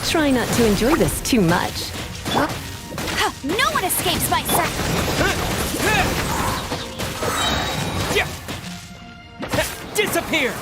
Try not to enjoy this too much. No one escapes my sight! Disappear!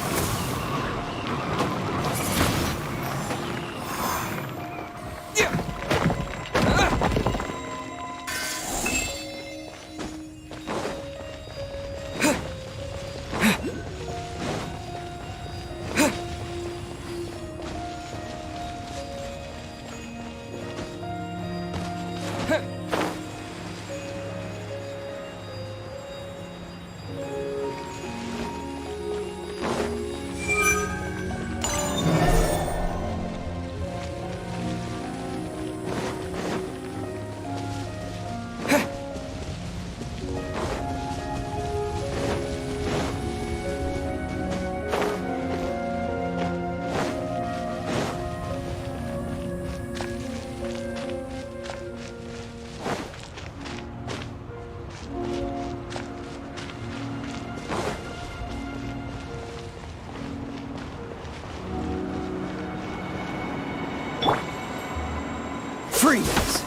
Freeze!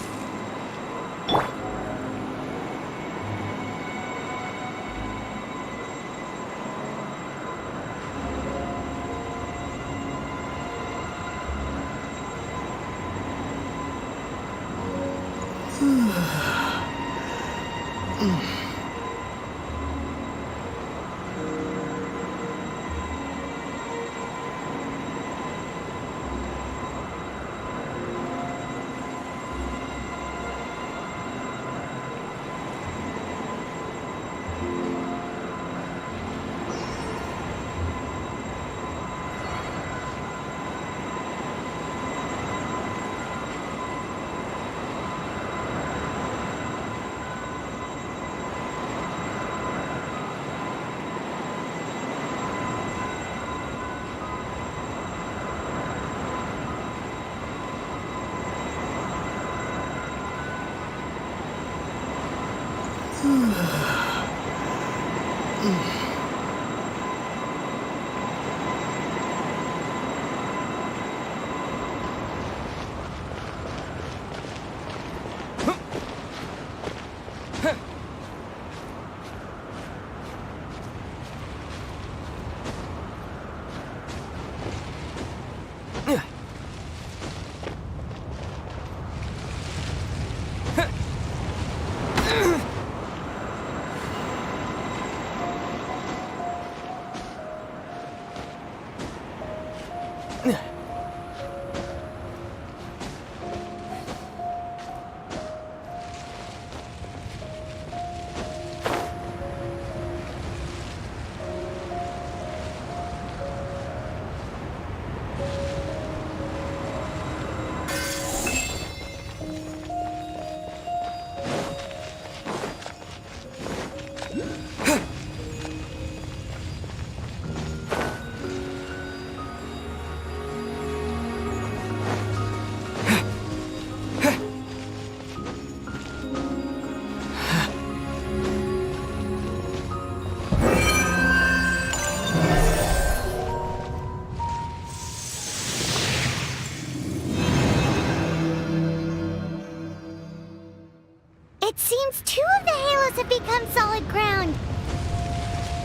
It seems 2 of the halos have become solid ground.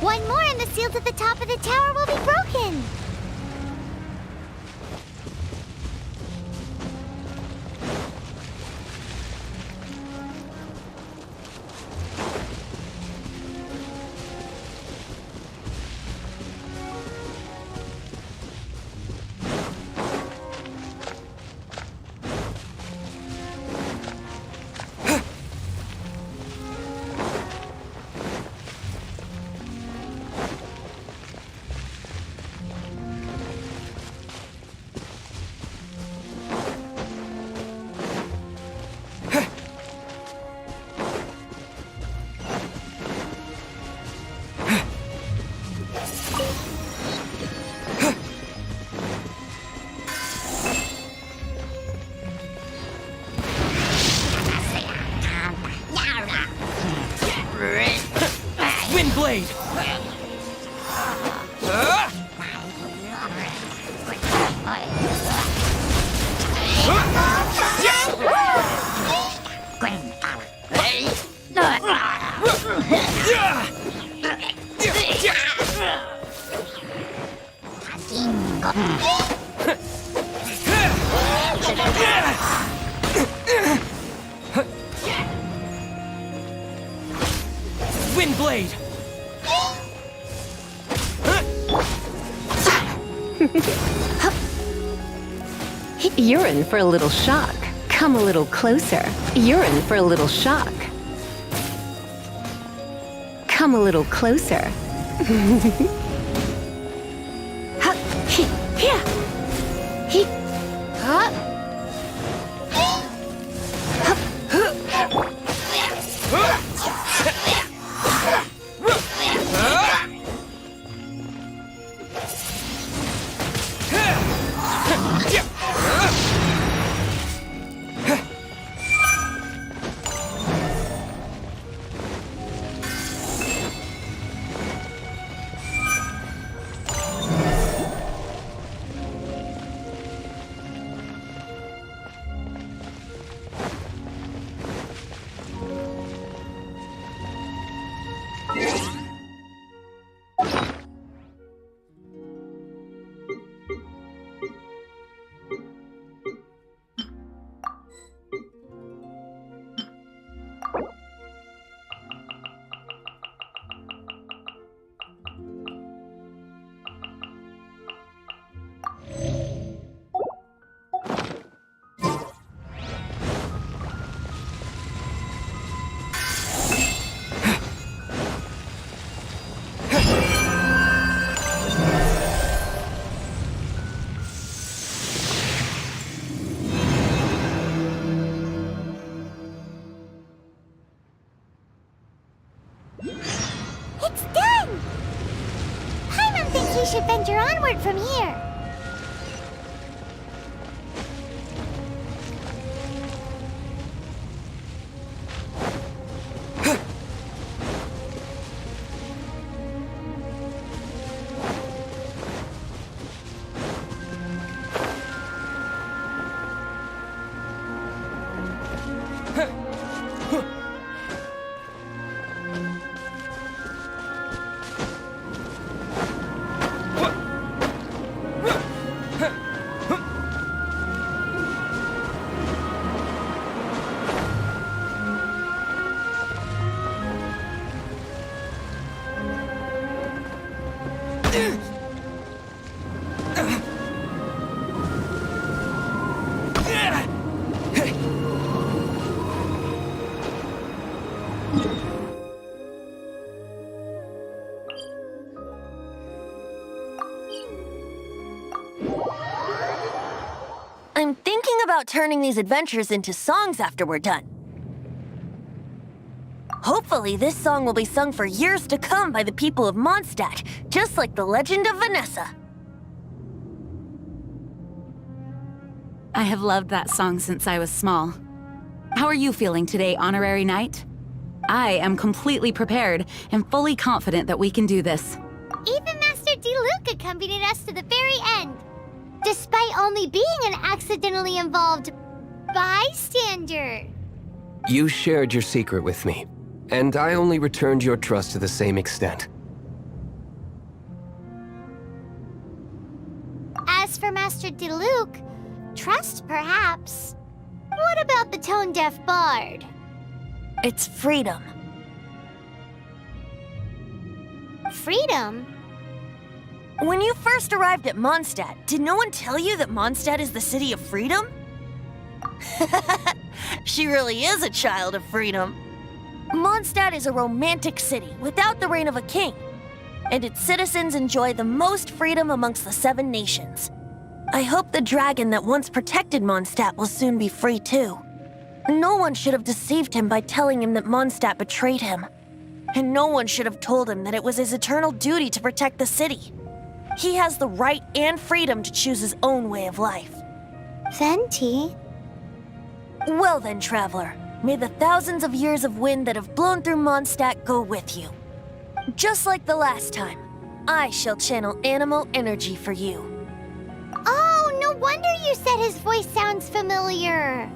1 more and the seals at the top of the tower will be broken. Wind blade. You're in for a little shock. Come a little closer. You're in for a little shock. Come a little closer. Ha, he, here. He, ha. It's done! Paimon thinks we should venture onward from here. I'm thinking about turning these adventures into songs after we're done. Hopefully, this song will be sung for years to come by the people of Mondstadt, just like the legend of Vanessa. I have loved that song since I was small. How are you feeling today, Honorary Knight? I am completely prepared and fully confident that we can do this. Even Master Diluc accompanied us to the very end, despite only being an accidentally involved bystander. You shared your secret with me, and I only returned your trust to the same extent. As for Master Diluc, trust perhaps. What about the tone-deaf bard? It's freedom. Freedom? When you first arrived at Mondstadt, did no one tell you that Mondstadt is the city of freedom? She really is a child of freedom. Mondstadt is a romantic city without the reign of a king, and its citizens enjoy the most freedom amongst the 7 nations. I hope the dragon that once protected Mondstadt will soon be free too. No one should have deceived him by telling him that Mondstadt betrayed him. And no one should have told him that it was his eternal duty to protect the city. He has the right and freedom to choose his own way of life. Venti? Well then, traveler, may the thousands of years of wind that have blown through Mondstadt go with you. Just like the last time, I shall channel animal energy for you. Oh, no you said his voice sounds familiar.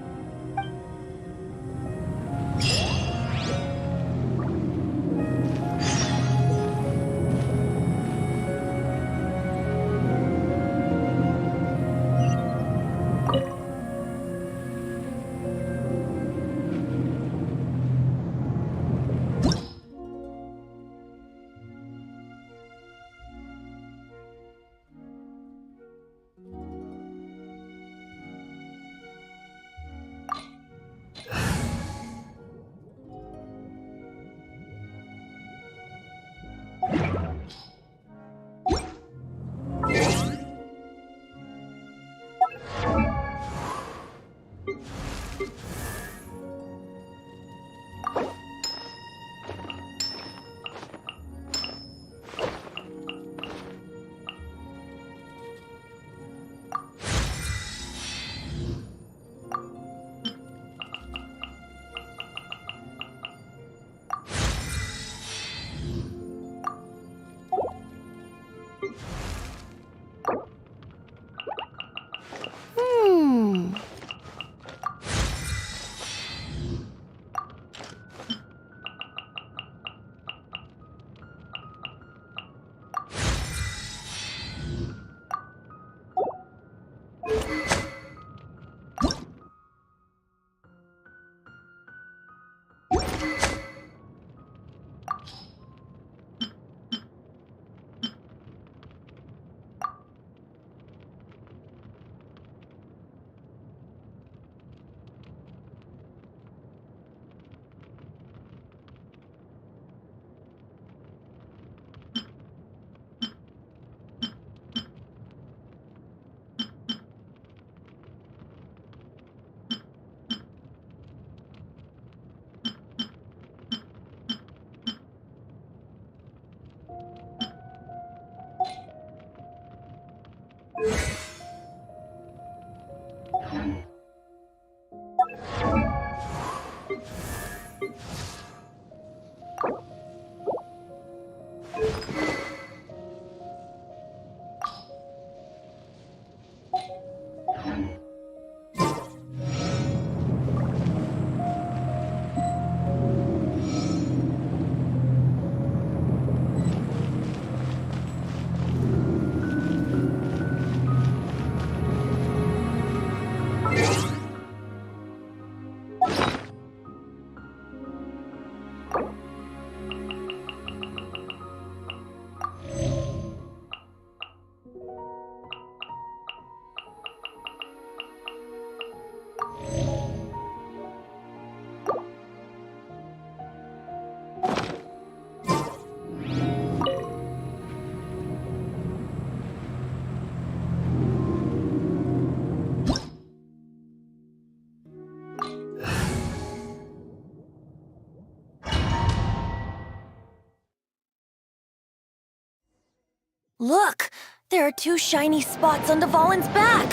Look! There are two shiny spots on Dvalin's back!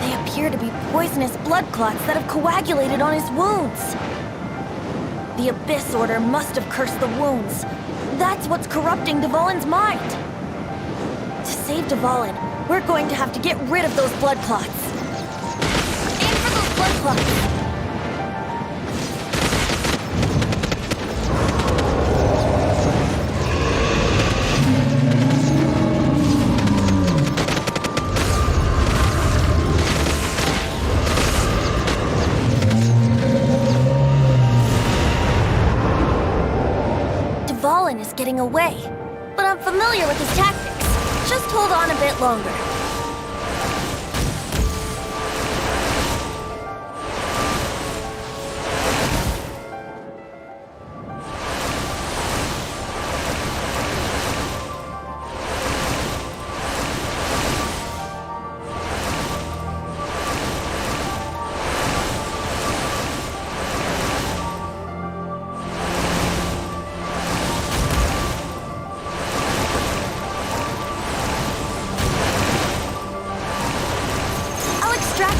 They appear to be poisonous blood clots that have coagulated on his wounds. The Abyss Order must have cursed the wounds. That's what's corrupting Dvalin's mind. To save Dvalin, we're going to have to get rid of those blood clots. Aim for those blood clots! Dvalin is getting away, but I'm familiar with his tactics. Just hold on a bit longer.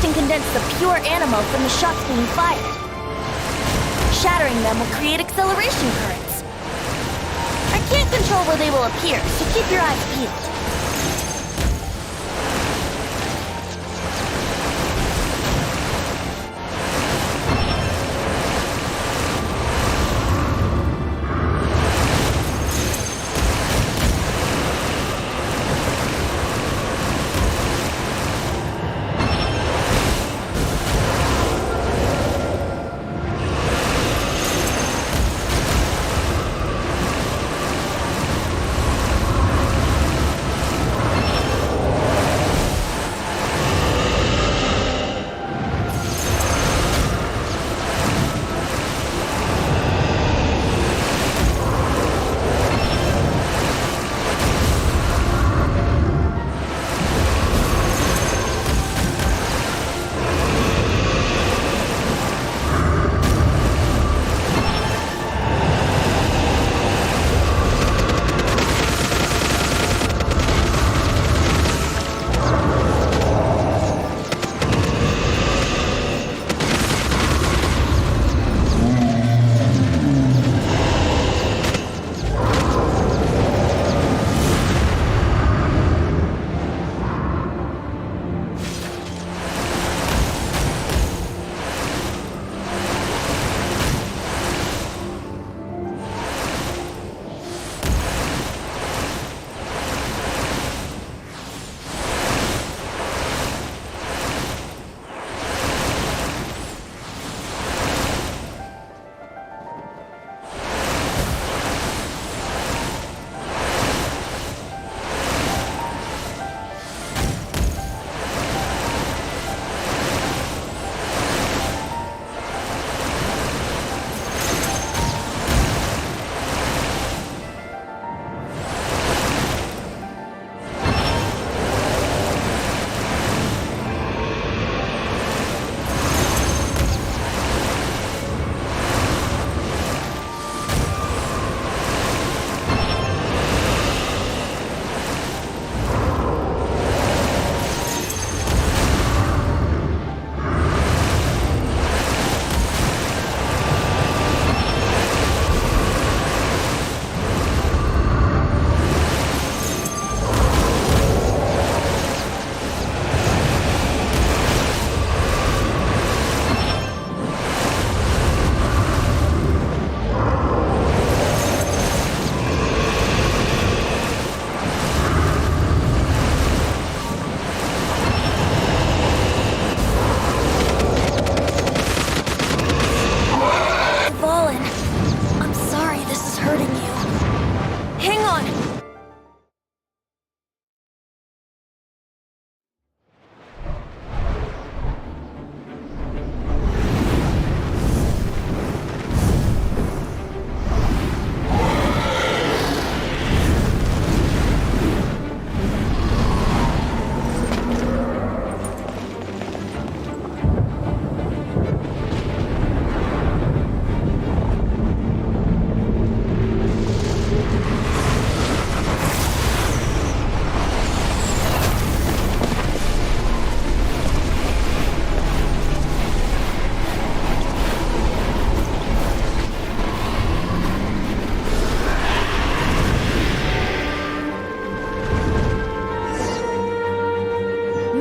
And condense the pure animal from the shots being fired. Shattering them will create acceleration currents. I can't control where they will appear, so keep your eyes peeled.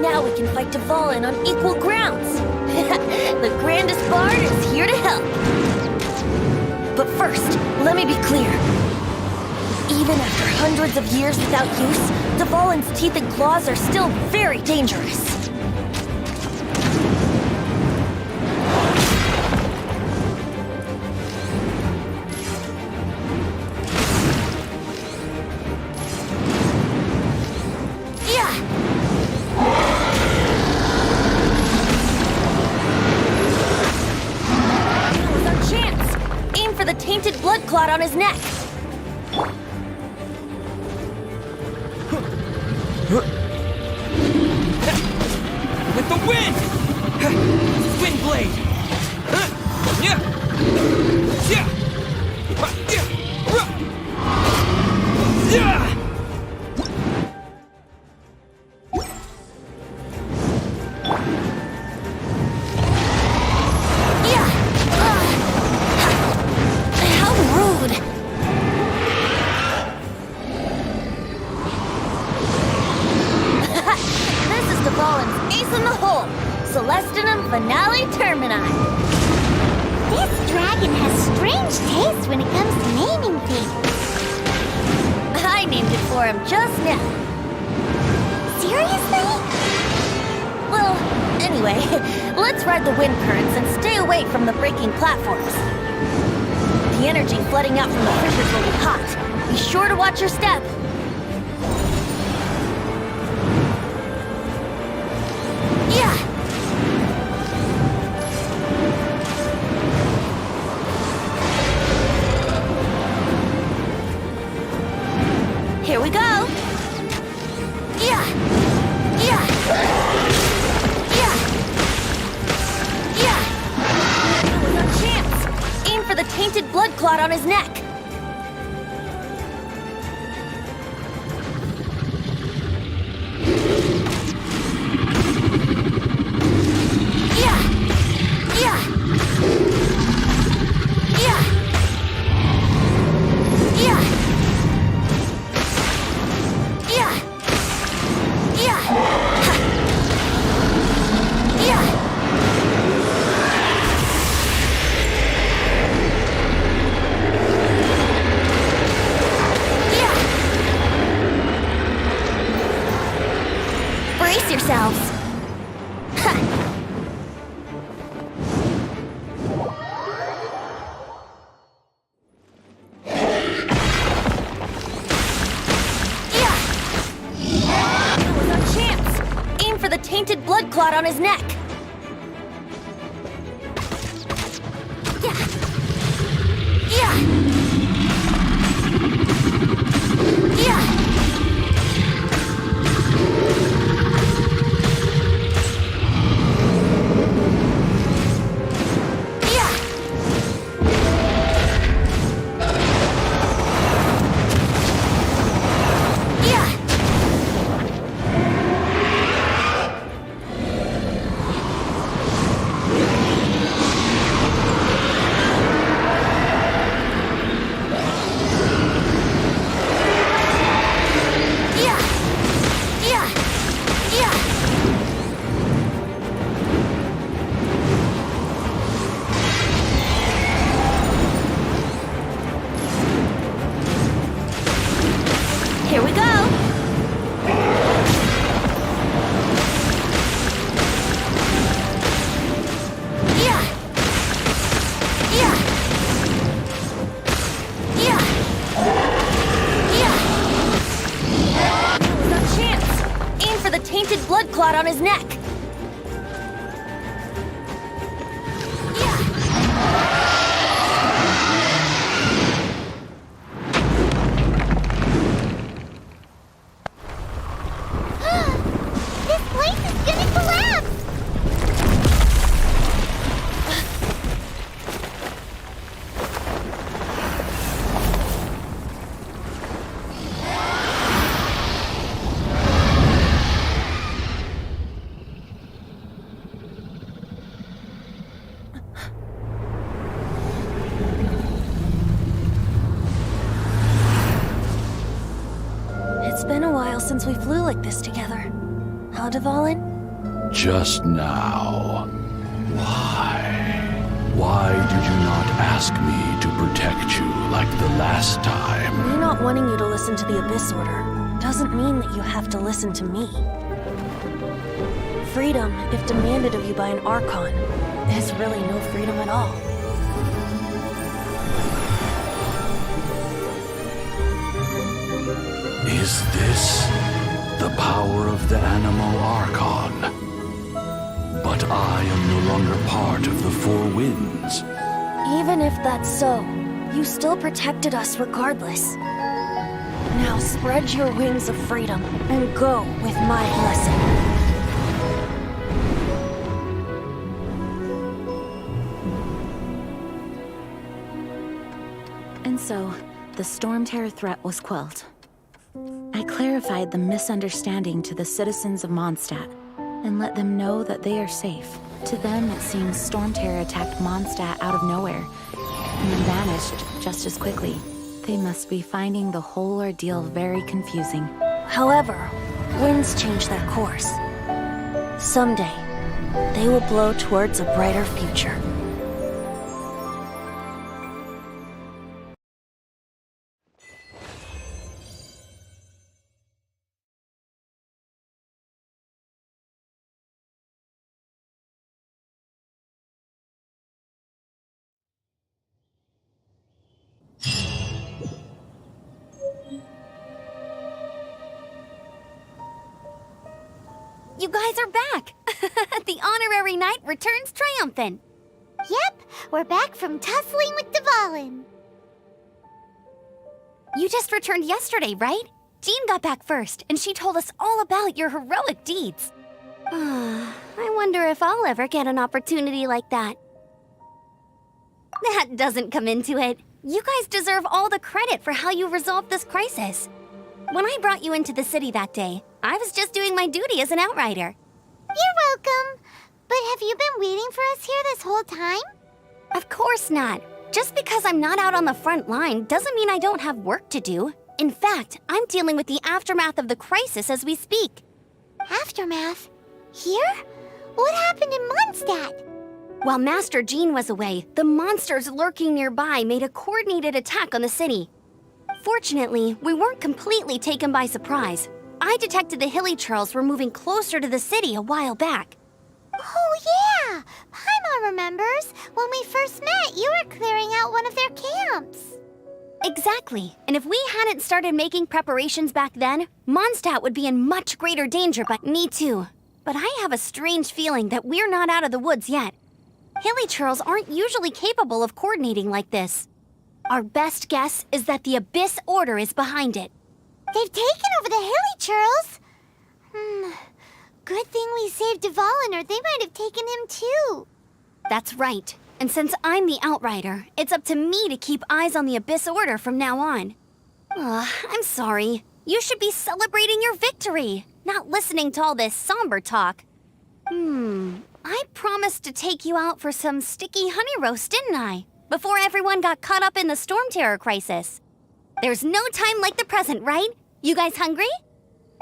Now we can fight Dvalin on equal grounds. The grandest bard is here to help. But first, let me be clear. Even after hundreds of years without use, Dvalin's teeth and claws are still very dangerous. Tainted blood clot on his neck. With the wind! Wind blade! Finale Termini. This dragon has strange taste when it comes to naming things. I named it for him just now. Seriously? Well, anyway, let's ride the wind currents and stay away from the breaking platforms. The energy flooding out from the fissures will be hot. Be sure to watch your step. Here we go! Yeah! Yeah! Yeah! Yeah! No chance! Aim for the tainted blood clot on his neck! Yeah! Yeah! Yeah! Yeah! Brace yourselves. No chance. Aim for the tainted blood clot on his neck. Yeah. Yeah. Yeah. Here we go! Yeah! Yeah! Yeah! Yeah! No chance! Aim for the tainted blood clot on his neck! This place is gonna collapse! It's been a while since we flew like this together. Huh, Dvalin? Just now. Why? Why did you not ask me to protect you like the last time? Me not wanting you to listen to the Abyss Order doesn't mean that you have to listen to me. Freedom, if demanded of you by an Archon, is really no freedom at all. Is this the power of the Animo Archon? But I am no longer part of the Four Winds. Even if that's so, you still protected us regardless. Now spread your wings of freedom and go with my blessing. And so, the Storm Terror threat was quelled. I clarified the misunderstanding to the citizens of Mondstadt and let them know that they are safe. To them, it seems Storm Terror attacked Mondstadt out of nowhere and then vanished just as quickly. They must be finding the whole ordeal very confusing. However, winds change their course. Someday, they will blow towards a brighter future. You guys are back! The honorary knight returns triumphant. Yep, we're back from tussling with Dvalin. You just returned yesterday, right? Jean got back first, and she told us all about your heroic deeds. I wonder if I'll ever get an opportunity like that. That doesn't come into it. You guys deserve all the credit for how you resolved this crisis. When I brought you into the city that day, I was just doing my duty as an outrider. You're welcome. But have you been waiting for us here this whole time? Of course not. Just because I'm not out on the front line doesn't mean I don't have work to do. In fact, I'm dealing with the aftermath of the crisis as we speak. Aftermath? Here? What happened in Mondstadt? While Master Jean was away, the monsters lurking nearby made a coordinated attack on the city. Fortunately, we weren't completely taken by surprise. I detected the Hilly Churls were moving closer to the city a while back. Oh yeah! Paimon remembers. When we first met, you were clearing out one of their camps. Exactly. And if we hadn't started making preparations back then, Mondstadt would be in much greater danger, but me too. But I have a strange feeling that we're not out of the woods yet. Hilly Churls aren't usually capable of coordinating like this. Our best guess is that the Abyss Order is behind it. They've taken over the Hilly Churls? Good thing we saved Dvalin, or they might have taken him too. That's right. And since I'm the Outrider, it's up to me to keep eyes on the Abyss Order from now on. I'm sorry. You should be celebrating your victory, not listening to all this somber talk. I promised to take you out for some sticky honey roast, didn't I? Before everyone got caught up in the Storm Terror crisis. There's no time like the present, right? You guys hungry?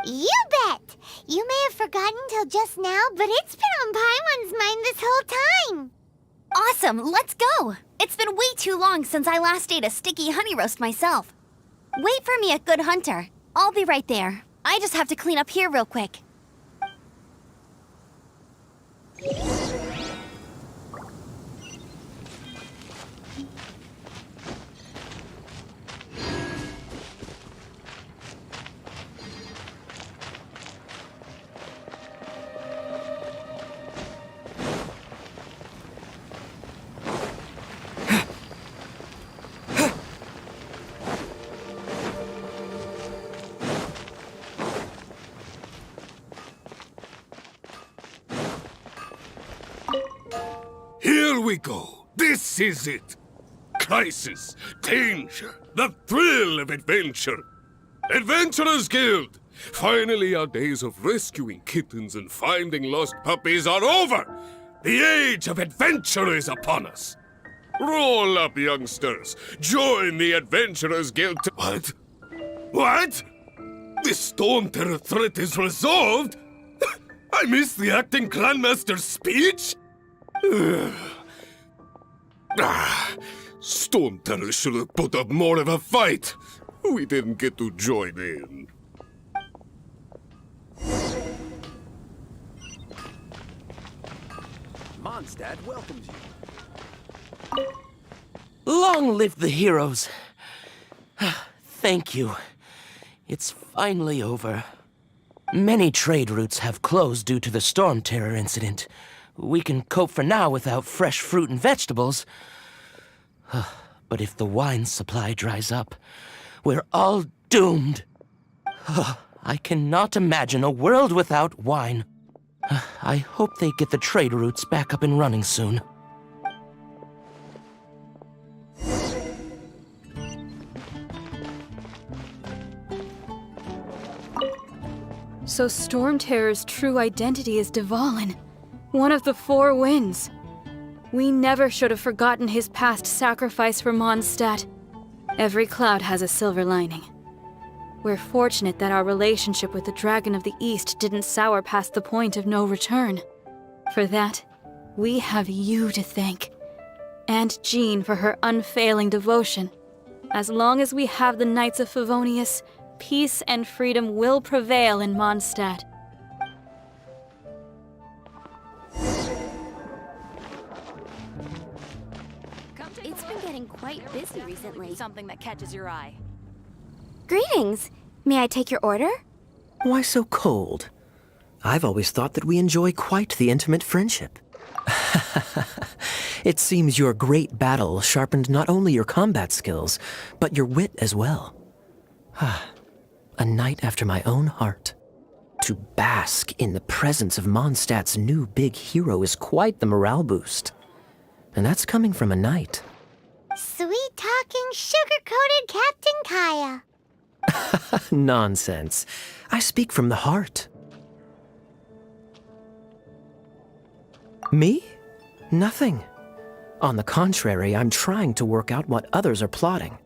You bet! You may have forgotten till just now, but it's been on Paimon's mind this whole time. Awesome, let's go! It's been way too long since I last ate a sticky honey roast myself. Wait for me at Good Hunter. I'll be right there. I just have to clean up here real quick. Here we go. This is it. Crisis, danger, the thrill of adventure. Adventurers Guild! Finally, our days of rescuing kittens and finding lost puppies are over. The age of adventure is upon us. Roll up, youngsters. Join the Adventurers Guild to... What? What? The Storm Terror threat is resolved? I missed the acting Grandmaster's speech? Storm Terror should have put up more of a fight. We didn't get to join in. Mondstadt welcomes you. Long live the heroes. Thank you. It's finally over. Many trade routes have closed due to the Storm Terror incident. We can cope for now without fresh fruit and vegetables. But if the wine supply dries up, we're all doomed. I cannot imagine a world without wine. I hope they get the trade routes back up and running soon. So Storm Terror's true identity is Dvalin, one of the Four Winds. We never should have forgotten his past sacrifice for Mondstadt. Every cloud has a silver lining. We're fortunate that our relationship with the Dragon of the East didn't sour past the point of no return. For that, we have you to thank. And Jean for her unfailing devotion. As long as we have the Knights of Favonius, peace and freedom will prevail in Mondstadt. It's been getting quite busy recently. Something that catches your eye. Greetings. May I take your order? Why so cold? I've always thought that we enjoy quite the intimate friendship. It seems your great battle sharpened not only your combat skills, but your wit as well. A knight after my own heart. To bask in the presence of Mondstadt's new big hero is quite the morale boost. And that's coming from a knight. Sweet-talking, sugar-coated Captain Kaya. Nonsense. I speak from the heart. Me? Nothing. On the contrary, I'm trying to work out what others are plotting.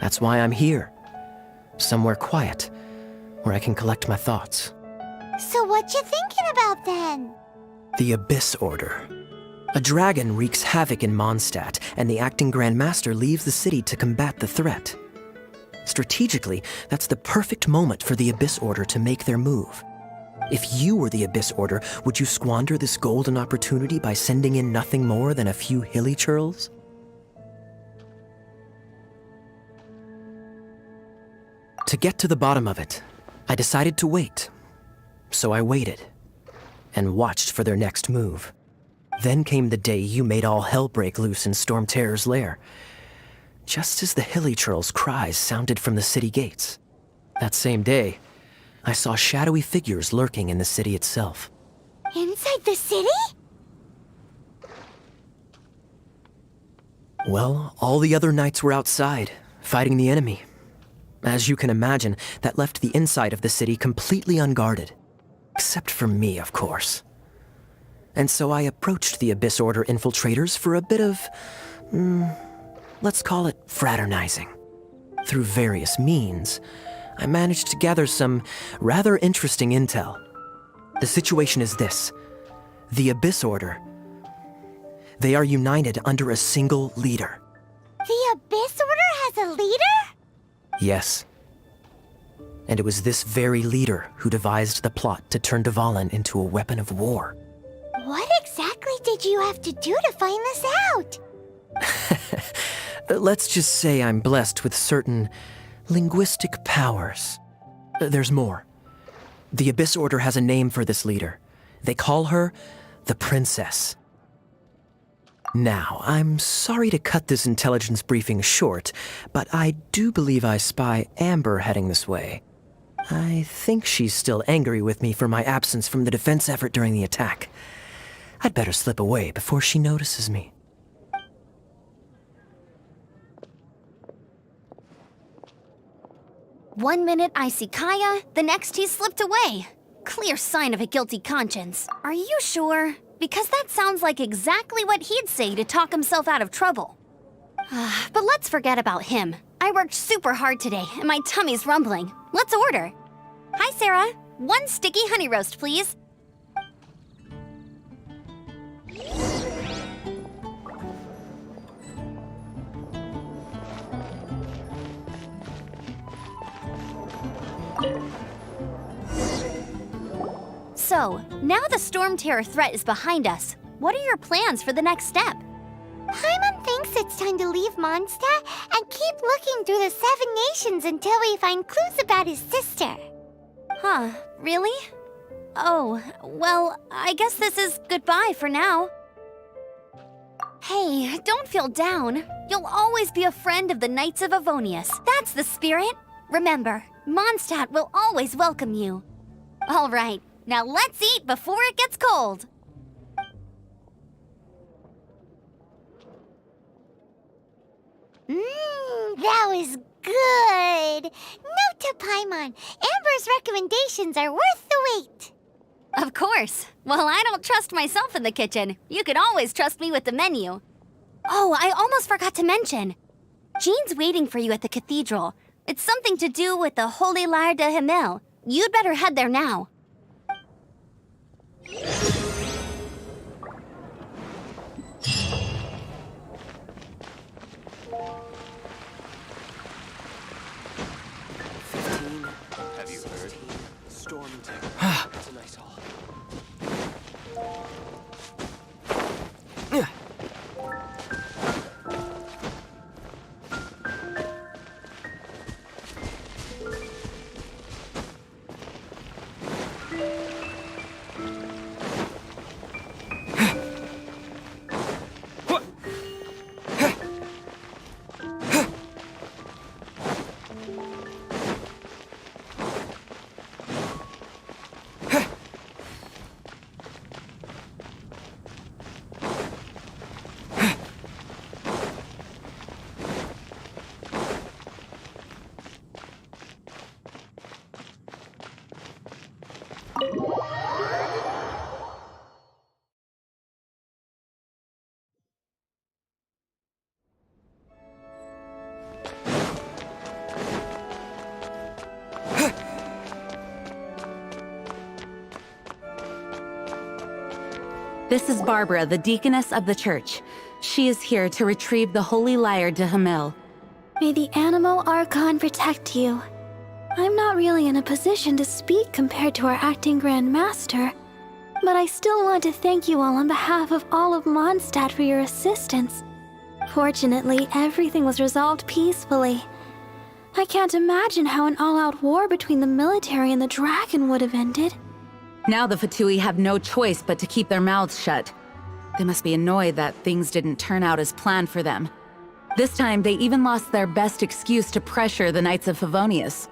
That's why I'm here. Somewhere quiet, where I can collect my thoughts. So what you thinking about then? The Abyss Order. A dragon wreaks havoc in Mondstadt, and the acting Grand Master leaves the city to combat the threat. Strategically, that's the perfect moment for the Abyss Order to make their move. If you were the Abyss Order, would you squander this golden opportunity by sending in nothing more than a few hilly churls? To get to the bottom of it, I decided to wait. So I waited, and watched for their next move. Then came the day you made all hell break loose in Storm Terror's lair. Just as the hilly churls' cries sounded from the city gates. That same day, I saw shadowy figures lurking in the city itself. Inside the city? Well, all the other knights were outside, fighting the enemy. As you can imagine, that left the inside of the city completely unguarded. Except for me, of course. And so I approached the Abyss Order infiltrators for a bit of, let's call it fraternizing. Through various means, I managed to gather some rather interesting intel. The situation is this. The Abyss Order, they are united under a single leader. The Abyss Order has a leader? Yes. And it was this very leader who devised the plot to turn Dvalin into a weapon of war. What exactly did you have to do to find this out? Let's just say I'm blessed with certain linguistic powers. There's more. The Abyss Order has a name for this leader. They call her the Princess. Now, I'm sorry to cut this intelligence briefing short, but I do believe I spy Amber heading this way. I think she's still angry with me for my absence from the defense effort during the attack. I'd better slip away before she notices me. One minute I see Kaya, the next he slipped away. Clear sign of a guilty conscience. Are you sure? Because that sounds like exactly what he'd say to talk himself out of trouble. But let's forget about him. I worked super hard today, and my tummy's rumbling. Let's order. Hi, Sarah. One sticky honey roast, please. So, now the Storm Terror threat is behind us. What are your plans for the next step? Paimon thinks it's time to leave Mondstadt and keep looking through the 7 nations until we find clues about his sister. Huh, really? Oh, well, I guess this is goodbye for now. Hey, don't feel down. You'll always be a friend of the Knights of Avonius. That's the spirit. Remember, Mondstadt will always welcome you. All right, now let's eat before it gets cold. That was good. Note to Paimon, Amber's recommendations are worth the wait. Of course. Well, I don't trust myself in the kitchen. You can always trust me with the menu. Oh, I almost forgot to mention. Jean's waiting for you at the cathedral. It's something to do with the Holy Lyre de Himmel. You'd better head there now. Have you heard? Storm Terror. It's a nice haul. This is Barbara, the deaconess of the church. She is here to retrieve the Holy Lyre de Himmel. May the Animo Archon protect you. I'm not really in a position to speak compared to our acting Grand Master, but I still want to thank you all on behalf of all of Mondstadt for your assistance. Fortunately, everything was resolved peacefully. I can't imagine how an all-out war between the military and the dragon would have ended. Now the Fatui have no choice but to keep their mouths shut. They must be annoyed that things didn't turn out as planned for them. This time, they even lost their best excuse to pressure the Knights of Favonius.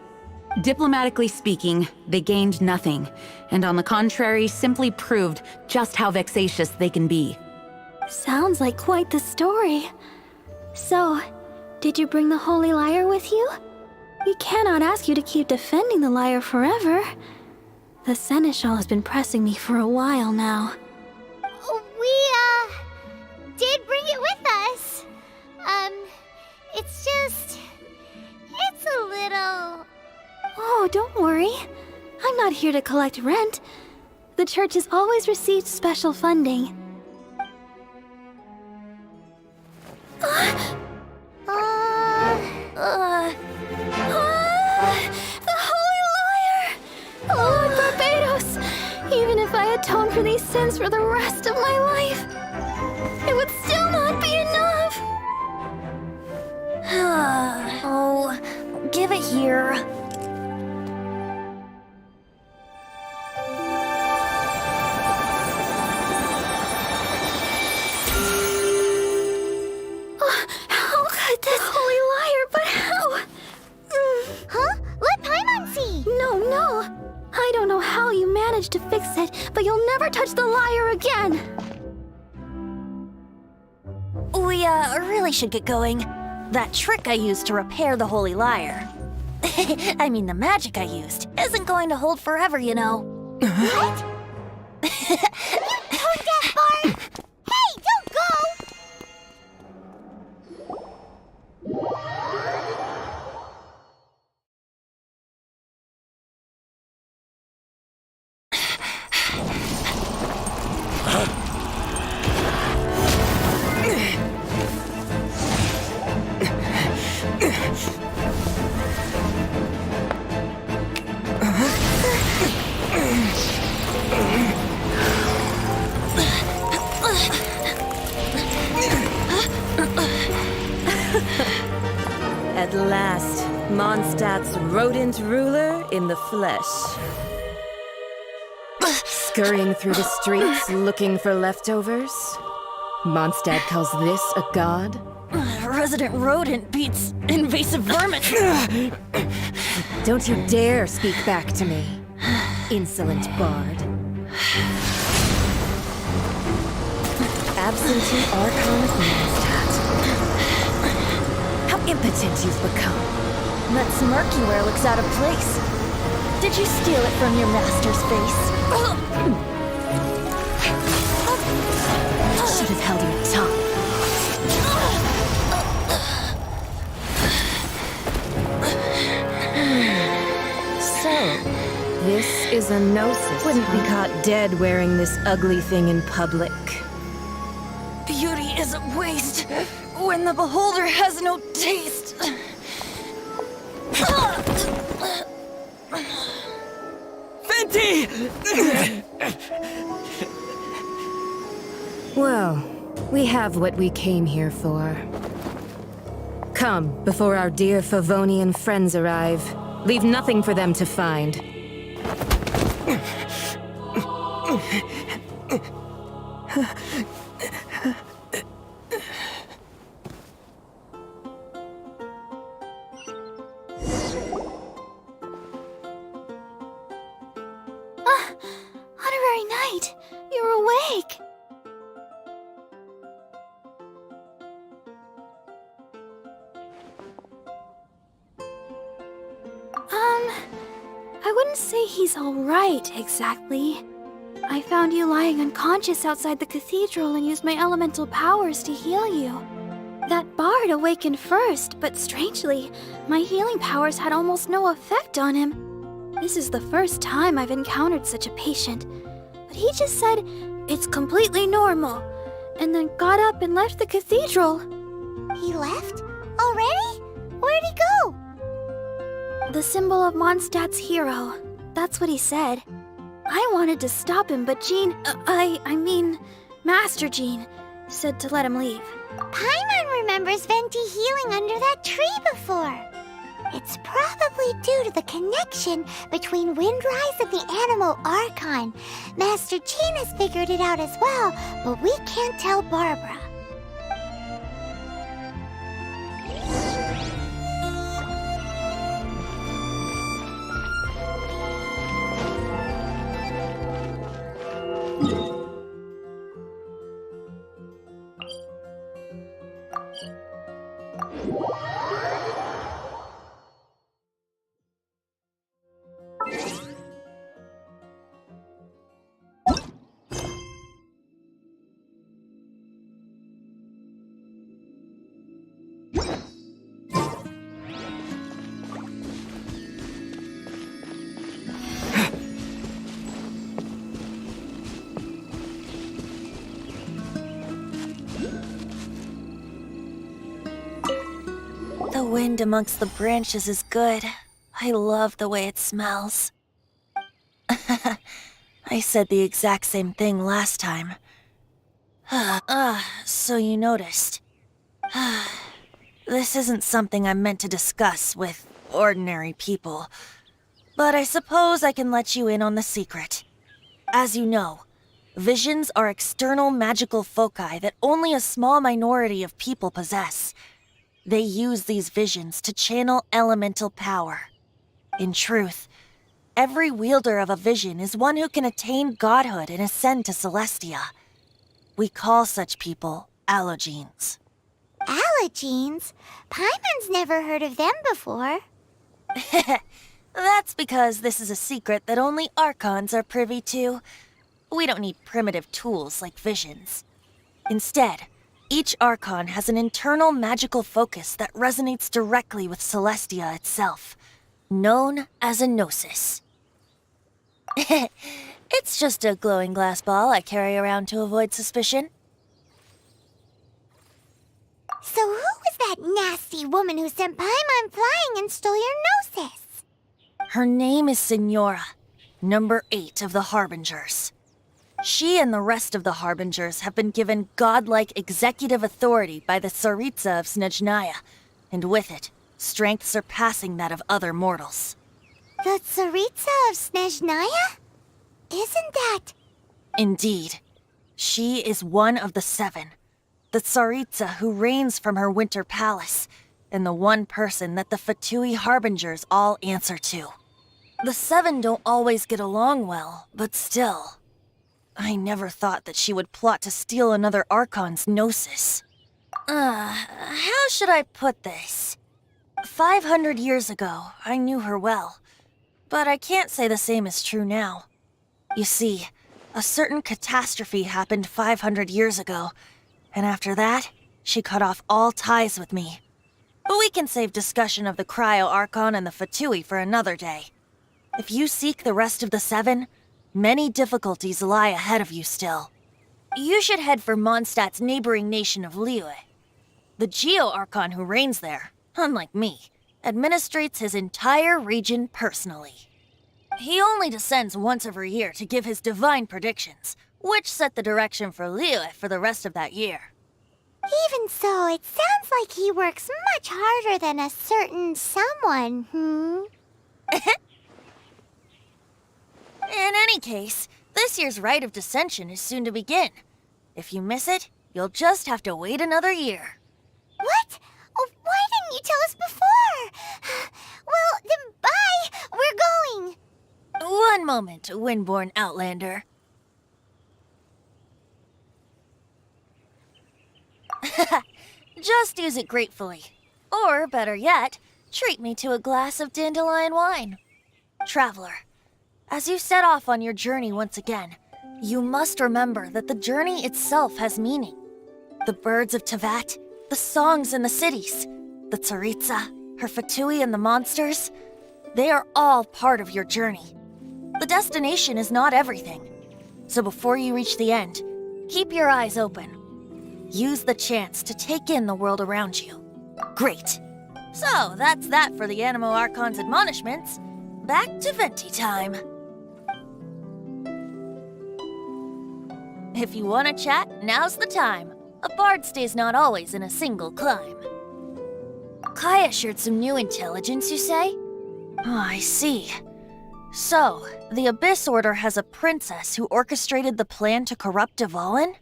Diplomatically speaking, they gained nothing, and on the contrary, simply proved just how vexatious they can be. Sounds like quite the story. So, did you bring the Holy Lyre with you? We cannot ask you to keep defending the lyre forever. The Seneschal has been pressing me for a while now. We, did bring it with us. It's a little... Oh, don't worry. I'm not here to collect rent. The church has always received special funding. The Holy Lyre! Lord Barbados! Even if I atone for these sins for the rest of my life, it would still not be enough! Oh, give it here. How could this Holy Lyre, but how? Huh? Let Paimon see! No. I don't know how you managed to fix it, but you'll never touch the lyre again! We, really should get going. That trick I used to repair the Holy Lyre. I mean, the magic I used isn't going to hold forever, you know. What? You tone-deaf bard! Hey, don't go! last, Mondstadt's rodent ruler in the flesh. Scurrying through the streets looking for leftovers? Mondstadt calls this a god? Resident rodent beats invasive vermin. Don't you dare speak back to me, insolent bard. Absentee Archon of Mondstadt. How impotent you've become. That smirk you wear looks out of place. Did you steal it from your master's face? Should have held your tongue. So, this is a gnosis. Wouldn't be caught dead wearing this ugly thing in public. Beauty is a waste when the beholder has no taste. Venti! Well, we have what we came here for. Come, before our dear Favonian friends arrive. Leave nothing for them to find. Honorary Knight, you're awake. I wouldn't say he's all right, exactly. I found you lying unconscious outside the cathedral and used my elemental powers to heal you. That bard awakened first, but strangely, my healing powers had almost no effect on him. This is the first time I've encountered such a patient, but he just said, "It's completely normal," and then got up and left the cathedral. He left? Already? Where'd he go? The symbol of Mondstadt's hero. That's what he said. I wanted to stop him, but Jean, I mean, Master Jean, said to let him leave. Paimon remembers Venti healing under that tree before. It's probably due to the connection between Windrise and the Animal Archon. Master Jean has figured it out as well, but we can't tell Barbara. The wind amongst the branches is good. I love the way it smells. I said the exact same thing last time. So you noticed. This isn't something I'm meant to discuss with ordinary people. But I suppose I can let you in on the secret. As you know, visions are external magical foci that only a small minority of people possess. They use these visions to channel elemental power. In truth, every wielder of a vision is one who can attain godhood and ascend to Celestia. We call such people allogenes. Allogenes? Paimon's never heard of them before. That's because this is a secret that only Archons are privy to. We don't need primitive tools like visions. Instead, each Archon has an internal magical focus that resonates directly with Celestia itself, known as a gnosis. It's just a glowing glass ball I carry around to avoid suspicion. So who was that nasty woman who sent Paimon flying and stole your gnosis? Her name is Signora, number 8 of the Harbingers. She and the rest of the Harbingers have been given godlike executive authority by the Tsaritsa of Snezhnaya, and with it, strength surpassing that of other mortals. The Tsaritsa of Snezhnaya? Isn't that... Indeed. She is one of the 7. The Tsaritsa who reigns from her winter palace, and the one person that the Fatui Harbingers all answer to. The 7 don't always get along well, but still. I never thought that she would plot to steal another Archon's Gnosis. How should I put this? 500 years ago, I knew her well, but I can't say the same is true now. You see, a certain catastrophe happened 500 years ago, and after that, she cut off all ties with me. But we can save discussion of the Cryo Archon and the Fatui for another day. If you seek the rest of the 7, many difficulties lie ahead of you still. You should head for Mondstadt's neighboring nation of Liyue. The Geo Archon who reigns there, unlike me, administrates his entire region personally. He only descends once every year to give his divine predictions, which set the direction for Liyue for the rest of that year. Even so, it sounds like he works much harder than a certain someone, In any case, this year's Rite of Descension is soon to begin. If you miss it, you'll just have to wait another year. What? Oh, why didn't you tell us before? Well, then bye! We're going! One moment, Windborn Outlander. Just use it gratefully. Or, better yet, treat me to a glass of dandelion wine. Traveler, as you set off on your journey once again, you must remember that the journey itself has meaning. The birds of Tevat, the songs in the cities, the Tsaritsa, her Fatui and the monsters, they are all part of your journey. The destination is not everything. So before you reach the end, keep your eyes open. Use the chance to take in the world around you. Great. So that's that for the Animo Archon's admonishments. Back to Venti time. If you want to chat, now's the time. A bard stays not always in a single climb. Kaya shared some new intelligence, you say? Oh, I see. So, the Abyss Order has a princess who orchestrated the plan to corrupt Dvalin?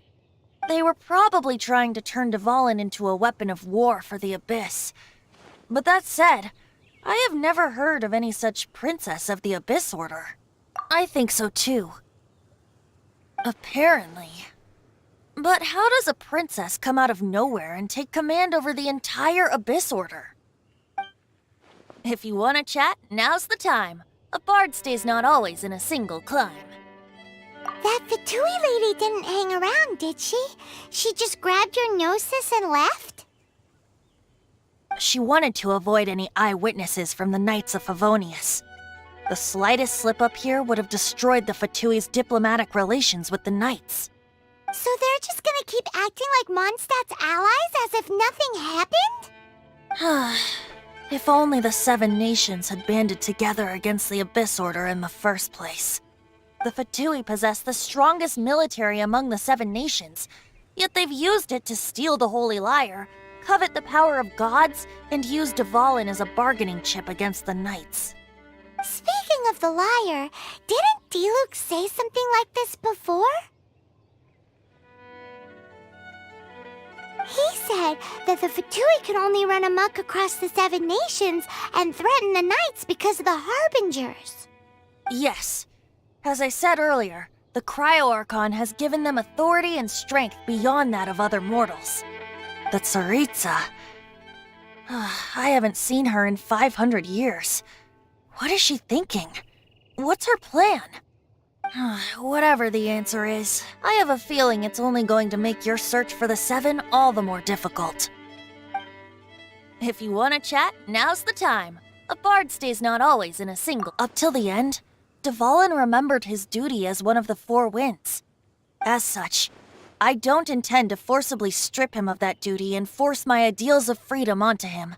They were probably trying to turn Dvalin into a weapon of war for the Abyss. But that said, I have never heard of any such princess of the Abyss Order. I think so too. Apparently. But how does a princess come out of nowhere and take command over the entire Abyss Order? If you want to chat, now's the time. A bard stays not always in a single climb. That Fatui lady didn't hang around, did she? She just grabbed your Gnosis and left? She wanted to avoid any eyewitnesses from the Knights of Favonius. The slightest slip-up here would have destroyed the Fatui's diplomatic relations with the Knights. So they're just gonna keep acting like Mondstadt's allies as if nothing happened? If only the 7 nations had banded together against the Abyss Order in the first place. The Fatui possess the strongest military among the 7 nations, yet they've used it to steal the Holy Lyre, covet the power of gods, and use Dvalin as a bargaining chip against the Knights. Speaking of the lyre, didn't Diluc say something like this before? He said that the Fatui could only run amok across the 7 nations and threaten the Knights because of the Harbingers. Yes. As I said earlier, the Cryo Archon has given them authority and strength beyond that of other mortals. The Tsaritsa... I haven't seen her in 500 years. What is she thinking? What's her plan? Whatever the answer is, I have a feeling it's only going to make your search for the 7 all the more difficult. If you want to chat, now's the time. A bard stays not always in a single... Up till the end, Dvalin remembered his duty as one of the 4 winds. As such, I don't intend to forcibly strip him of that duty and force my ideals of freedom onto him.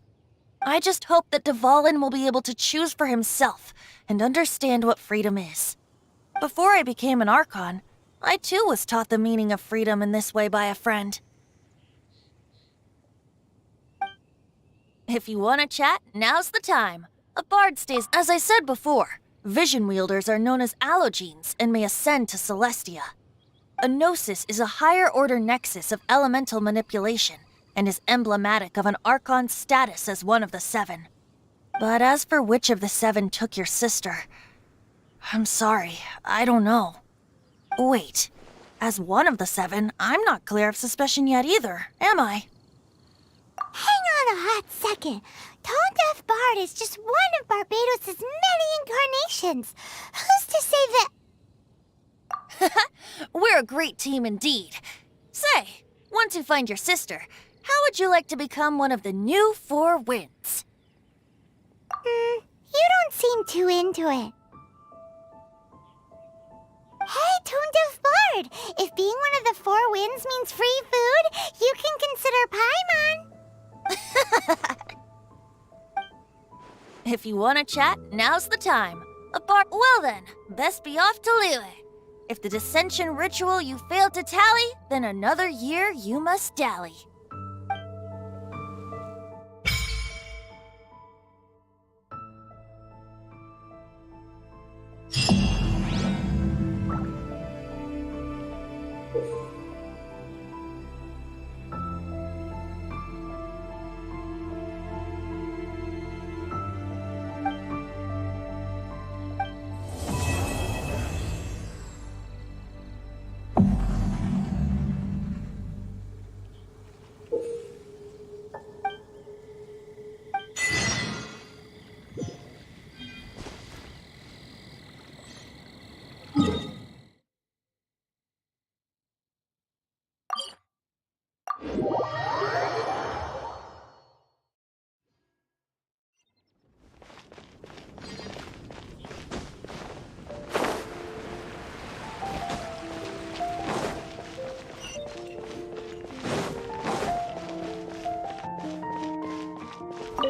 I just hope that Dvalin will be able to choose for himself and understand what freedom is. Before I became an Archon, I too was taught the meaning of freedom in this way by a friend. If you want to chat, now's the time. A bard stays. As I said before, vision wielders are known as allogenes and may ascend to Celestia. A gnosis is a higher-order nexus of elemental manipulation and is emblematic of an Archon's status as one of the seven. But as for which of the seven took your sister, I'm sorry, I don't know. Wait, as one of the seven, I'm not clear of suspicion yet either, am I? Hang on a hot second. Tone Deaf Bard is just one of Barbados' many incarnations. Who's to say that... We're a great team indeed. Say, once you find your sister, how would you like to become one of the new Four Winds? You don't seem too into it. Hey, Tone Deaf Bard! If being one of the Four Winds means free food, you can consider Paimon. If you want to chat, now's the time. Well then, best be off to Liyue. If the dissension ritual you failed to tally, then another year you must dally.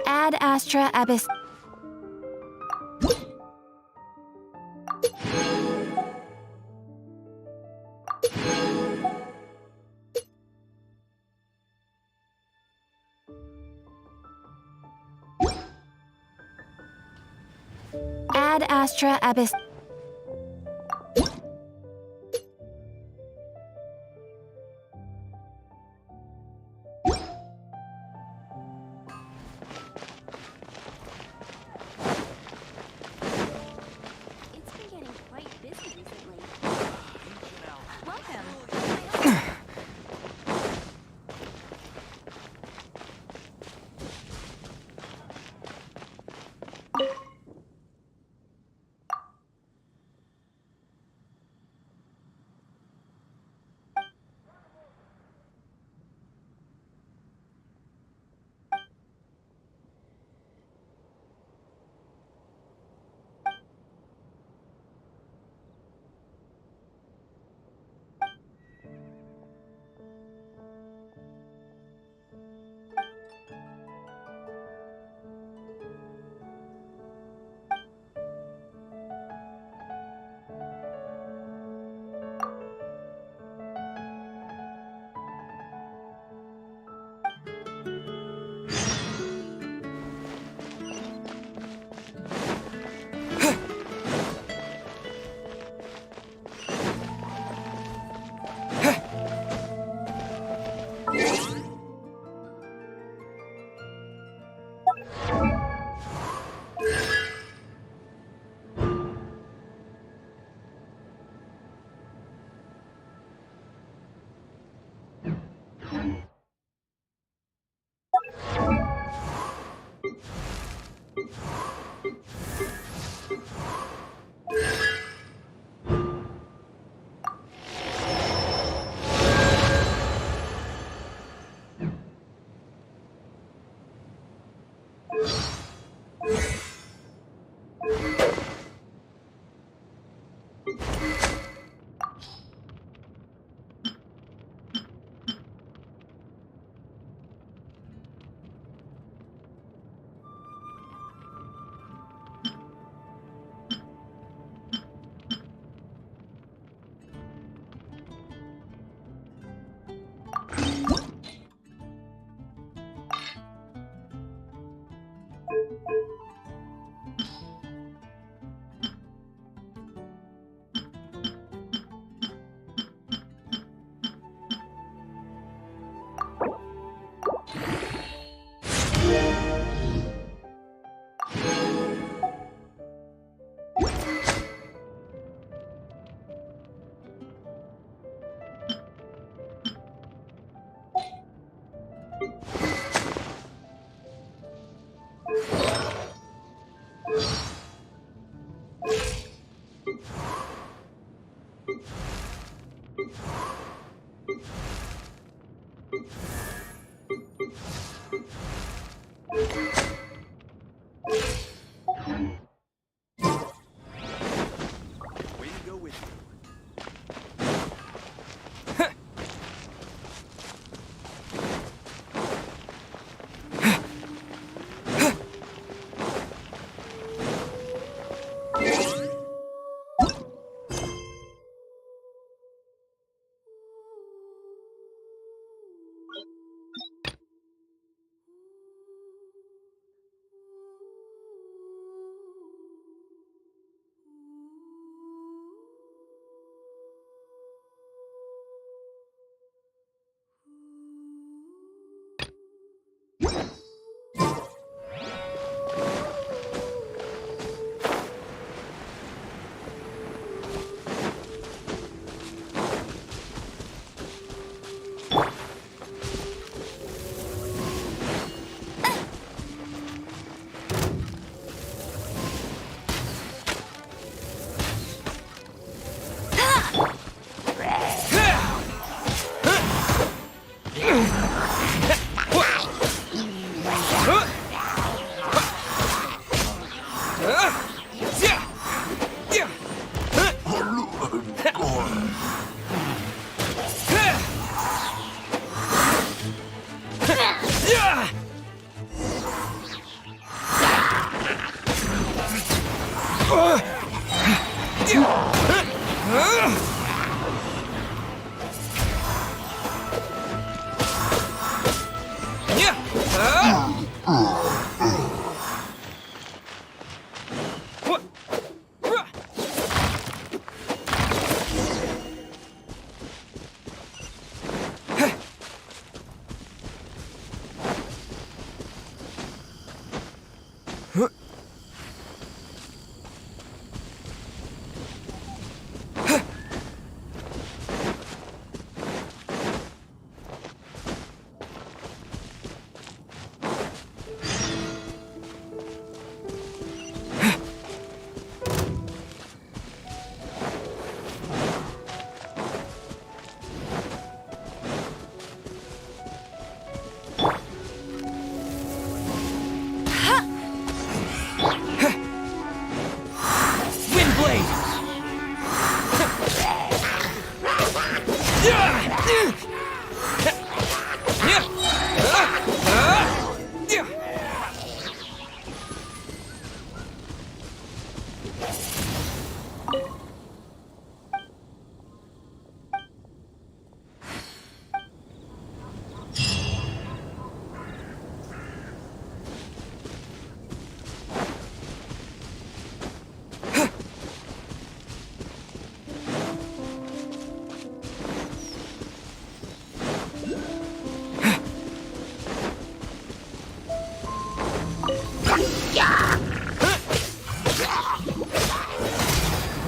Ad Astra Abyss. Ad Astra Abyss. It's been getting quite busy recently. Welcome.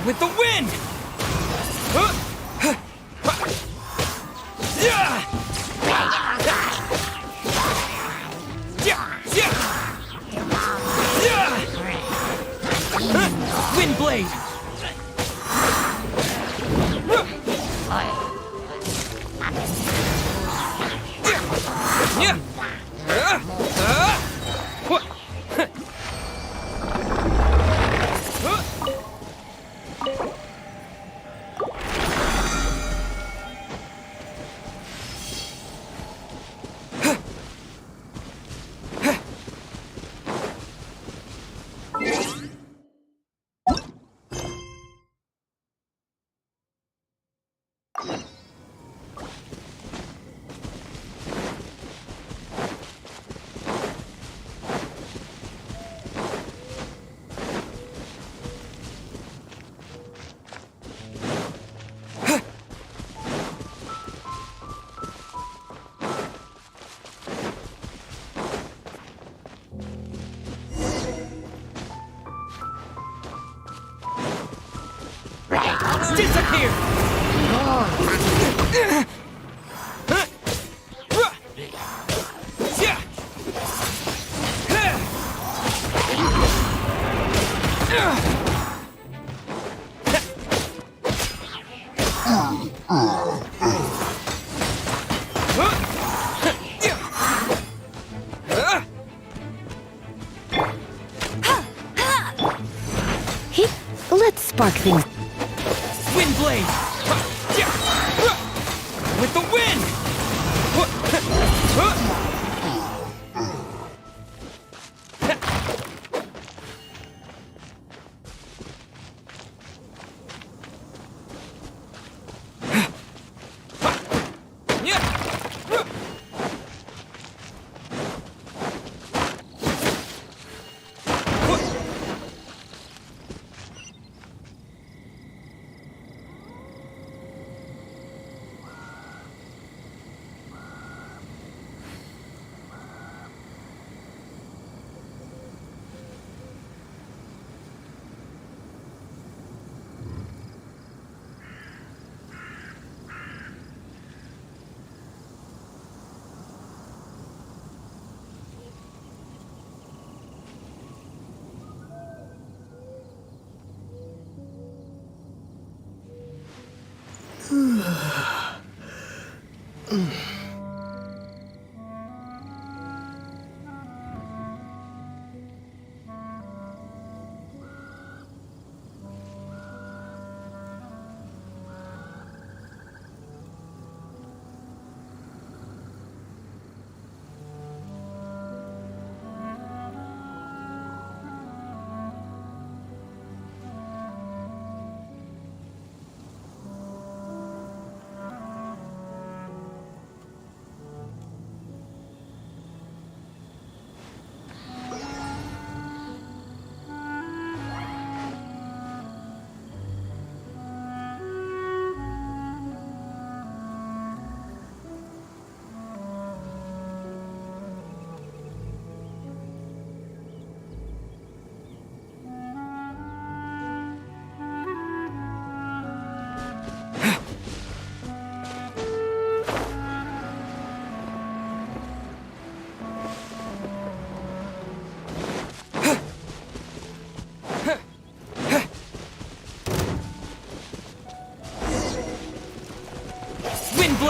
With the wind! Wind blade! Disappear! Let's spark things. Wind blade! With the wind!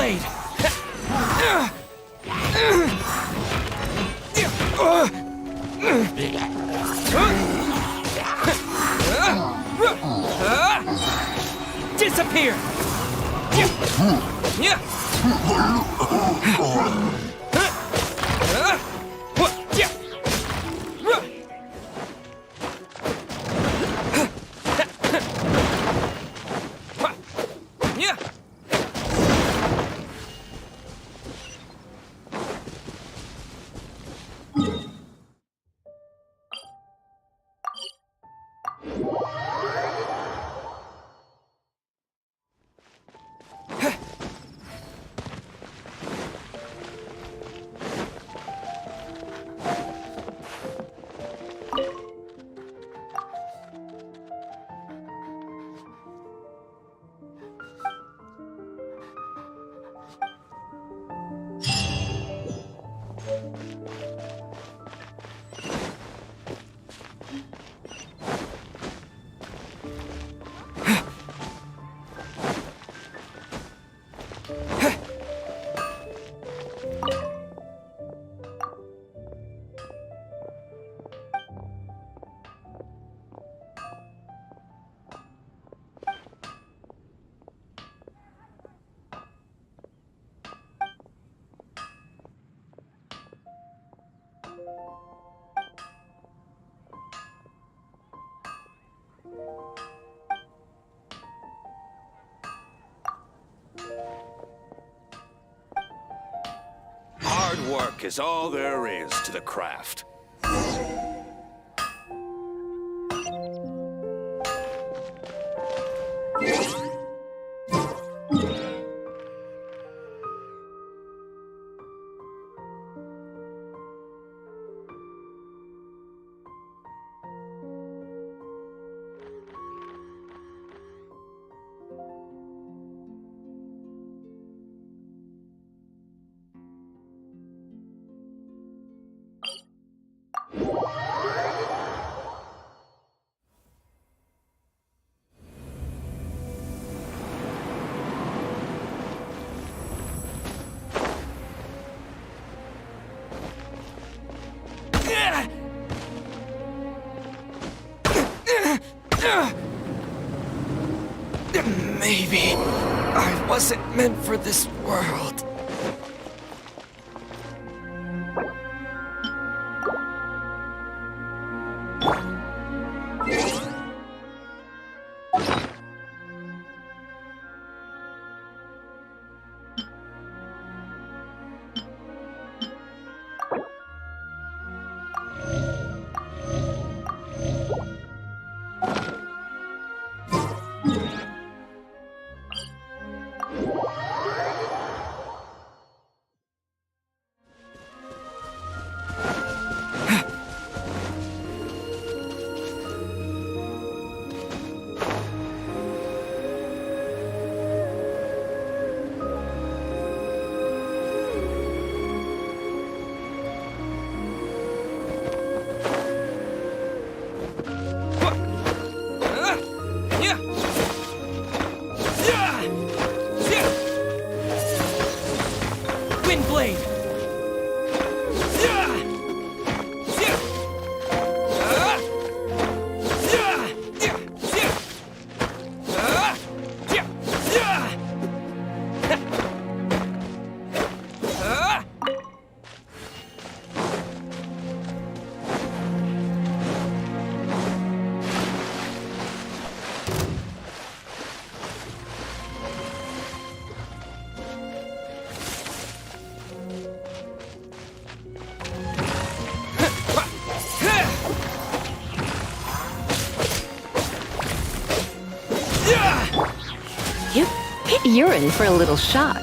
blade! Disappear! Hard work is all there is to the craft. Maybe I wasn't meant for this world. You're in for a little shock.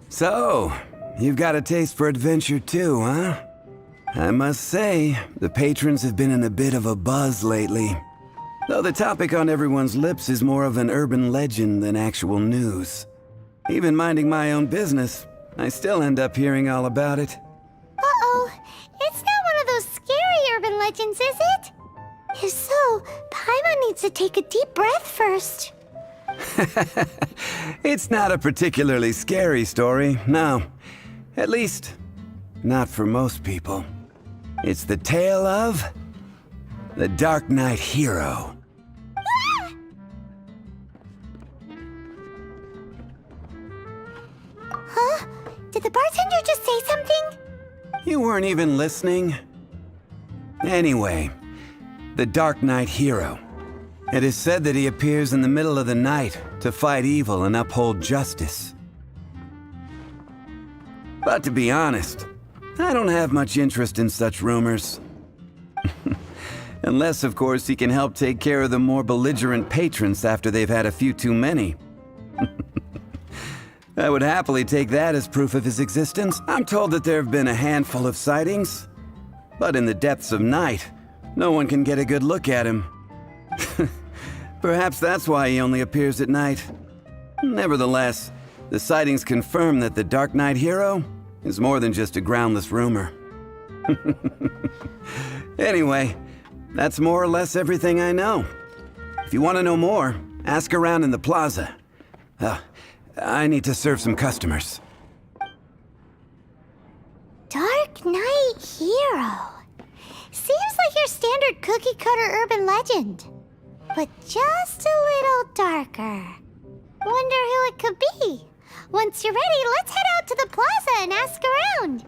So, you've got a taste for adventure too, huh? I must say, the patrons have been in a bit of a buzz lately. Though the topic on everyone's lips is more of an urban legend than actual news. Even minding my own business, I still end up hearing all about it. Uh-oh. It's not one of those scary urban legends, is it? If so, Paimon needs to take a deep breath first. It's not a particularly scary story, no. At least, not for most people. It's the tale of the Dark Knight Hero. Huh? Did the bartender just say something? You weren't even listening? Anyway, the Dark Knight Hero. It is said that he appears in the middle of the night to fight evil and uphold justice. But to be honest, I don't have much interest in such rumors. Unless, of course, he can help take care of the more belligerent patrons after they've had a few too many. I would happily take that as proof of his existence. I'm told that there have been a handful of sightings, but in the depths of night, no one can get a good look at him. Perhaps that's why he only appears at night. Nevertheless, the sightings confirm that the Dark Knight Hero is more than just a groundless rumor. Anyway, that's more or less everything I know. If you want to know more, ask around in the plaza. I need to serve some customers. Dark Knight Hero. Seems like your standard cookie-cutter urban legend. But just a little darker. Wonder who it could be. Once you're ready, let's head out to the plaza and ask around.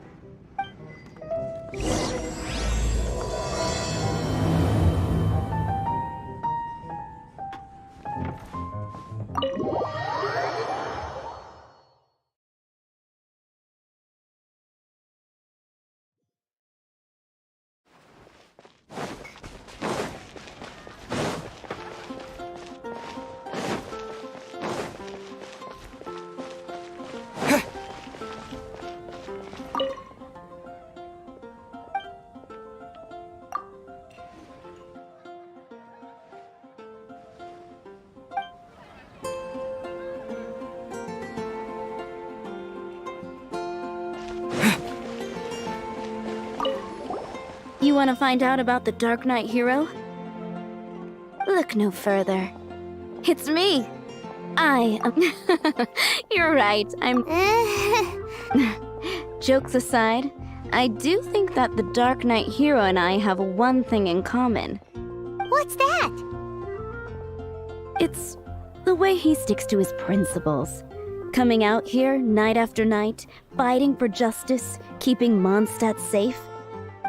You want to find out about the Dark Knight Hero? Look no further. It's me! You're right, Jokes aside, I do think that the Dark Knight Hero and I have one thing in common. What's that? It's the way he sticks to his principles. Coming out here night after night, fighting for justice, keeping Mondstadt safe.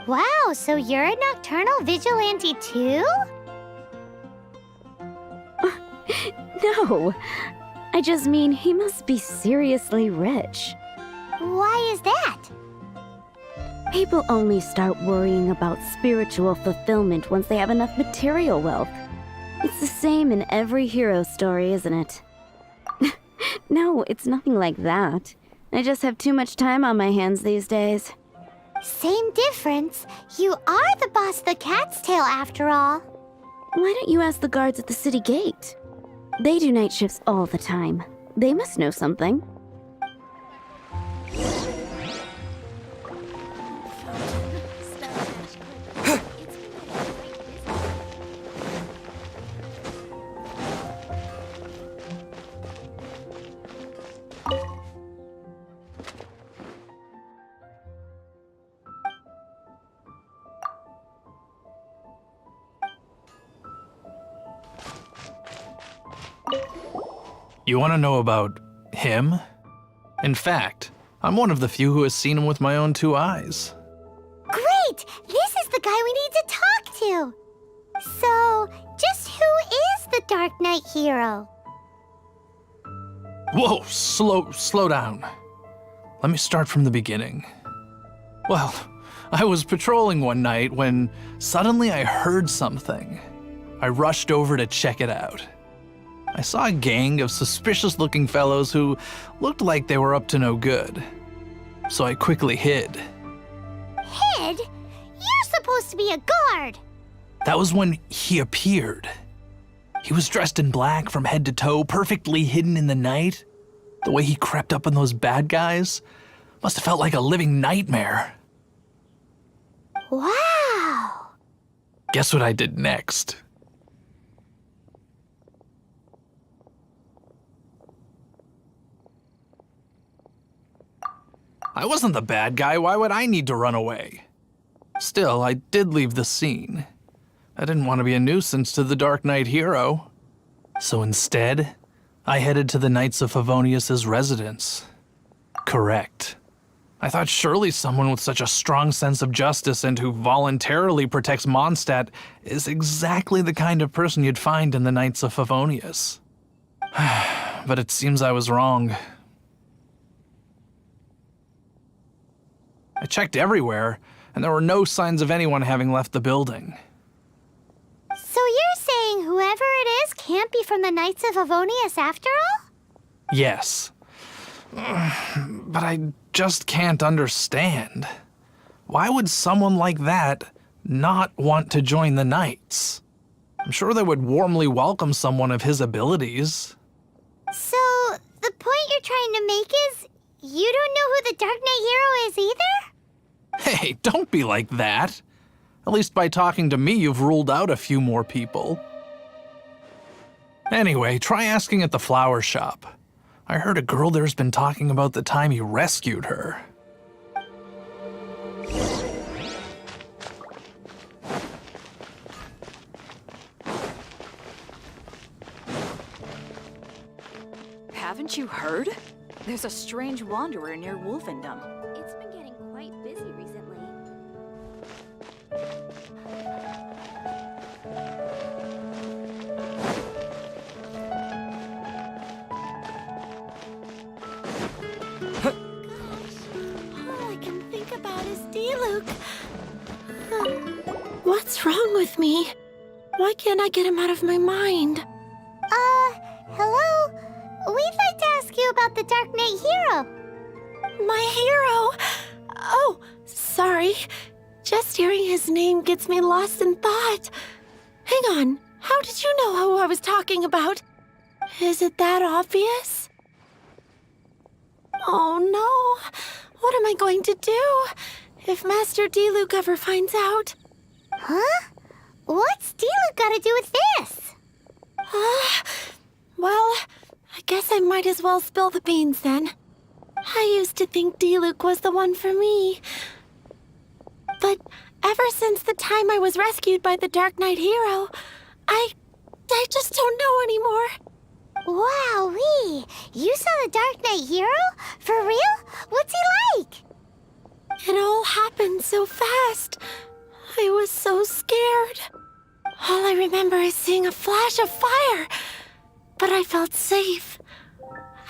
Wow, so you're a nocturnal vigilante too? No, I just mean he must be seriously rich. Why is that? People only start worrying about spiritual fulfillment once they have enough material wealth. It's the same in every hero story, isn't it? No, it's nothing like that. I just have too much time on my hands these days. Same difference. You are the boss of the Cat's Tail, after all. Why don't you ask the guards at the city gate? They do night shifts all the time. They must know something. You want to know about him? In fact, I'm one of the few who has seen him with my own two eyes. Great! This is the guy we need to talk to! So, just who is the Dark Knight Hero? Whoa, slow down. Let me start from the beginning. Well, I was patrolling one night when suddenly I heard something. I rushed over to check it out. I saw a gang of suspicious-looking fellows who looked like they were up to no good. So I quickly hid. Hid? You're supposed to be a guard! That was when he appeared. He was dressed in black from head to toe, perfectly hidden in the night. The way he crept up on those bad guys must have felt like a living nightmare. Wow! Guess what I did next? I wasn't the bad guy. Why would I need to run away? Still, I did leave the scene. I didn't want to be a nuisance to the Dark Knight hero. So instead, I headed to the Knights of Favonius' residence. Correct. I thought surely someone with such a strong sense of justice and who voluntarily protects Mondstadt is exactly the kind of person you'd find in the Knights of Favonius. But it seems I was wrong. I checked everywhere, and there were no signs of anyone having left the building. So you're saying whoever it is can't be from the Knights of Favonius after all? Yes. But I just can't understand. Why would someone like that not want to join the Knights? I'm sure they would warmly welcome someone of his abilities. So, the point you're trying to make is you don't know who the Dark Knight hero is either? Hey, don't be like that. At least by talking to me, you've ruled out a few more people. Anyway, try asking at the flower shop. I heard a girl there's been talking about the time you rescued her. Haven't you heard? There's a strange wanderer near Wolfendom. It's been getting quite busy recently. All I can think about is Diluc. What's wrong with me? Why can't I get him out of my mind? Hello? We'd like to ask you about the Dark Knight hero. My hero? Oh, sorry. Just hearing his name gets me lost in thought. Hang on. How did you know who I was talking about? Is it that obvious? Oh no. What am I going to do if Master Diluc ever finds out? Huh? What's Diluc got to do with this? Well, I guess I might as well spill the beans then. I used to think Diluc was the one for me. But ever since the time I was rescued by the Dark Knight hero, I just don't know anymore. Wowee! You saw the Dark Knight hero? For real? What's he like? It all happened so fast. I was so scared. All I remember is seeing a flash of fire, but I felt safe.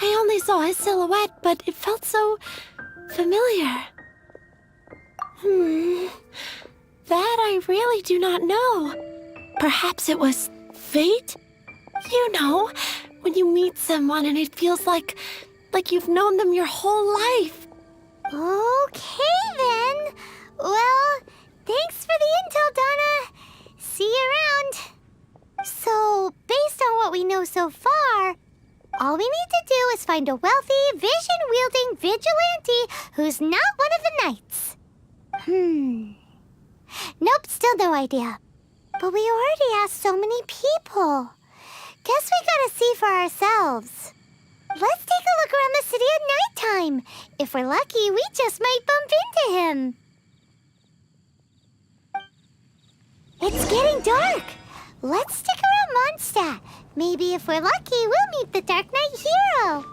I only saw his silhouette, but it felt so familiar. That I really do not know. Perhaps it was fate? You know, when you meet someone and it feels like you've known them your whole life. Okay then. Well, thanks for the intel, Donna. See you around. So, based on what we know so far, all we need to do is find a wealthy, vision-wielding vigilante who's not one of the knights. Nope, still no idea. But we already asked so many people. Guess we gotta see for ourselves. Let's take a look around the city at nighttime. If we're lucky, we just might bump into him. It's getting dark. Let's stick around Mondstadt. Maybe if we're lucky, we'll meet the Dark Knight hero.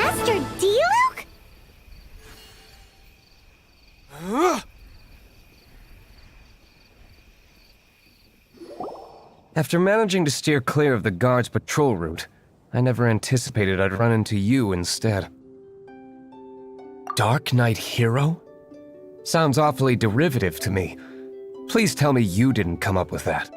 Master Diluc? After managing to steer clear of the guard's patrol route, I never anticipated I'd run into you instead. Dark Knight Hero? Sounds awfully derivative to me. Please tell me you didn't come up with that.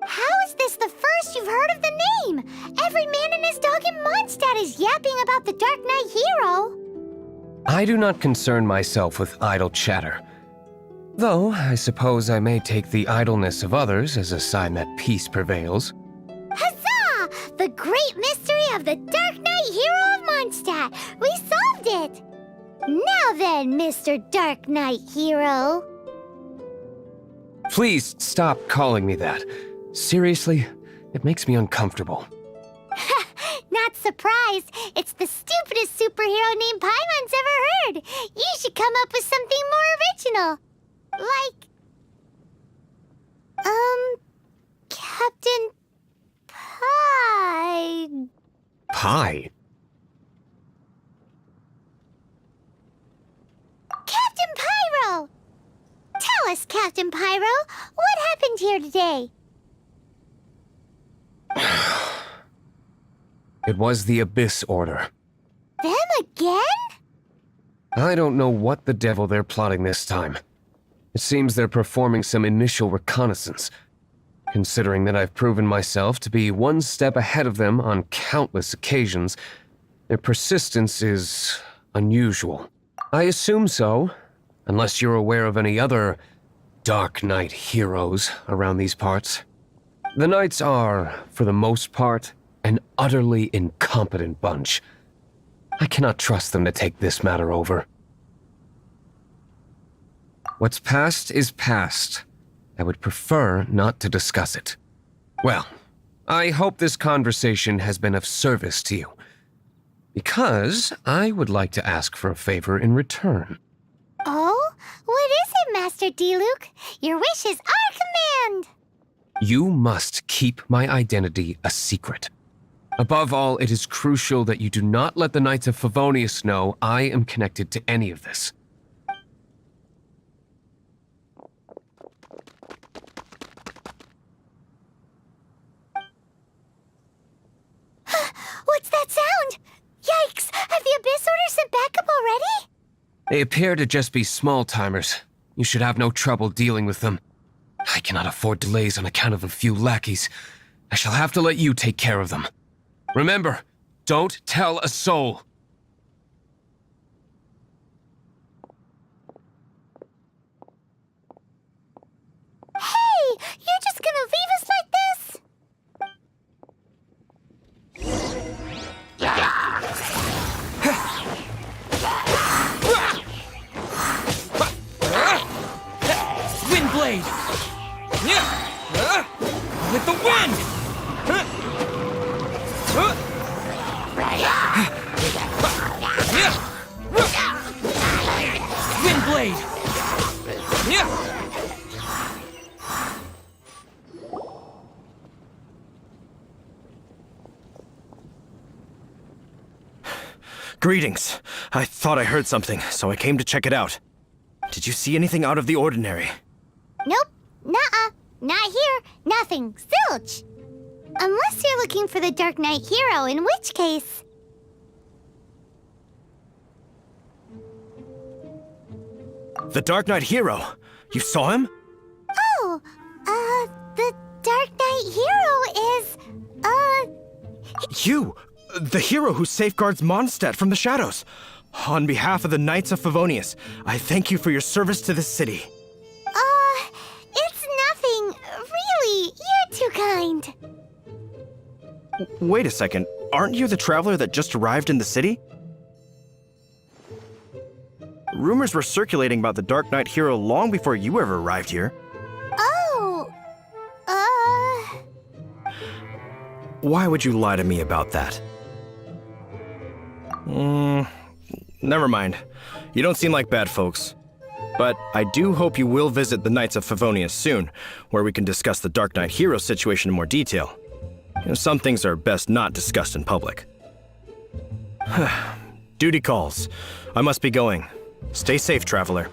How is this the first you've heard of the name? Every man and his dog in Mondstadt is yapping about the Dark Knight Hero. I do not concern myself with idle chatter. Though, I suppose I may take the idleness of others as a sign that peace prevails. Huzzah! The great mystery of the Dark Knight Hero of Mondstadt! We solved it! Now then, Mr. Dark Knight Hero. Please stop calling me that. Seriously, it makes me uncomfortable. Not surprised. It's the stupidest superhero name Paimon's ever heard. You should come up with something more original. Like... Captain Pie... Pie? Captain Pyro! Tell us, Captain Pyro, what happened here today? It was the Abyss Order. Them again? I don't know what the devil they're plotting this time. It seems they're performing some initial reconnaissance. Considering that I've proven myself to be one step ahead of them on countless occasions, their persistence is unusual. I assume so, unless you're aware of any other Dark Knight heroes around these parts. The Knights are, for the most part, an utterly incompetent bunch. I cannot trust them to take this matter over. What's past is past. I would prefer not to discuss it. Well, I hope this conversation has been of service to you. Because I would like to ask for a favor in return. Oh? What is it, Master Diluc? Your wish is our command! You must keep my identity a secret. Above all, it is crucial that you do not let the Knights of Favonius know I am connected to any of this. What's that sound? Yikes! Have the Abyss Order sent backup already? They appear to just be small-timers. You should have no trouble dealing with them. I cannot afford delays on account of a few lackeys. I shall have to let you take care of them. Remember, don't tell a soul. Hey! You're just gonna leave us like this? Windblade! With the wind! Windblade! Greetings. I thought I heard something, so I came to check it out. Did you see anything out of the ordinary? Nope. Nuh-uh. Not here. Nothing. Zilch. Unless you're looking for the Dark Knight Hero, in which case... The Dark Knight Hero? You saw him? Oh, the Dark Knight Hero is, You! The hero who safeguards Mondstadt from the shadows. On behalf of the Knights of Favonius, I thank you for your service to this city. It's nothing. Really, you're too kind. Wait a second. Aren't you the traveler that just arrived in the city? Rumors were circulating about the Dark Knight Hero long before you ever arrived here. Oh, Why would you lie to me about that? Never mind. You don't seem like bad folks. But I do hope you will visit the Knights of Favonius soon, where we can discuss the Dark Knight Hero situation in more detail. Some things are best not discussed in public. Duty calls. I must be going. Stay safe, traveler.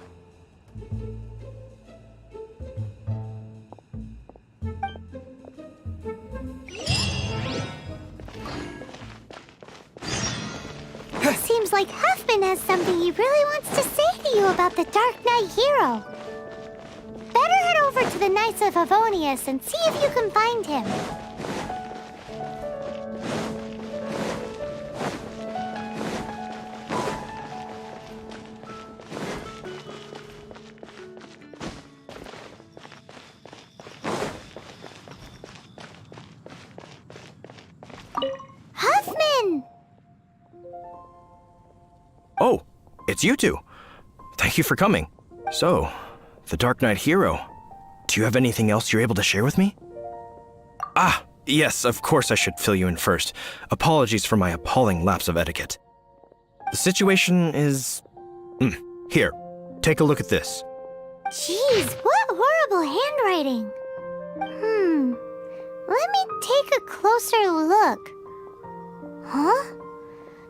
Seems like Huffman has something he really wants to say to you about the Dark Knight hero. Better head over to the Knights of Favonius and see if you can find him. Huffman! Oh, it's you two. Thank you for coming. So, the Dark Knight hero. Do you have anything else you're able to share with me? Ah, yes, of course I should fill you in first. Apologies for my appalling lapse of etiquette. The situation is... Here, take a look at this. Jeez, what horrible handwriting. Let me take a closer look. Huh?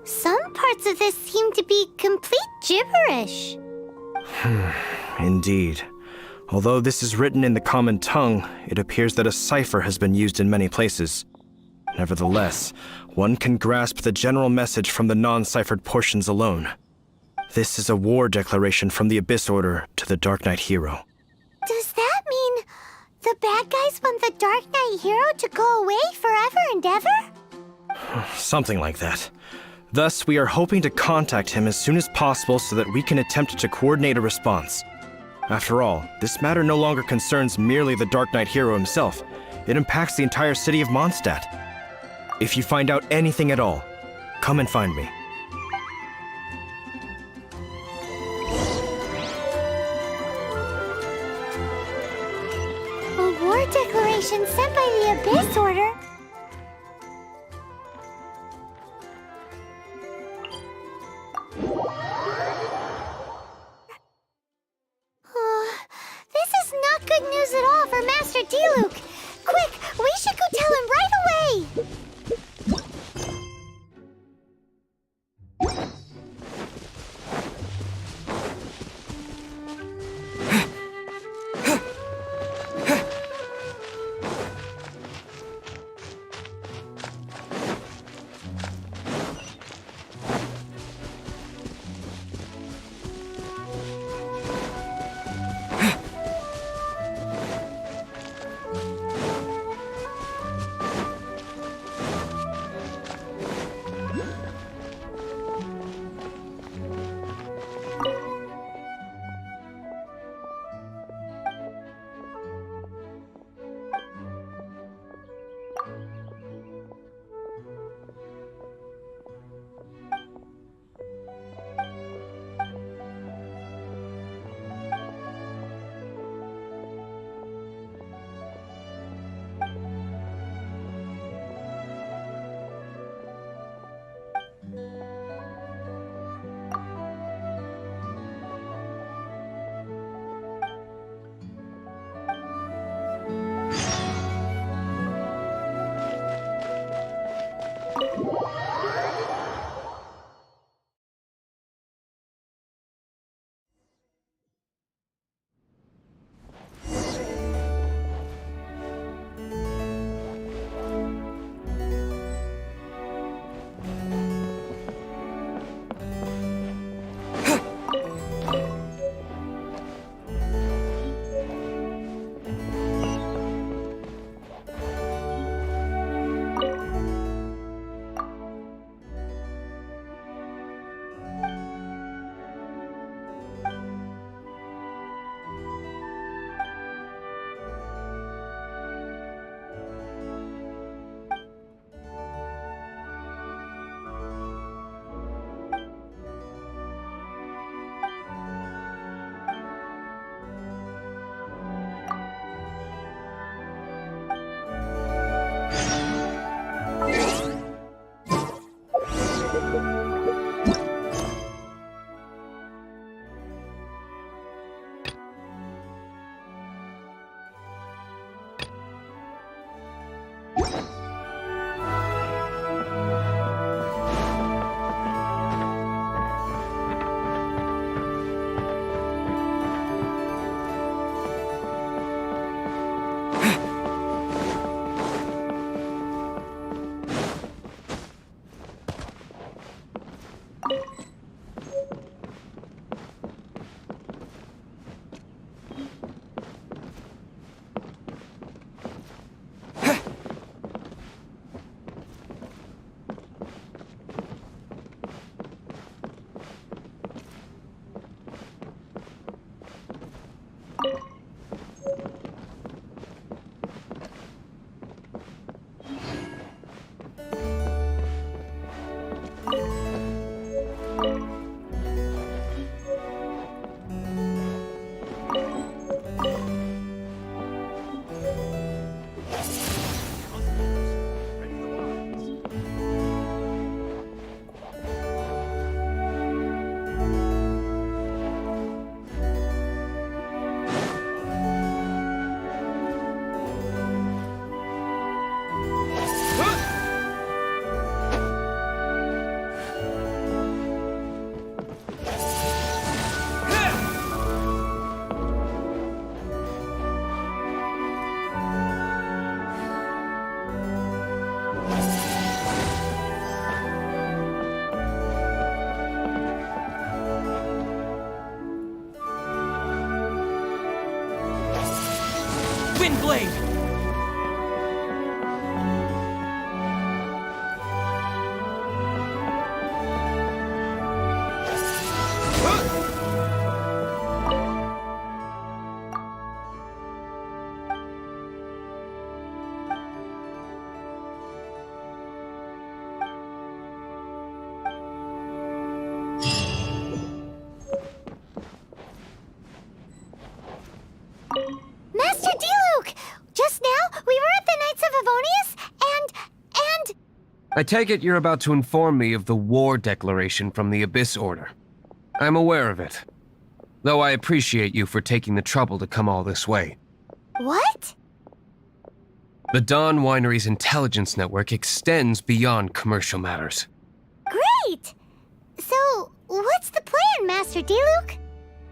Some parts of this seem to be complete gibberish. Indeed. Although this is written in the common tongue, it appears that a cipher has been used in many places. Nevertheless, one can grasp the general message from the non-ciphered portions alone. This is a war declaration from the Abyss Order to the Dark Knight hero. Does that mean the bad guys want the Dark Knight hero to go away forever and ever? Something like that. Thus, we are hoping to contact him as soon as possible so that we can attempt to coordinate a response. After all, this matter no longer concerns merely the Dark Knight hero himself. It impacts the entire city of Mondstadt. If you find out anything at all, come and find me. A war declaration sent by the Abyss Order? This is not good news at all for Master Diluc. Quick, we should go tell him right away! Wind Blade! Master Diluc! Just now, we were at the Knights of Avonius, and... I take it you're about to inform me of the war declaration from the Abyss Order. I'm aware of it, though I appreciate you for taking the trouble to come all this way. What? The Dawn Winery's intelligence network extends beyond commercial matters. Great! So, what's the plan, Master Diluc?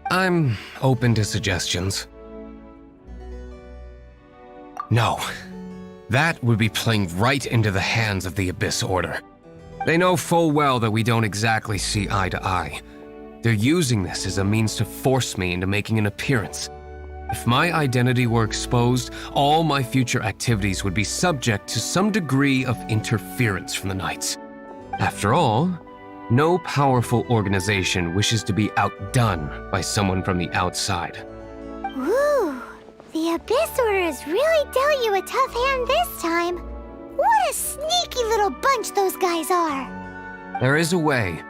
I'm open to suggestions. No. That would be playing right into the hands of the Abyss Order. They know full well that we don't exactly see eye to eye. They're using this as a means to force me into making an appearance. If my identity were exposed, all my future activities would be subject to some degree of interference from the Knights. After all, no powerful organization wishes to be outdone by someone from the outside. Ooh, the Abyss Order has really dealt you a tough hand this time. What a sneaky little bunch those guys are. There is a way,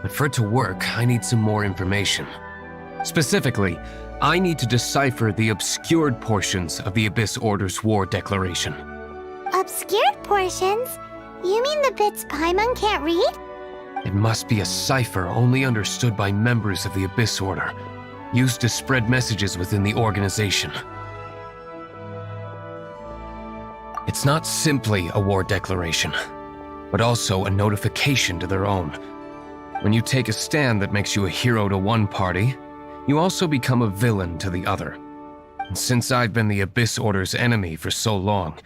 but for it to work, I need some more information. Specifically, I need to decipher the obscured portions of the Abyss Order's war declaration. Obscured portions? You mean the bits Paimon can't read? It must be a cipher only understood by members of the Abyss Order, used to spread messages within the organization. It's not simply a war declaration, but also a notification to their own. When you take a stand that makes you a hero to one party, you also become a villain to the other. And since I've been the Abyss Order's enemy for so long,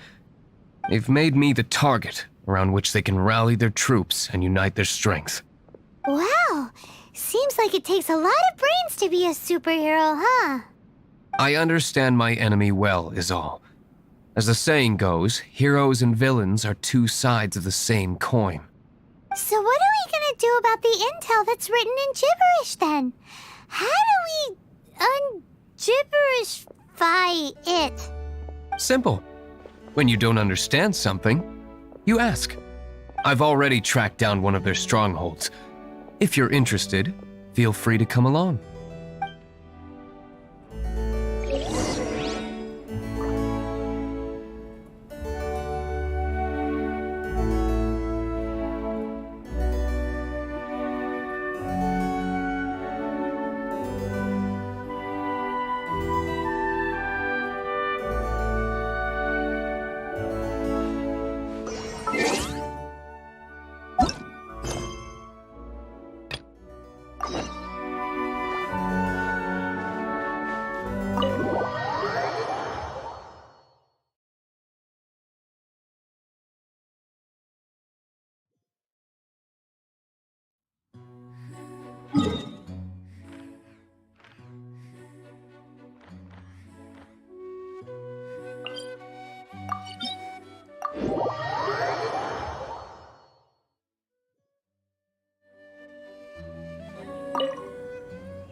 they've made me the target around which they can rally their troops and unite their strength. Wow, seems like it takes a lot of brains to be a superhero, huh? I understand my enemy well, is all. As the saying goes, heroes and villains are two sides of the same coin. So what are we gonna do about the intel that's written in gibberish then? How do we un-gibberishify it? Simple. When you don't understand something, you ask. I've already tracked down one of their strongholds. If you're interested, feel free to come along.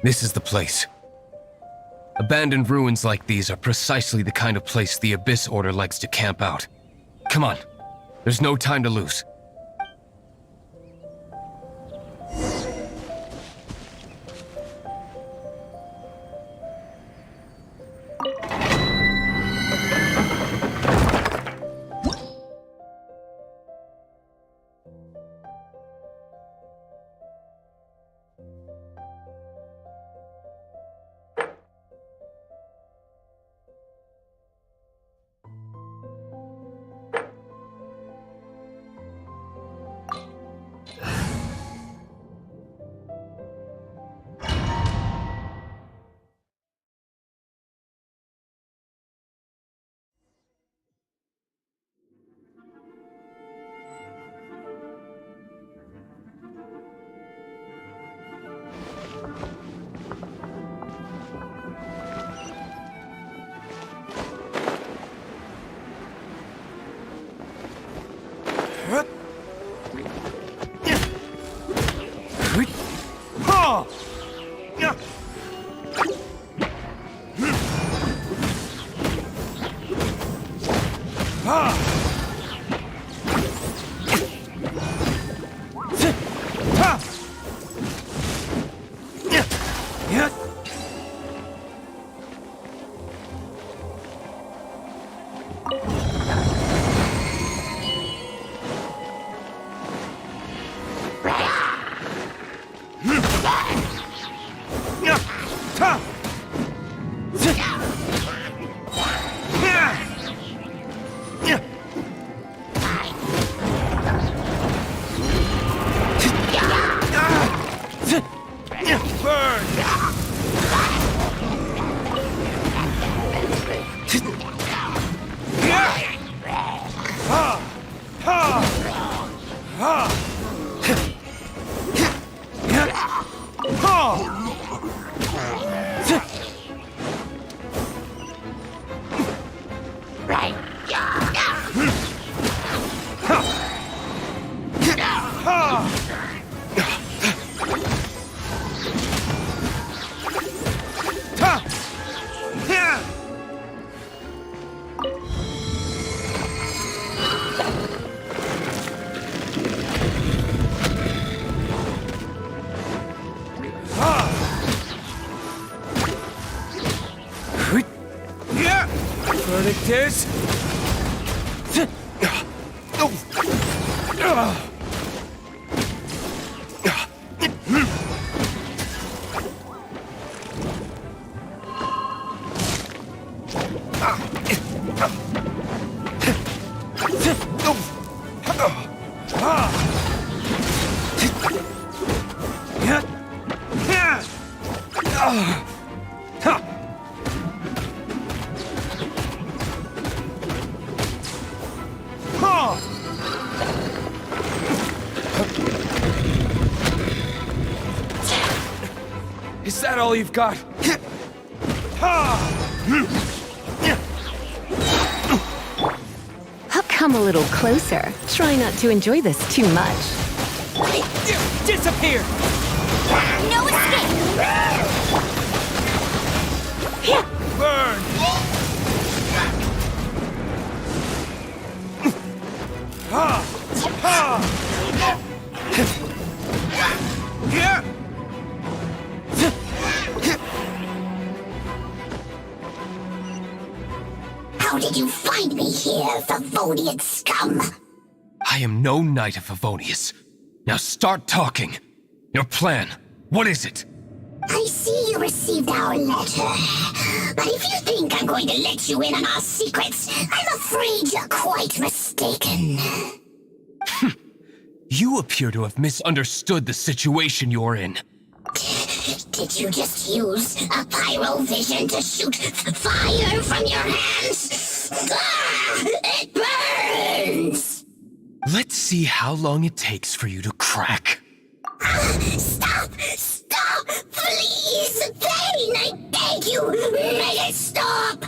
This is the place. Abandoned ruins like these are precisely the kind of place the Abyss Order likes to camp out. Come on, there's no time to lose. Verdict is... Is that all you've got? Come a little closer. Try not to enjoy this too much. Disappear! No escape! Burn! How did you find me here, Favonian scum? I am no knight of Favonius. Now start talking. Your plan, what is it? I see you received our letter. But if you think I'm going to let you in on our secrets, I'm afraid you're quite mistaken. You appear to have misunderstood the situation you're in. Did you just use a pyrovision to shoot fire from your hands? Ah, it burns! Let's see how long it takes for you to crack. Stop! Stop! Please! Pain, I beg you! Make it stop!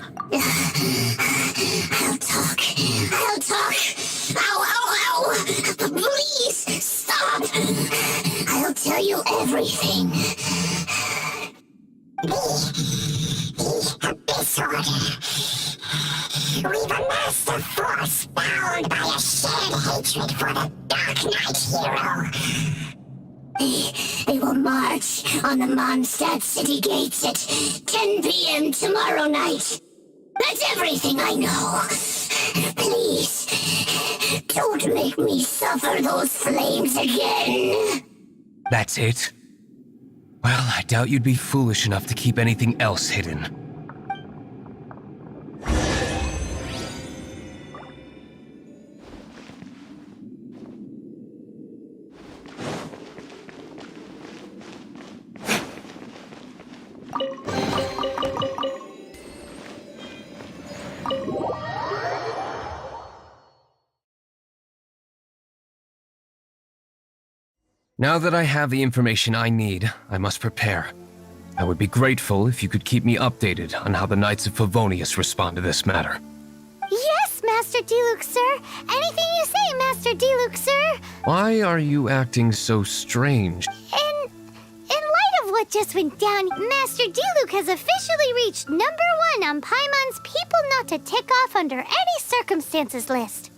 I'll talk. I'll talk. Ow, ow, ow! Please, stop! I'll tell you everything. Disorder. We've amassed a force bound by a shared hatred for the Dark Knight hero. They will march on the Mondstadt city gates at 10 p.m. tomorrow night. That's everything I know. Please, don't make me suffer those flames again. That's it? Well, I doubt you'd be foolish enough to keep anything else hidden. Now that I have the information I need, I must prepare. I would be grateful if you could keep me updated on how the Knights of Favonius respond to this matter. Yes, Master Diluc, sir. Anything you say, Hi, Master Diluc, sir. Why are you acting so strange? In light of what just went down, Master Diluc has officially reached #1 on Paimon's people not to tick off under any circumstances list.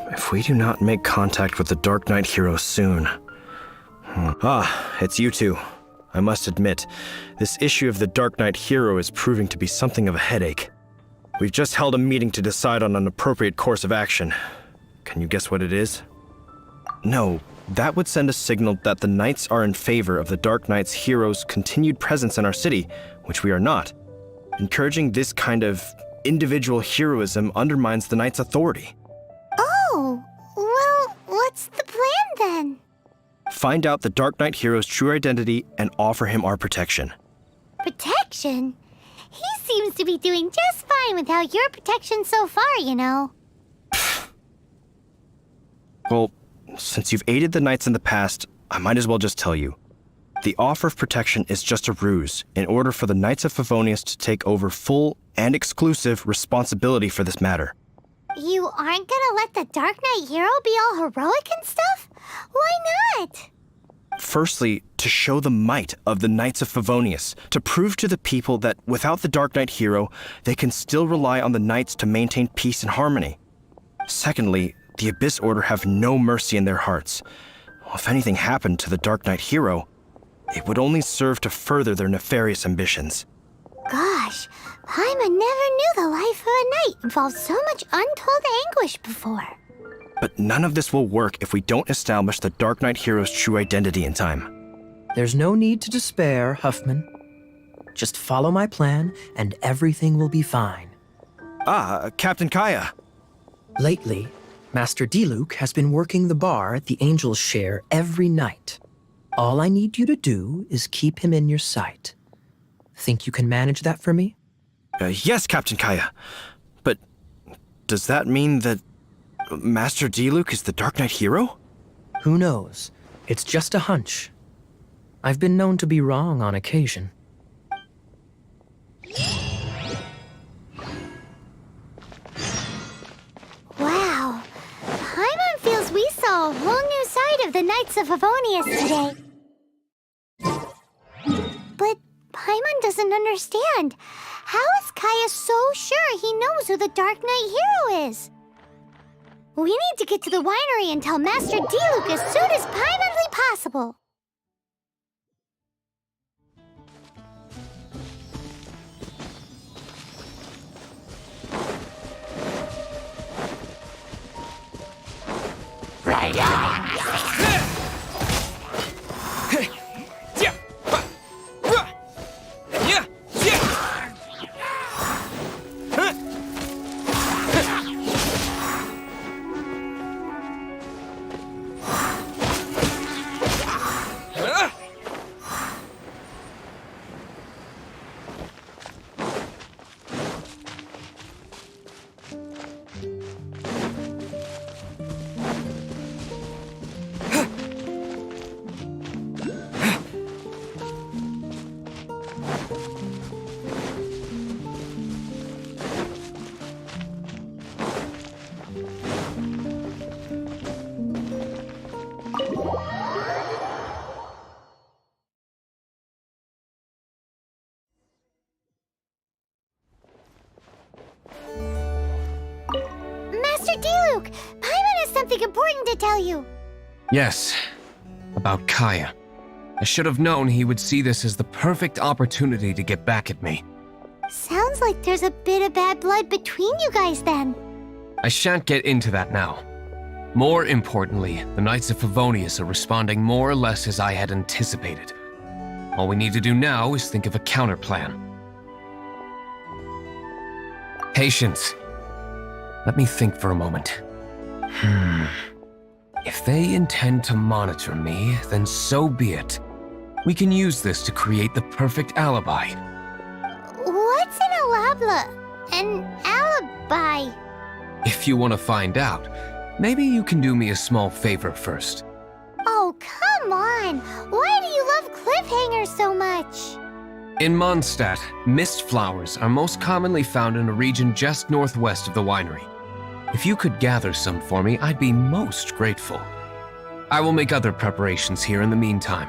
If we do not make contact with the Dark Knight hero soon... Ah, it's you two. I must admit, this issue of the Dark Knight hero is proving to be something of a headache. We've just held a meeting to decide on an appropriate course of action. Can you guess what it is? No, that would send a signal that the Knights are in favor of the Dark Knight's hero's continued presence in our city, which we are not. Encouraging this kind of individual heroism undermines the Knights' authority. Oh, well, what's the plan then? Find out the Dark Knight hero's true identity and offer him our protection. Protection? He seems to be doing just fine without your protection so far, you know. Well, since you've aided the Knights in the past, I might as well just tell you. The offer of protection is just a ruse in order for the Knights of Favonius to take over full and exclusive responsibility for this matter. You aren't gonna let the Dark Knight hero be all heroic and stuff? Why not? Firstly, to show the might of the Knights of Favonius, to prove to the people that without the Dark Knight hero, they can still rely on the Knights to maintain peace and harmony. Secondly, the Abyss Order have no mercy in their hearts. If anything happened to the Dark Knight hero, it would only serve to further their nefarious ambitions. Gosh, Paimon never knew the life of a knight involved so much untold anguish before. But none of this will work if we don't establish the Dark Knight hero's true identity in time. There's no need to despair, Huffman. Just follow my plan, and everything will be fine. Ah, Captain Kaya. Lately, Master Diluc has been working the bar at the Angel's Share every night. All I need you to do is keep him in your sight. Think you can manage that for me? Yes, Captain Kaya. But does that mean that Master Diluc is the Dark Knight hero? Who knows? It's just a hunch. I've been known to be wrong on occasion. Wow. Paimon feels we saw a whole new side of the Knights of Favonius today. But Paimon doesn't understand. How is Kaya so sure he knows who the Dark Knight hero is? We need to get to the winery and tell Master Diluc as soon as Paimonly possible. Right on. Master Diluc, Paimon has something important to tell you. Yes, about Kaya. I should have known he would see this as the perfect opportunity to get back at me. Sounds like there's a bit of bad blood between you guys then. I shan't get into that now. More importantly, the Knights of Favonius are responding more or less as I had anticipated. All we need to do now is think of a counterplan. Patience. Let me think for a moment. If they intend to monitor me, then so be it. We can use this to create the perfect alibi. What's an alabla? An alibi? If you want to find out, maybe you can do me a small favor first. Oh, come on! Why do you love cliffhangers so much? In Mondstadt, mist flowers are most commonly found in a region just northwest of the winery. If you could gather some for me, I'd be most grateful. I will make other preparations here in the meantime.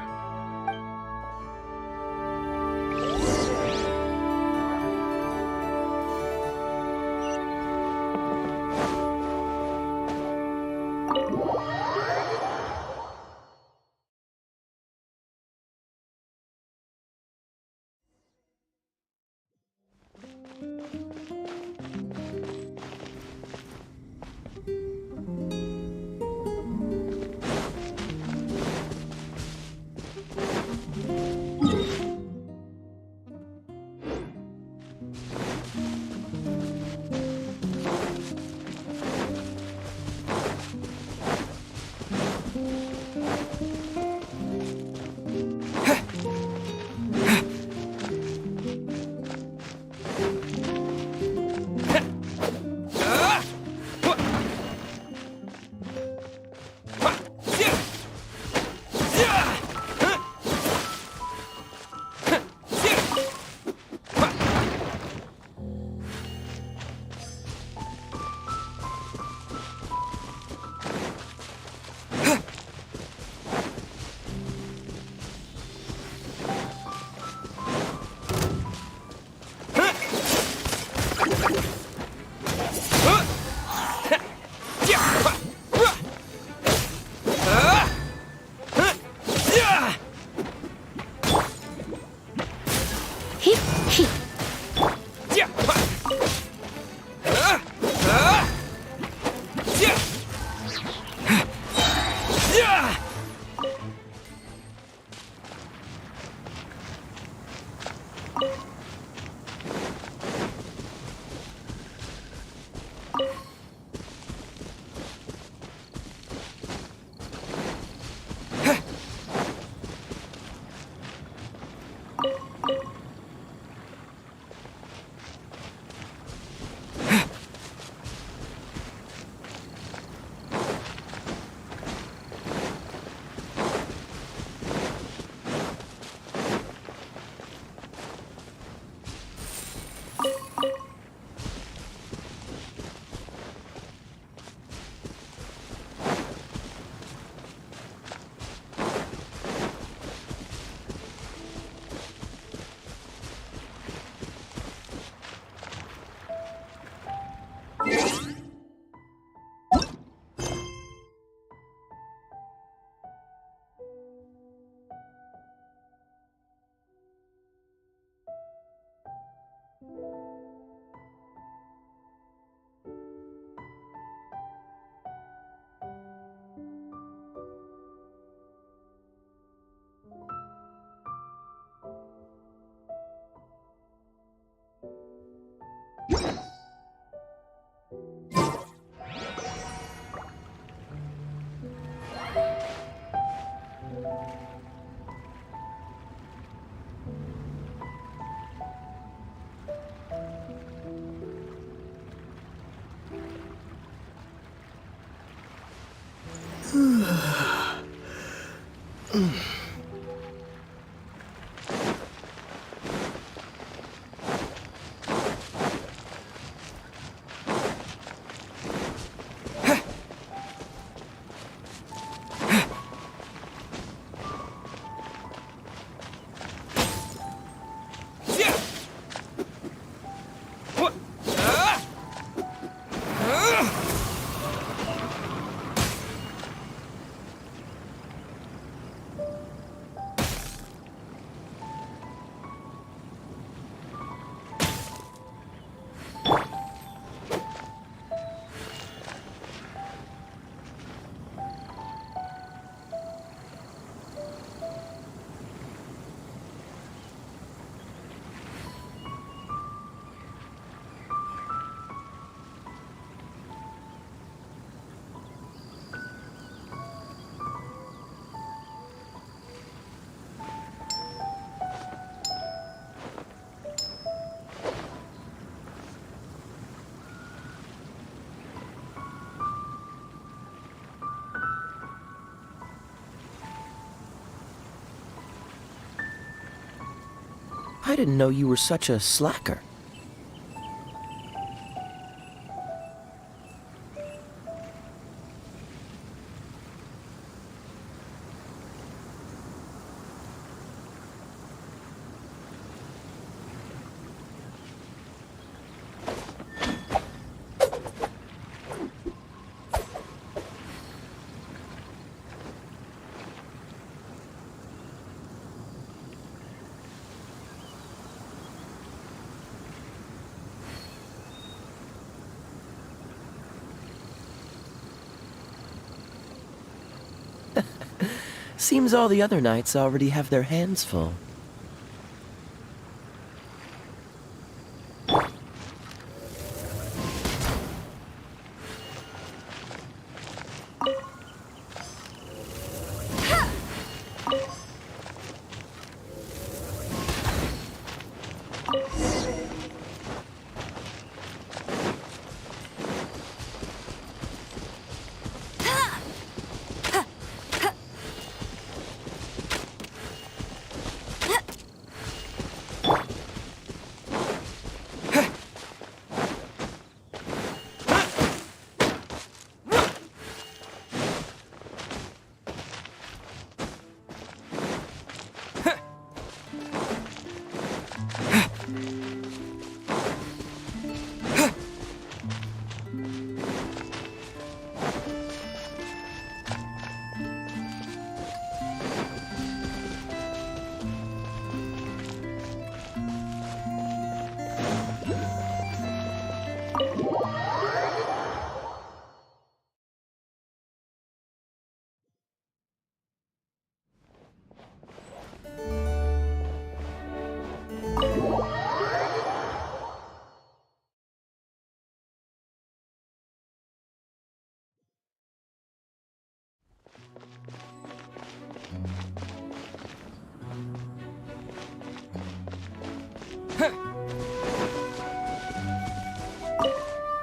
I didn't know you were such a slacker. Seems all the other knights already have their hands full.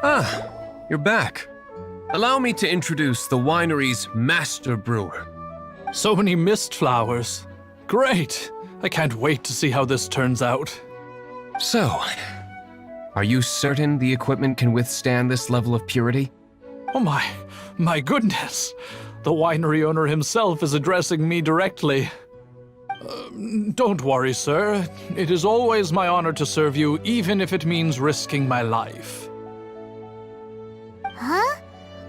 Ah, you're back. Allow me to introduce the winery's master brewer. So many mist flowers. Great! I can't wait to see how this turns out. So, are you certain the equipment can withstand this level of purity? Oh my goodness! The winery owner himself is addressing me directly. Don't worry, sir. It is always my honor to serve you, even if it means risking my life. Huh?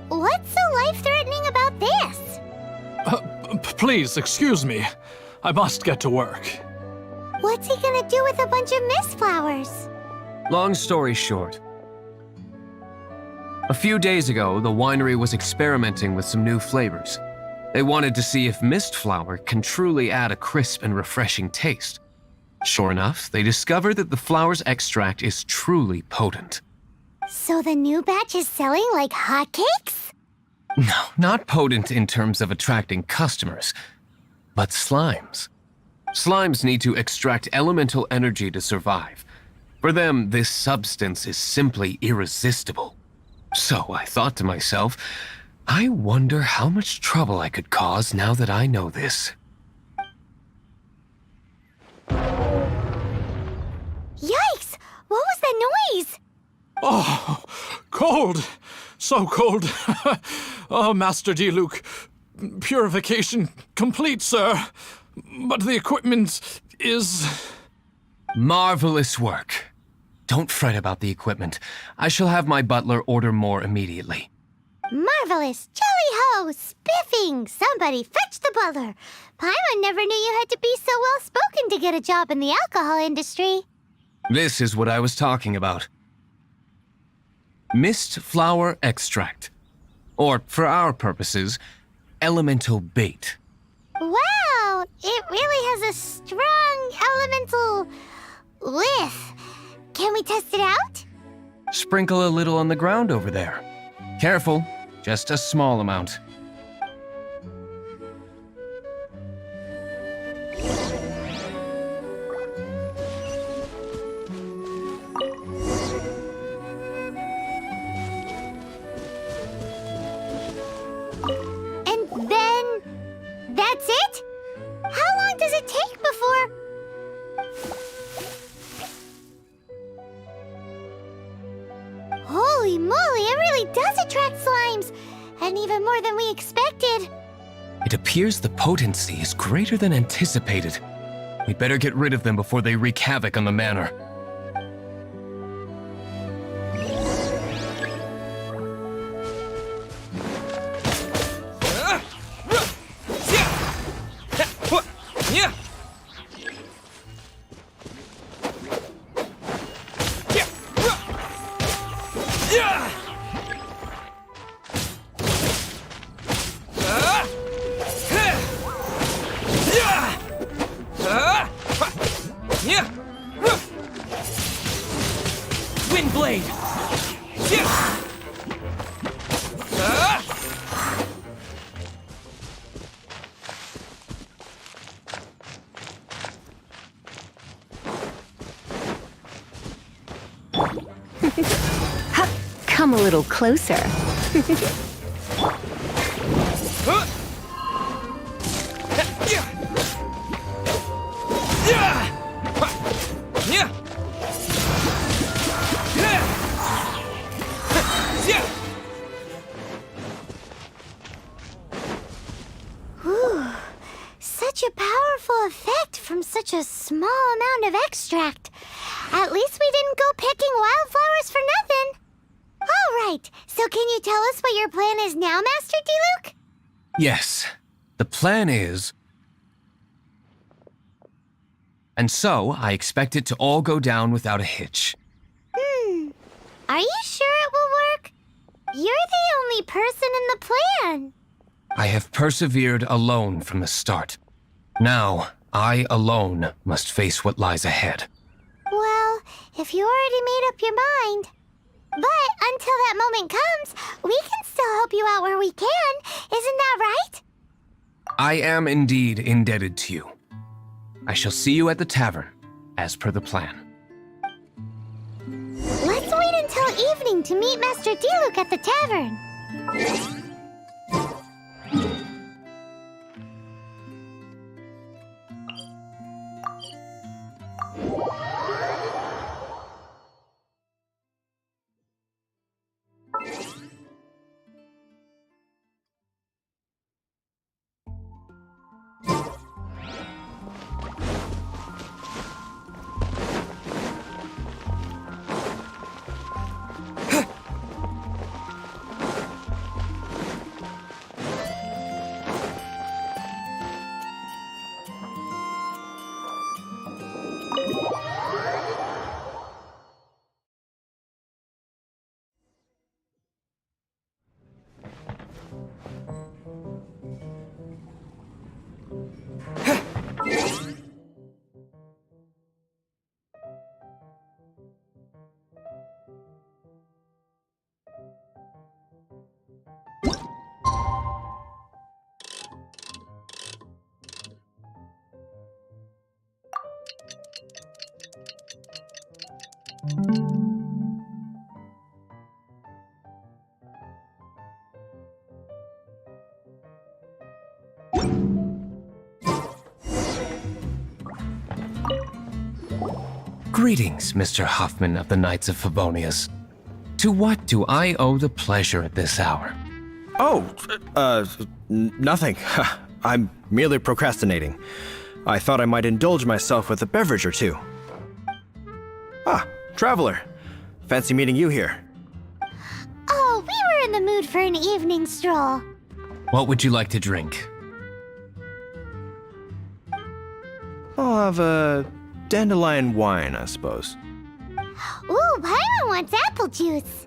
What's so life-threatening about this? Please, excuse me. I must get to work. What's he gonna do with a bunch of mist flowers? Long story short, a few days ago, the winery was experimenting with some new flavors. They wanted to see if mist flower can truly add a crisp and refreshing taste. Sure enough, they discovered that the flower's extract is truly potent. So the new batch is selling like hotcakes? No, not potent in terms of attracting customers, but slimes. Slimes need to extract elemental energy to survive. For them, this substance is simply irresistible. So I thought to myself, I wonder how much trouble I could cause now that I know this. Yikes! What was that noise? Oh, cold! So cold! Oh, Master Diluc, purification complete, sir. But the equipment is... Marvelous work. Don't fret about the equipment. I shall have my butler order more immediately. Marvelous! Jolly-ho! Spiffing! Somebody fetch the butler! Paimon never knew you had to be so well-spoken to get a job in the alcohol industry. This is what I was talking about. Mist flower extract. Or, for our purposes, elemental bait. Wow! It really has a strong elemental whiff. Can we test it out? Sprinkle a little on the ground over there. Careful, just a small amount. And then... that's it? How long does it take before... more than we expected. It appears the potency is greater than anticipated. We'd better get rid of them before they wreak havoc on the manor. Windblade! Come a little closer. Whew. Such a powerful effect from such a small amount of extract. At least we didn't go picking wildflowers for nothing. All right, so can you tell us what your plan is now, Master Diluc? Yes, the plan is... And so, I expect it to all go down without a hitch. Are you sure it will work? You're the only person in the plan. I have persevered alone from the start. Now, I alone must face what lies ahead. Well, if you already made up your mind. But until that moment comes, we can still help you out where we can. Isn't that right? I am indeed indebted to you. I shall see you at the tavern, as per the plan. Let's wait until evening to meet Master Diluc at the tavern. Greetings, Mr. Hoffman of the Knights of Favonius. To what do I owe the pleasure at this hour? Oh, nothing. I'm merely procrastinating. I thought I might indulge myself with a beverage or two. Ah, Traveler. Fancy meeting you here. Oh, we were in the mood for an evening stroll. What would you like to drink? I'll have a dandelion wine, I suppose. Ooh, Paimon wants apple juice.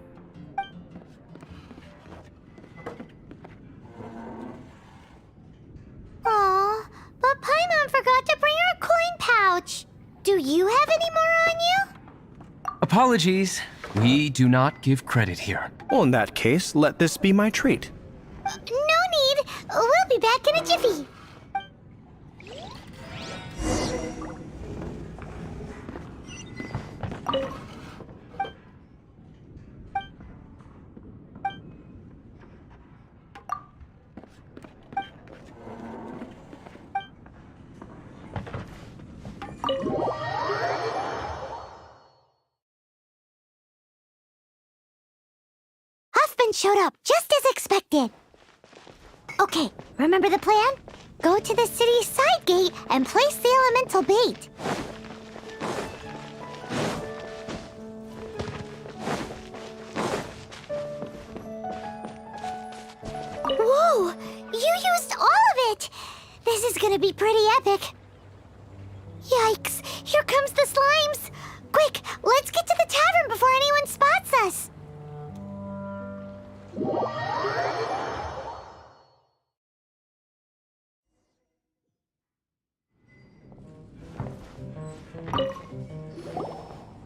Aw, but Paimon forgot to bring her coin pouch. Do you have any more on you? Apologies. We do not give credit here. Well, in that case, let this be my treat. No need. We'll be back in a jiffy. Huffman showed up just as expected. Okay, remember the plan? Go to the city's side gate and place the elemental bait. Whoa! You used all of it! This is gonna be pretty epic. Yikes! Here comes the slimes! Quick, let's get to the tavern before anyone spots us!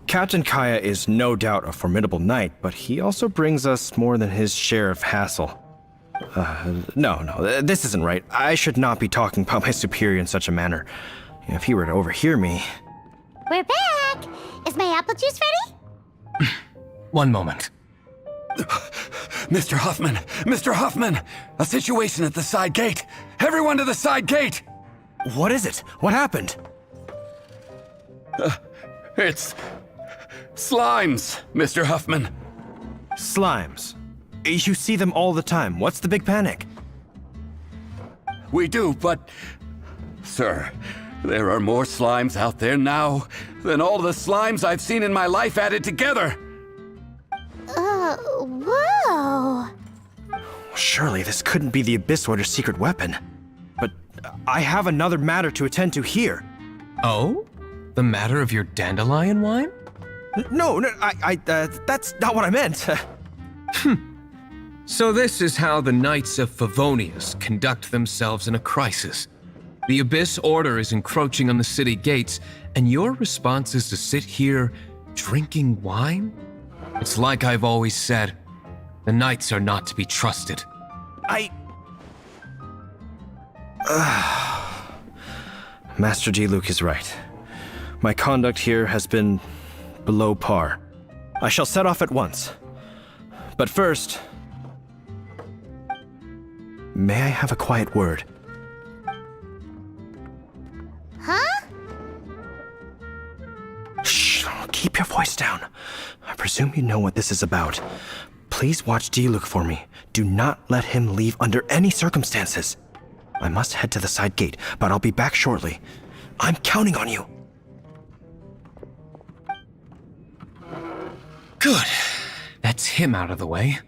Captain Kaya is no doubt a formidable knight, but he also brings us more than his share of hassle. No, this isn't right. I should not be talking about my superior in such a manner. If he were to overhear me... We're back! Is my apple juice ready? One moment. Mr. Huffman! Mr. Huffman! A situation at the side gate! Everyone to the side gate! What is it? What happened? It's... slimes, Mr. Huffman. Slimes? You see them all the time. What's the big panic? We do, but... Sir, there are more slimes out there now than all the slimes I've seen in my life added together! Whoa! Surely this couldn't be the Abyss Order's secret weapon. But I have another matter to attend to here. Oh? The matter of your dandelion wine? No, that's not what I meant. So this is how the Knights of Favonius conduct themselves in a crisis. The Abyss Order is encroaching on the city gates, and your response is to sit here drinking wine? It's like I've always said, the Knights are not to be trusted. Master Diluc is right. My conduct here has been below par. I shall set off at once. But first... may I have a quiet word? Huh? Shh! Keep your voice down. I presume you know what this is about. Please watch Diluc for me. Do not let him leave under any circumstances. I must head to the side gate, but I'll be back shortly. I'm counting on you. Good. That's him out of the way.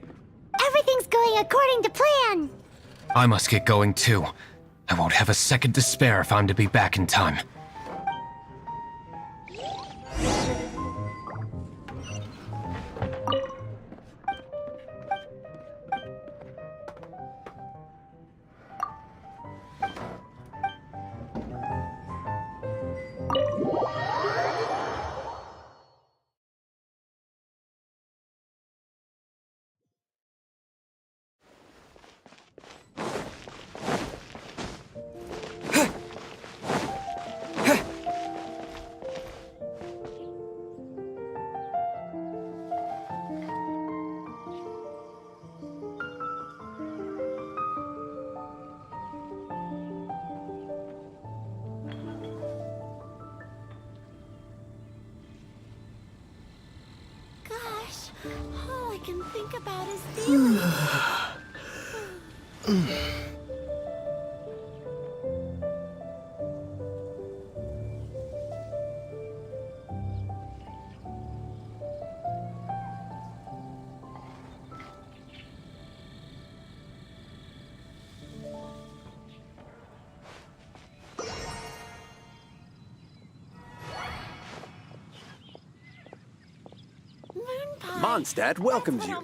Everything's going according to plan! I must get going too. I won't have a second to spare if I'm to be back in time. All I can think about is dealing. Mondstadt welcomes you.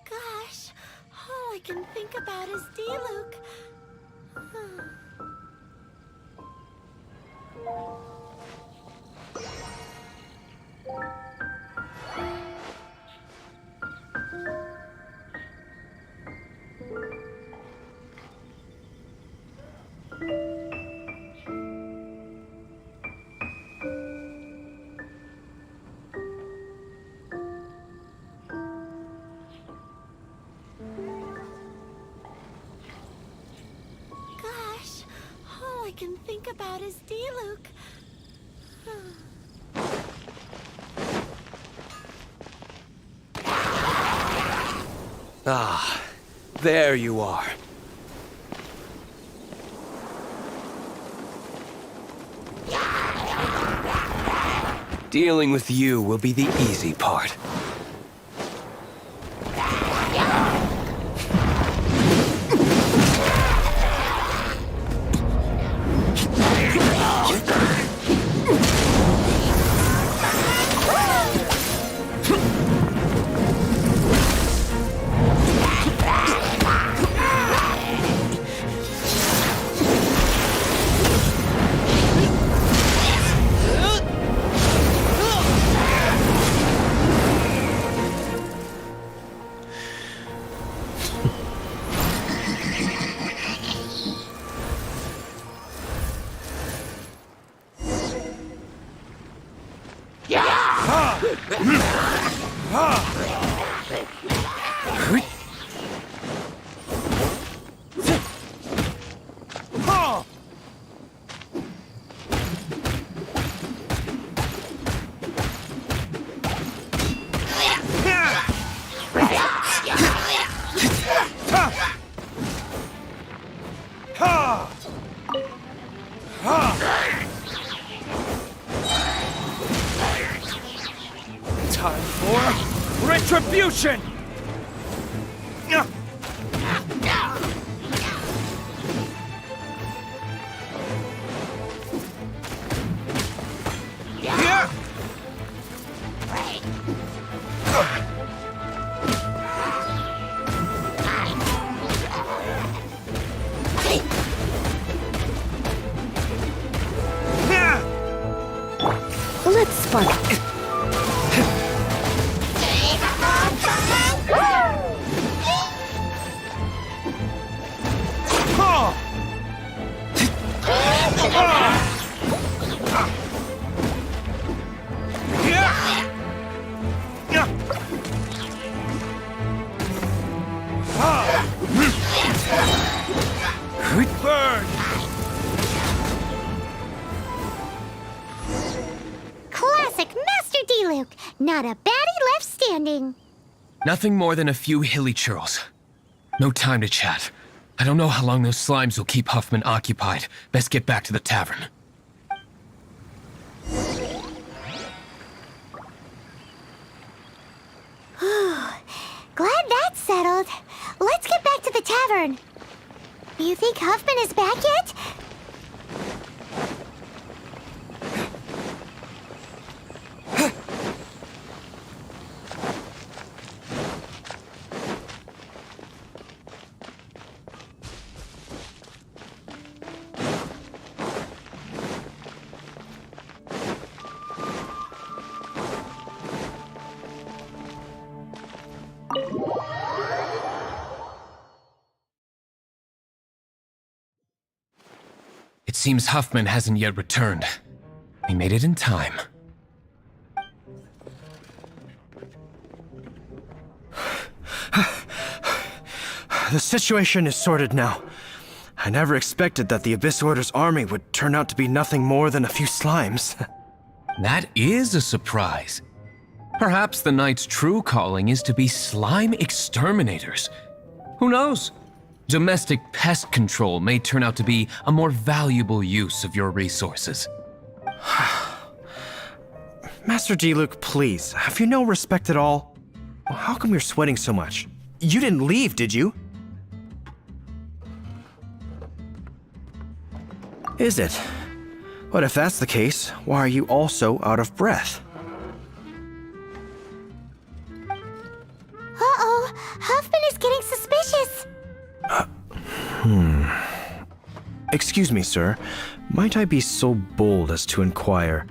Gosh, all I can think about is Diluc. think about is Diluc. Ah, there you are. Dealing with you will be the easy part. Time for retribution! Let's spark. Burn! Classic Master Diluc. Not a baddie left standing. Nothing more than a few hilly churls. No time to chat. I don't know how long those slimes will keep Huffman occupied. Best get back to the tavern. Glad that's settled. Let's get back to the tavern. You think Huffman is back yet? It seems Huffman hasn't yet returned. We made it in time. The situation is sorted now. I never expected that the Abyss Order's army would turn out to be nothing more than a few slimes. That is a surprise. Perhaps the Knight's true calling is to be slime exterminators. Who knows? Domestic pest control may turn out to be a more valuable use of your resources. Master Diluc, please, have you no respect at all? How come you're sweating so much? You didn't leave, did you? Is it? But if that's the case, why are you also out of breath? Uh-oh, Huffman is getting suspicious. Excuse me, sir. Might I be so bold as to inquire,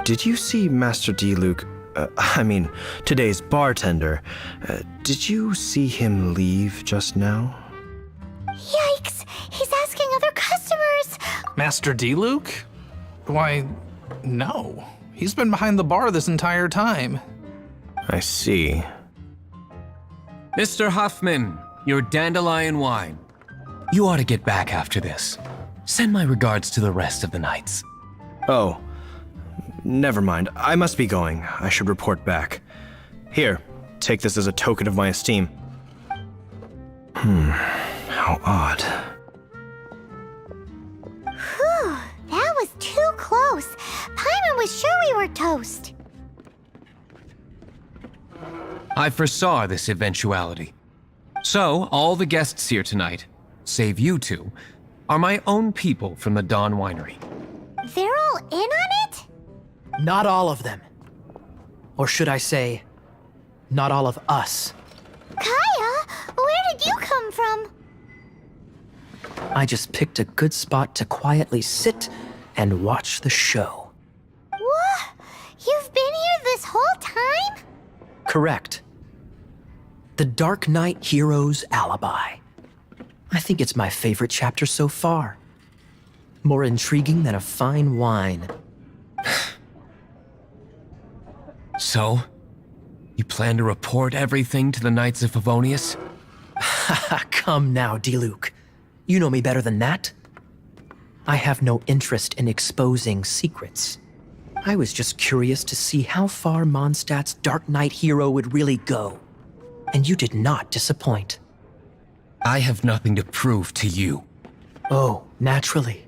did you see Master Diluc, today's bartender, did you see him leave just now? Yikes, he's asking other customers. Master Diluc? Why, no. He's been behind the bar this entire time. I see. Mr. Huffman, your dandelion wine. You ought to get back after this. Send my regards to the rest of the knights. Oh, never mind. I must be going. I should report back. Here, take this as a token of my esteem. How odd. Whew, that was too close. Paimon was sure we were toast. I foresaw this eventuality. So, all the guests here tonight, save you two, are my own people from the Dawn Winery. They're all in on it? Not all of them. Or should I say, not all of us. Kaya, where did you come from? I just picked a good spot to quietly sit and watch the show. What? You've been here this whole time? Correct. The Dark Knight Hero's Alibi. I think it's my favorite chapter so far. More intriguing than a fine wine. So, you plan to report everything to the Knights of Favonius? Come now, Diluc. You know me better than that. I have no interest in exposing secrets. I was just curious to see how far Mondstadt's Dark Knight hero would really go. And you did not disappoint. I have nothing to prove to you. Oh, naturally.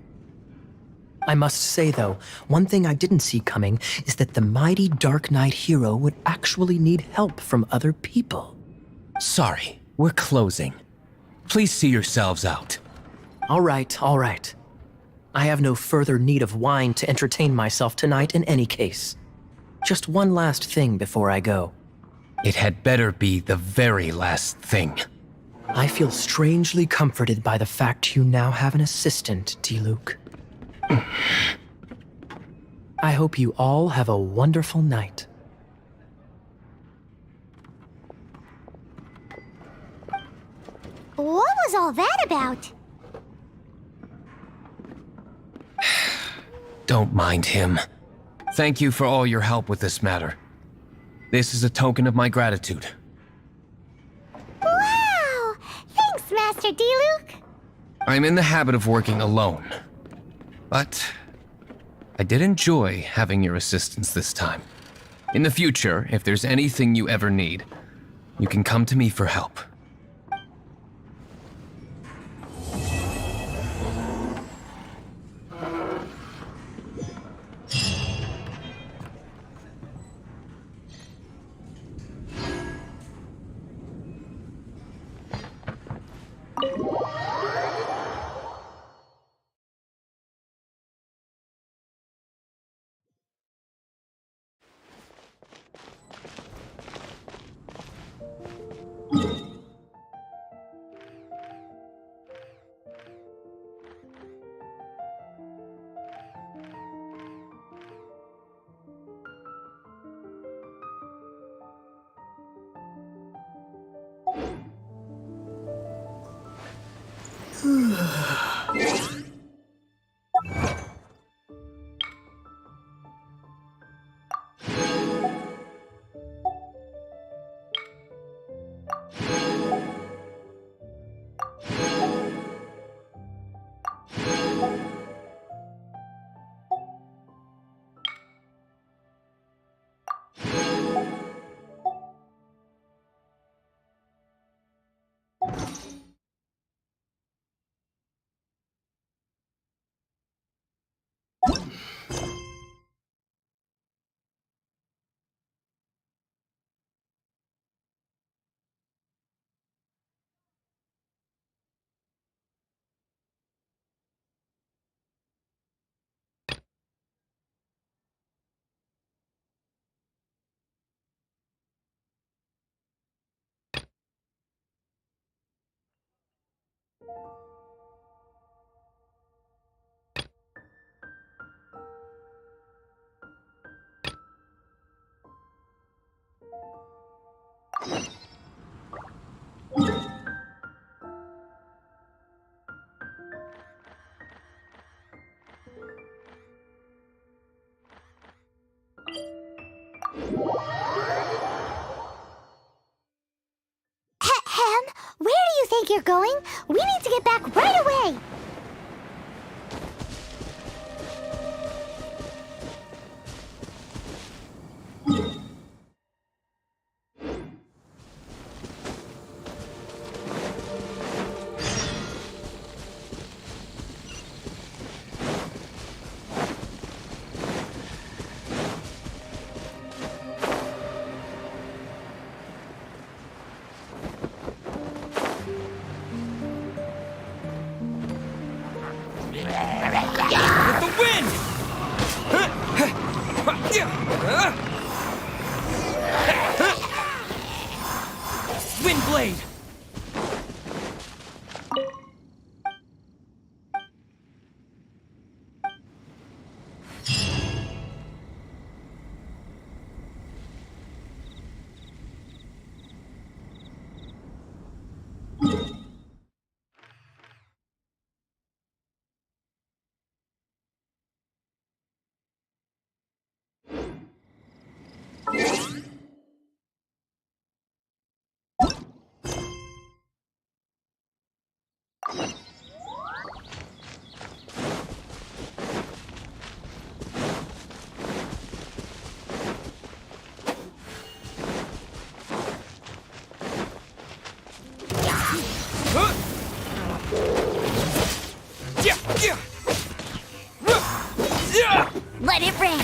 I must say, though, one thing I didn't see coming is that the mighty Dark Knight hero would actually need help from other people. Sorry, we're closing. Please see yourselves out. All right, all right. I have no further need of wine to entertain myself tonight in any case. Just one last thing before I go. It had better be the very last thing. I feel strangely comforted by the fact you now have an assistant, Diluc. I hope you all have a wonderful night. What was all that about? Don't mind him. Thank you for all your help with this matter. This is a token of my gratitude. Wow! Thanks, Master Diluc. I'm in the habit of working alone. But I did enjoy having your assistance this time. In the future, if there's anything you ever need, you can come to me for help. Where do you think you're going? We need to get back right away! Let it rain.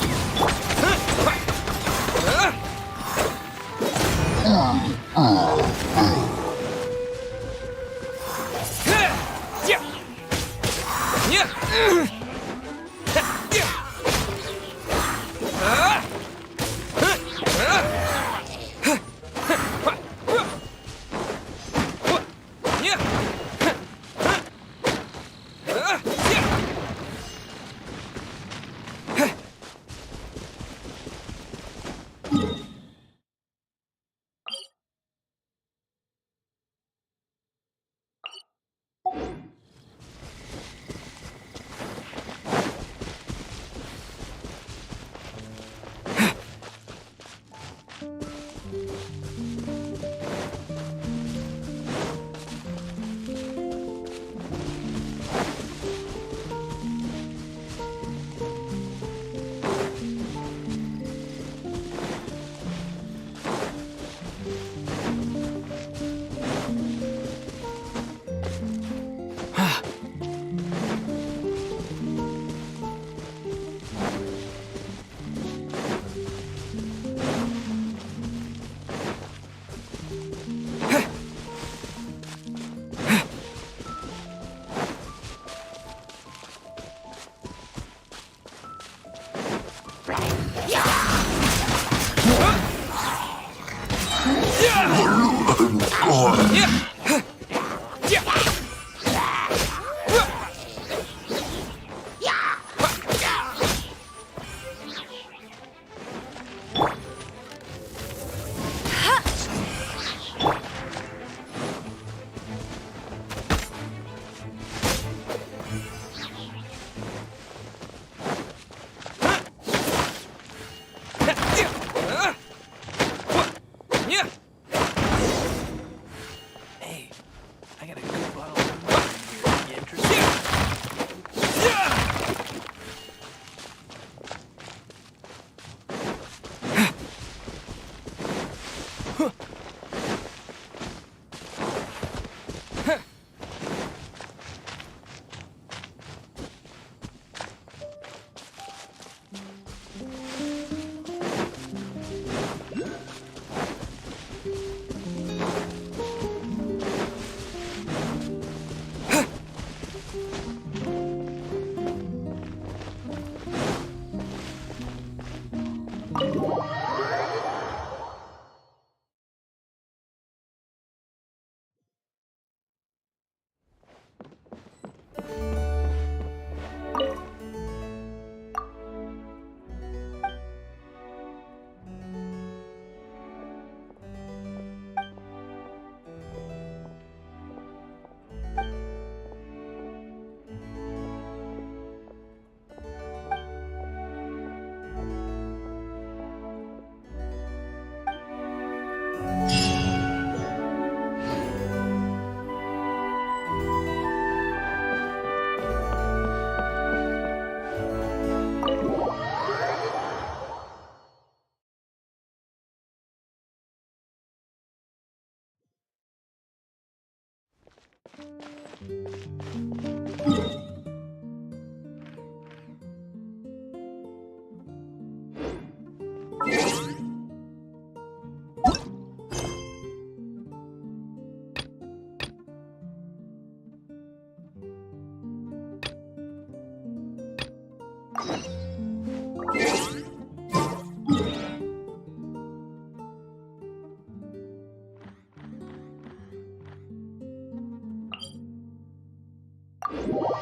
You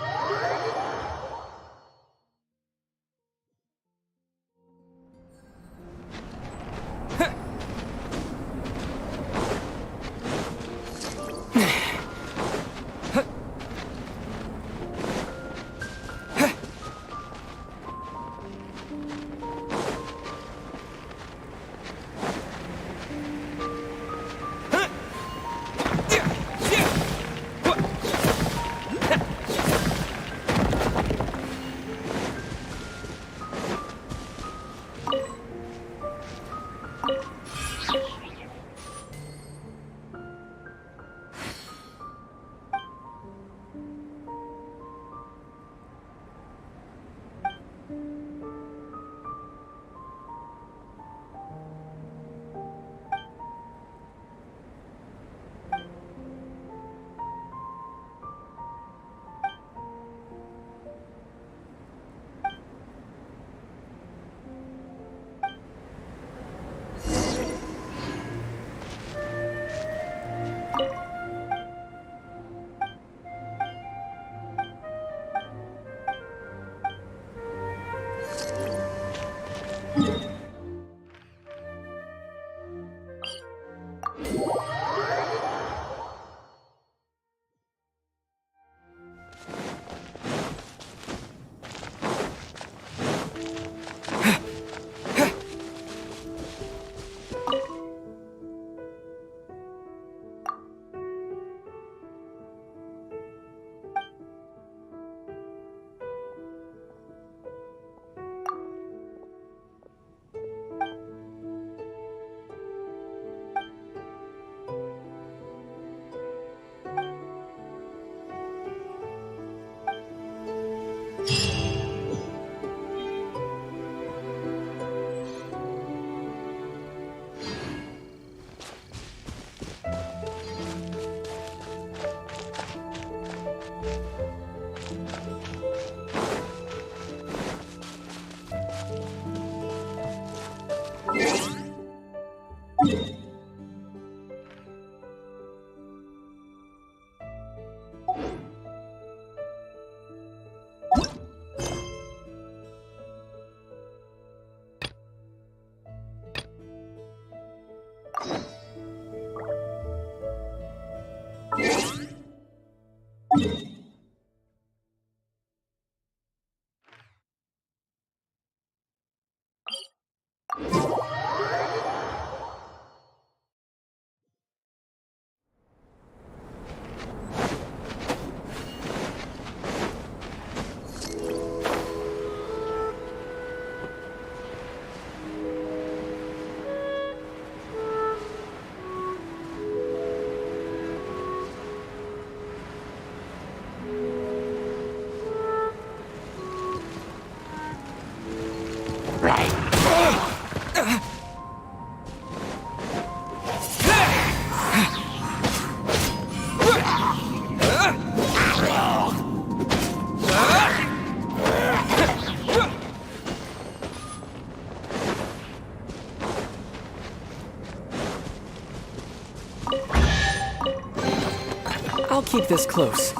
I'll keep this close.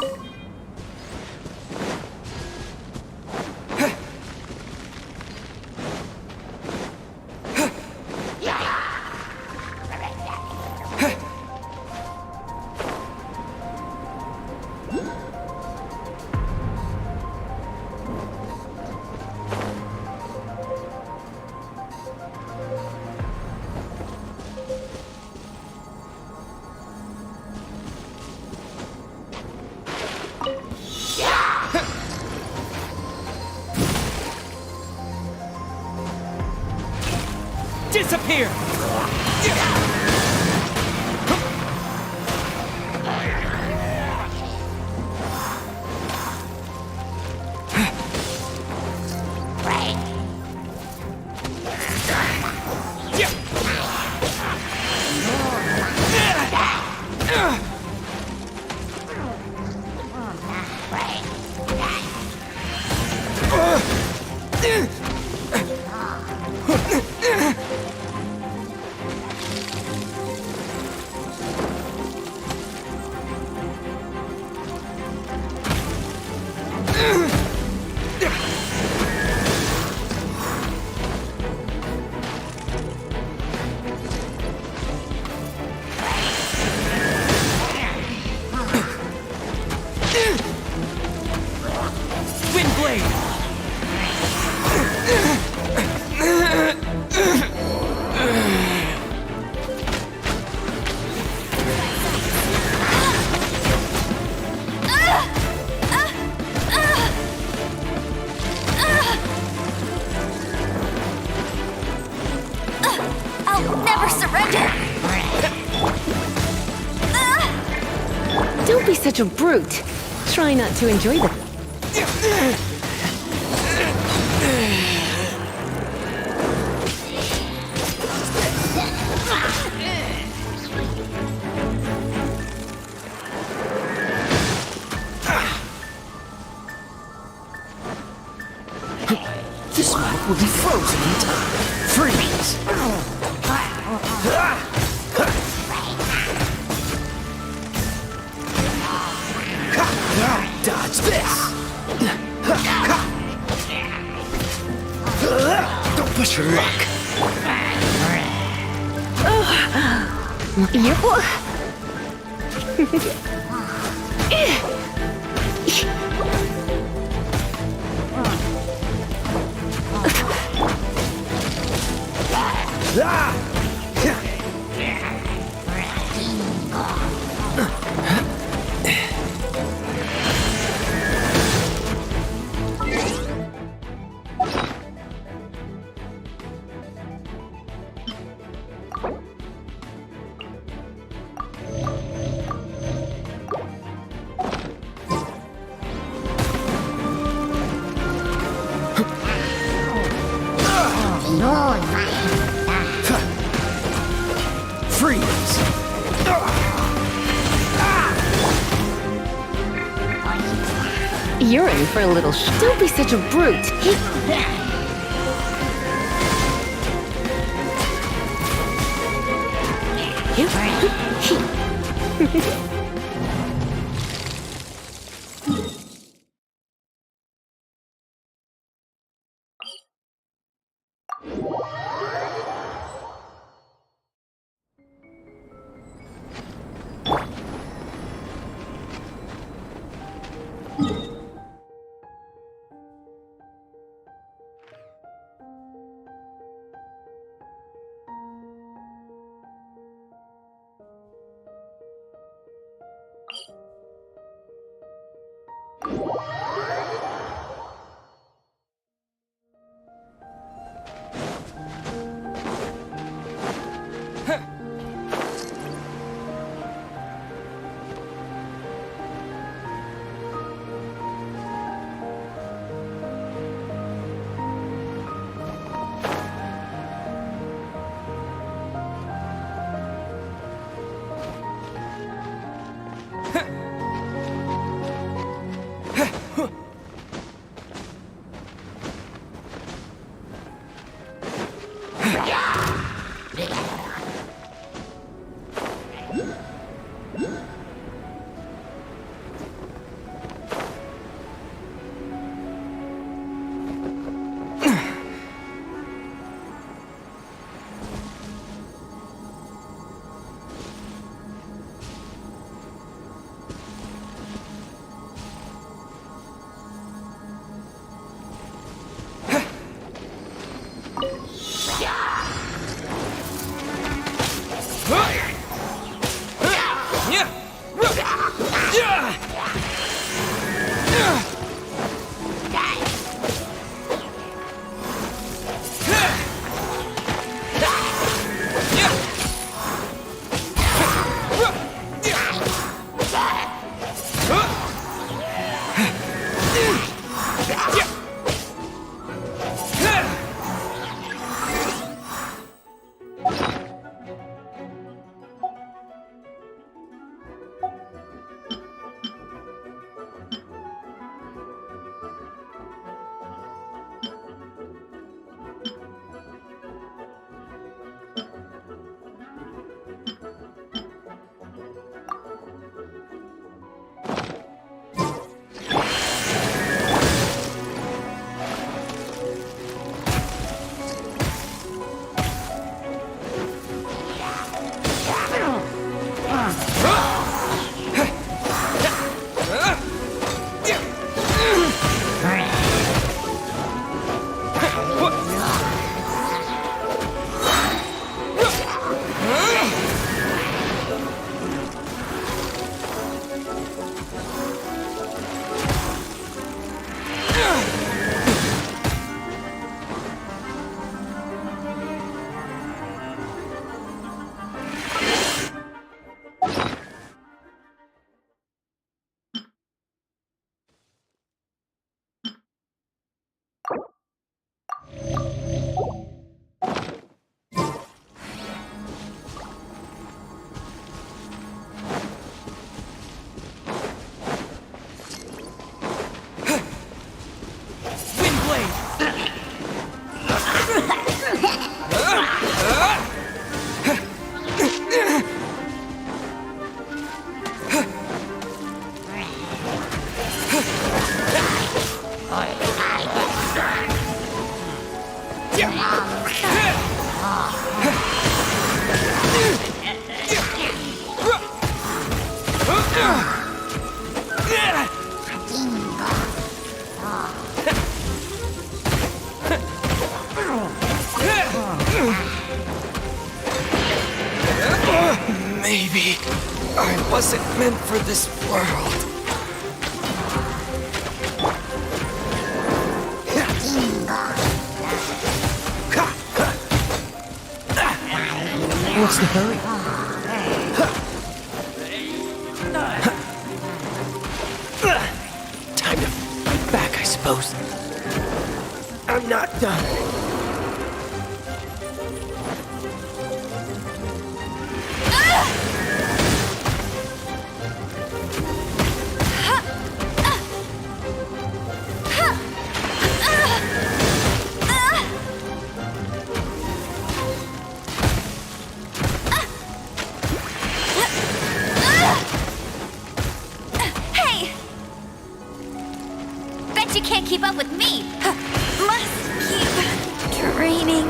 Disappear! I'll never surrender! Don't be such a brute. Try not to enjoy the... This smoke will be frozen in time. Freeze! Dodge this! Don't push your luck. Freeze! You're in for a little Don't be such a brute. Maybe I wasn't meant for this world. What's the hurry? Time to fight back, I suppose. I'm not done. Bet you can't keep up with me. Must keep training.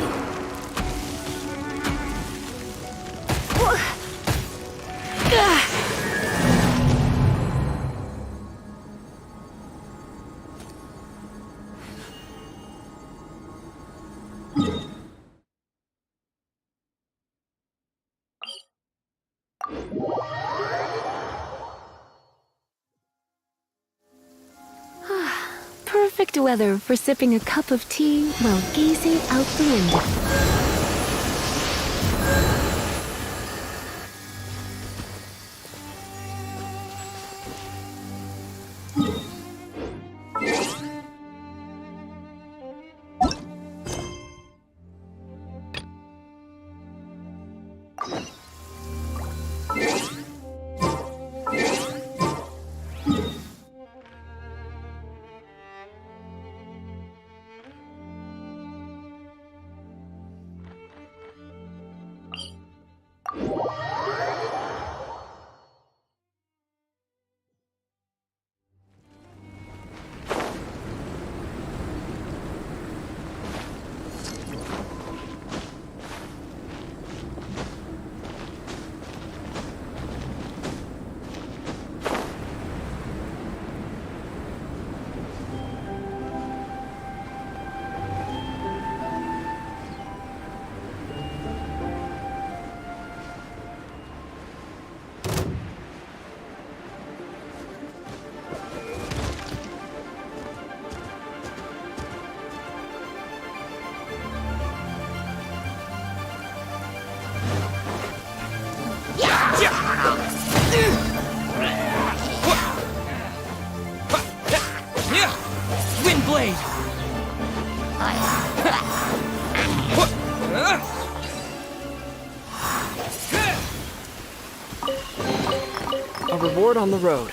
Perfect weather for sipping a cup of tea while gazing out the window. Windblade! A reward on the road.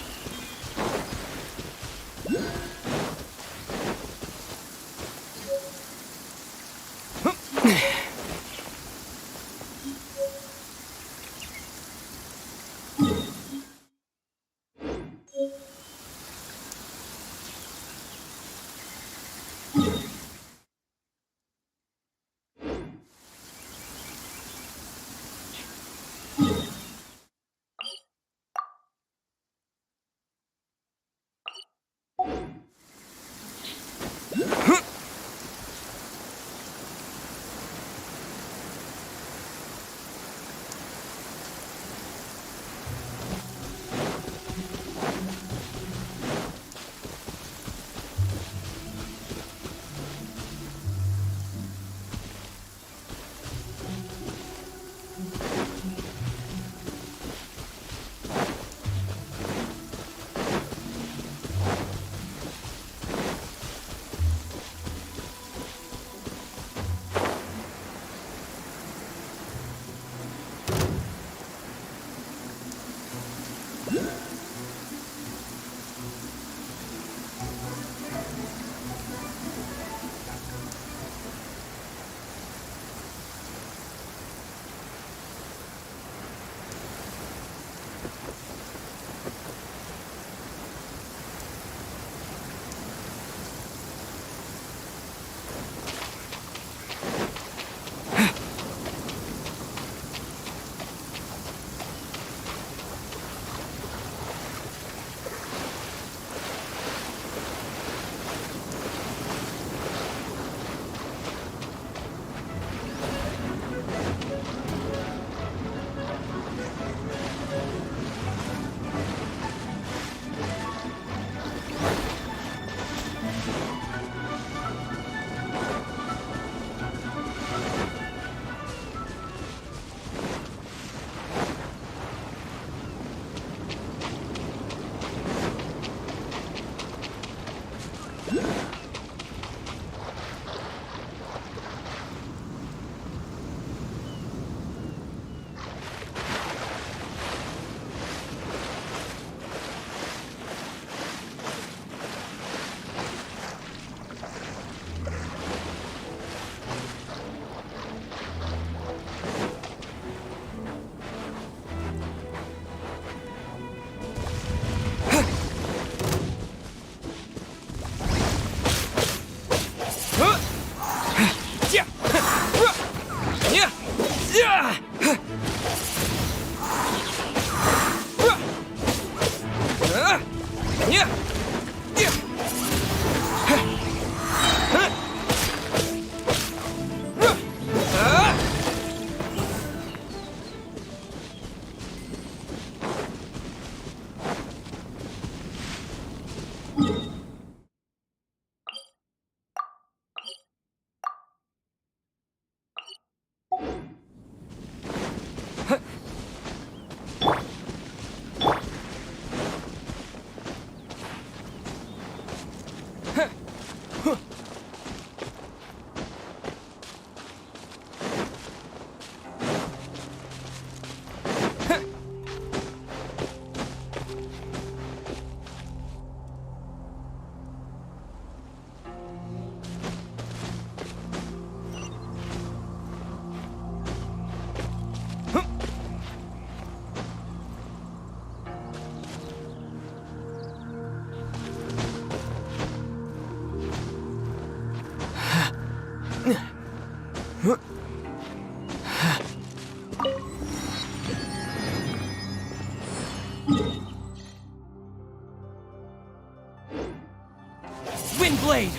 Windblade!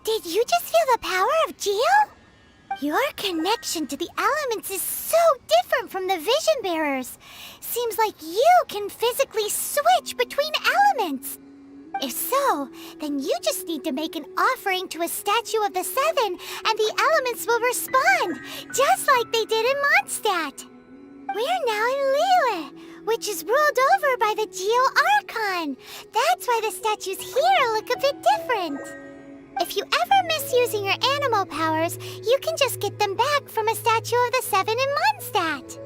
Did you just feel the power of Geo? Your connection to the elements is so different from the Vision Bearers. Seems like you can physically switch between elements. If so, then you just need to make an offering to a statue of the Seven, and the elements will respond, just like they did in Mondstadt. We're now in Liyue, which is ruled over by the Geo Archon. That's why the statues here look a bit different. If you ever miss using your animal powers, you can just get them back from a statue of the Seven in Mondstadt.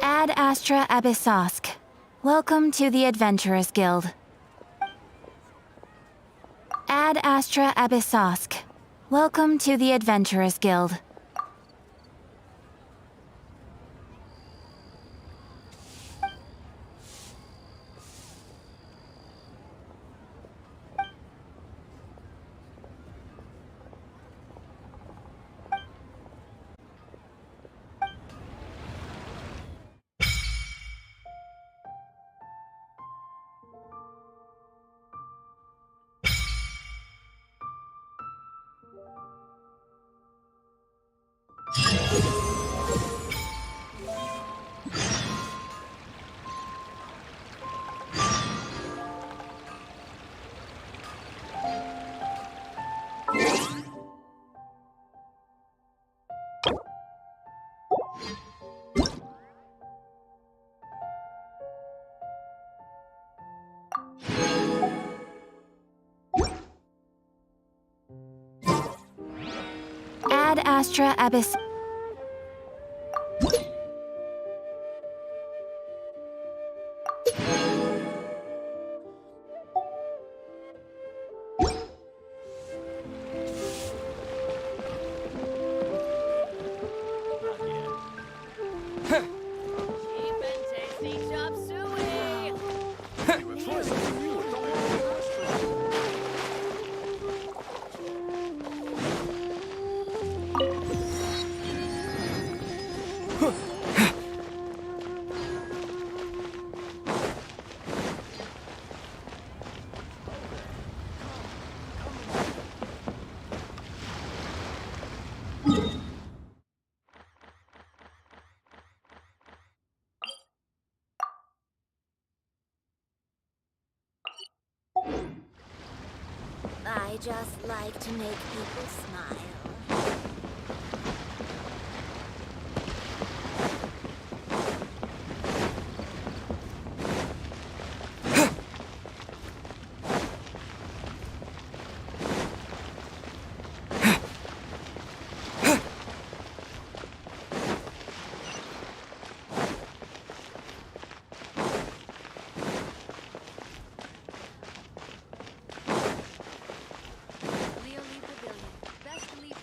Ad Astra Abyssosk. Welcome to the Adventurers Guild. Ad Astra Abyssosk. Welcome to the Adventurers Guild. Ad Astra Abyss. I just like to make people smile. Pavilion. Best leave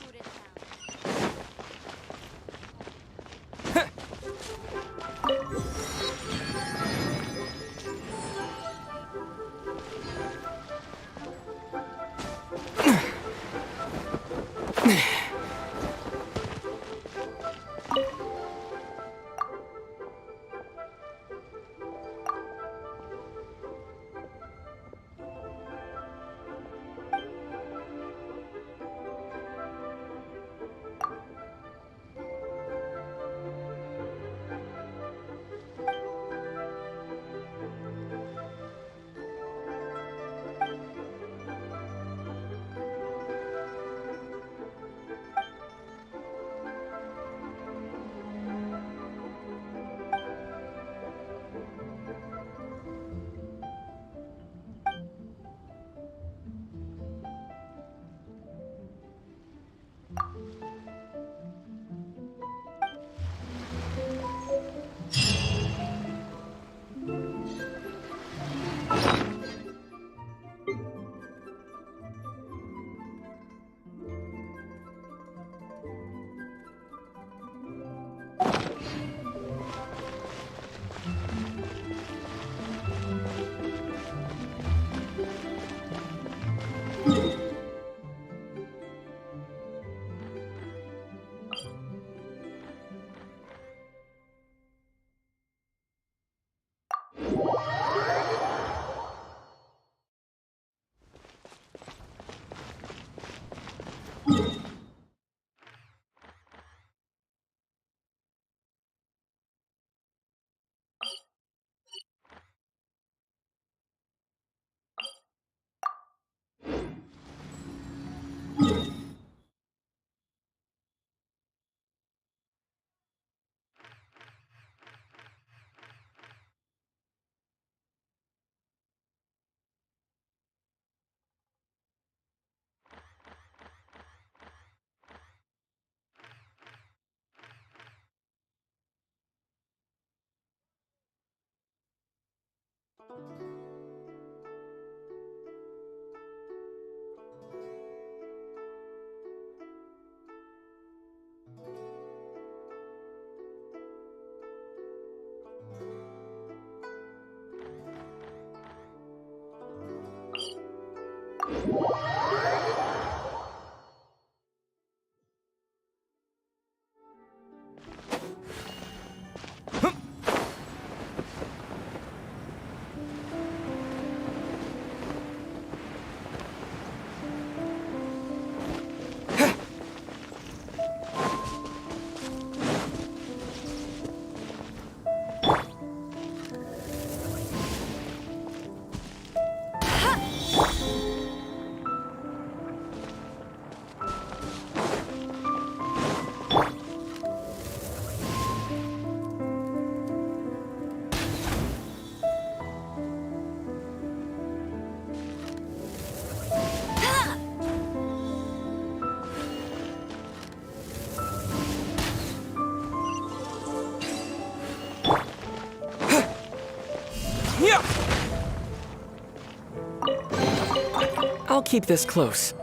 I'll keep this close.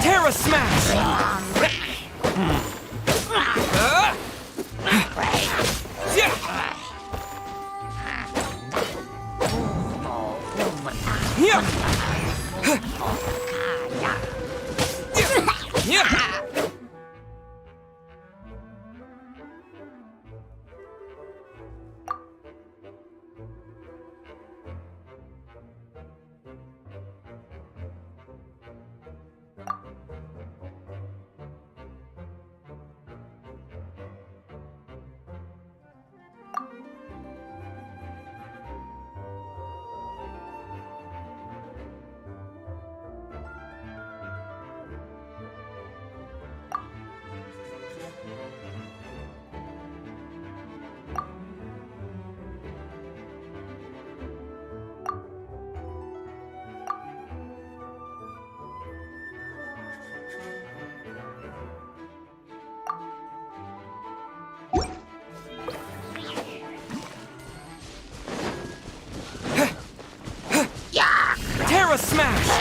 Terra Smash! Terra Smash!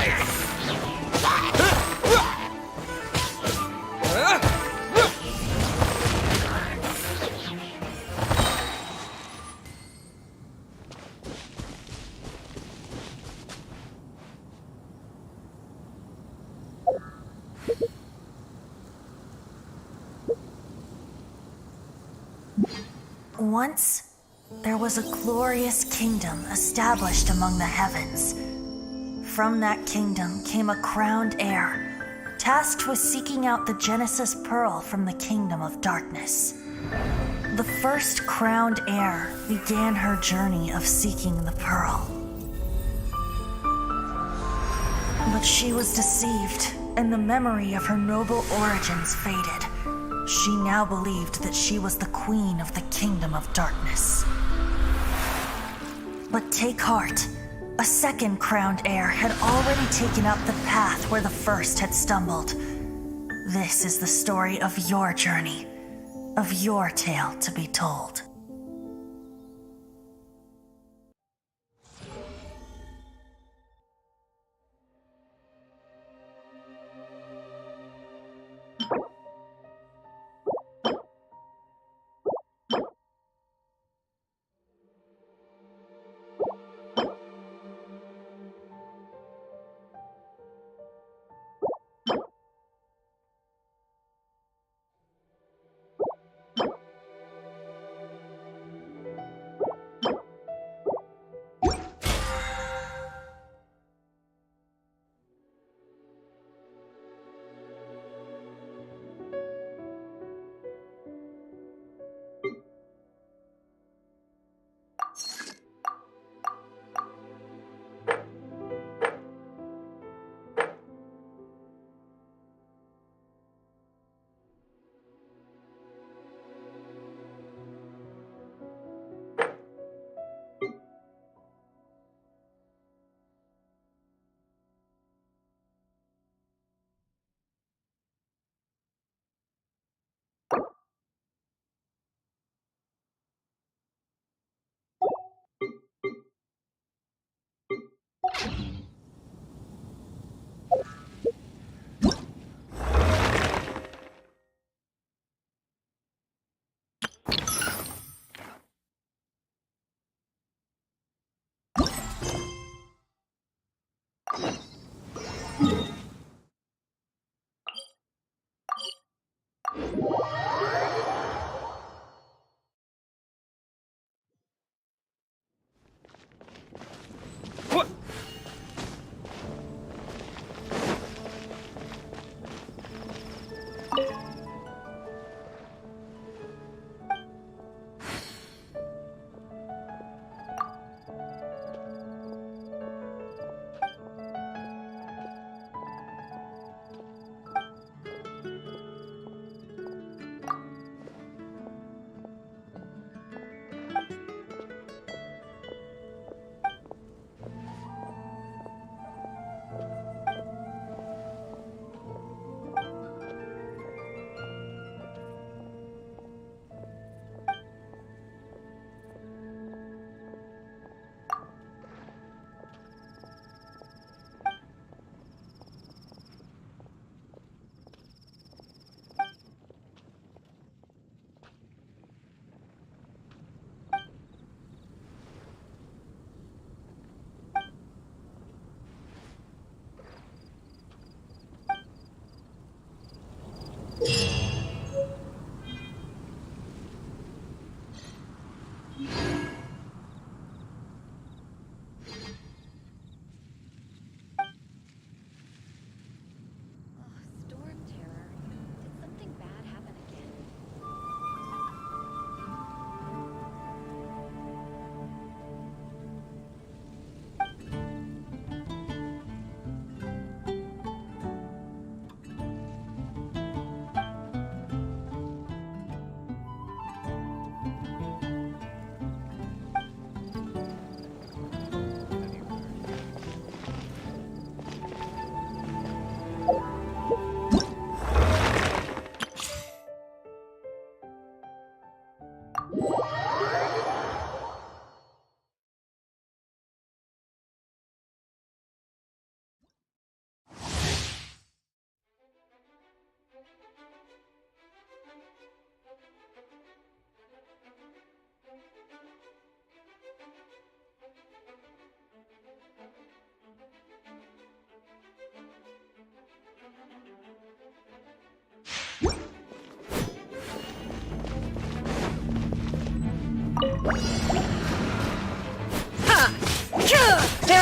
Once, there was a glorious kingdom established among the heavens. From that kingdom came a crowned heir, tasked with seeking out the Genesis Pearl from the kingdom of darkness. The first crowned heir began her journey of seeking the pearl. But she was deceived, and the memory of her noble origins faded. She now believed that she was the queen of the kingdom of darkness. But take heart. A second crowned heir had already taken up the path where the first had stumbled. This is the story of your journey, of your tale to be told.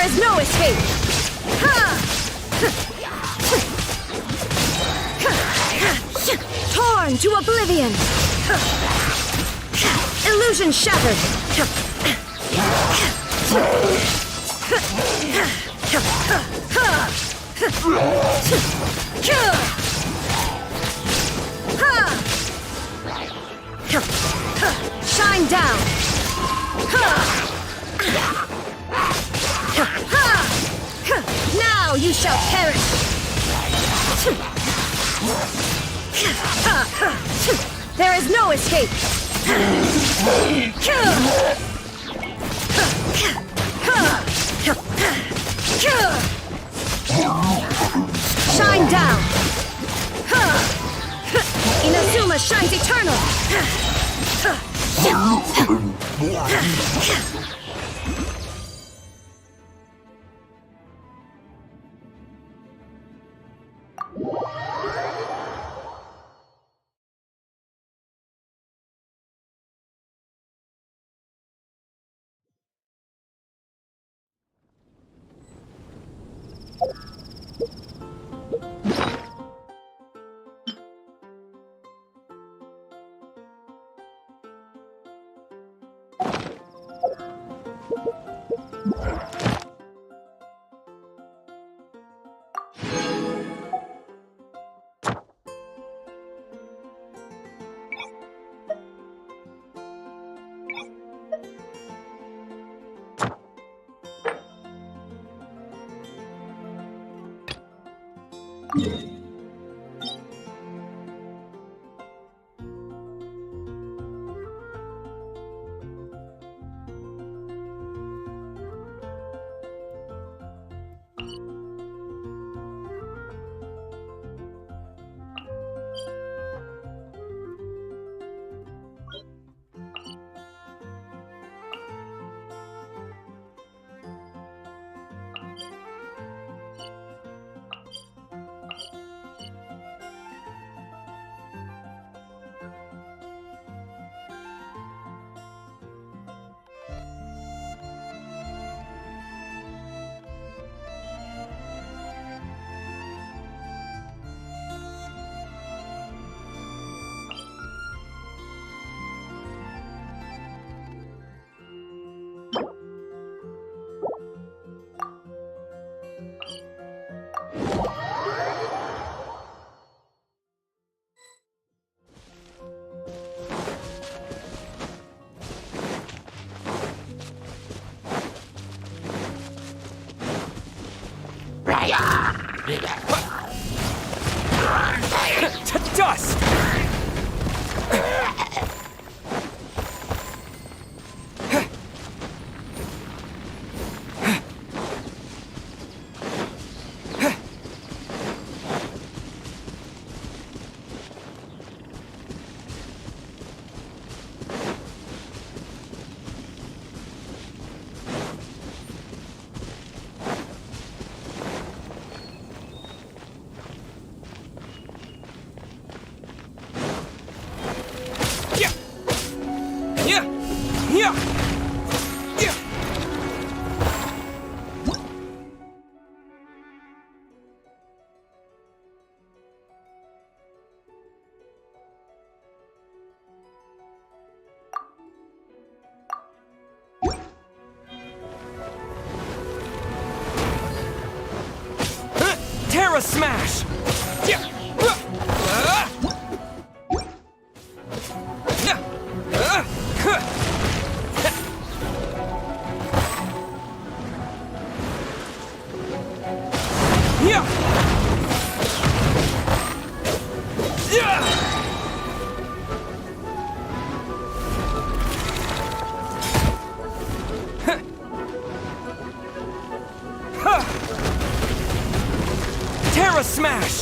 There is no escape! Torn to oblivion! Illusion shattered! Shine down! Now you shall perish! There is no escape! Shine down! Inazuma shines eternal! To dust! Terra Smash! Terra Smash!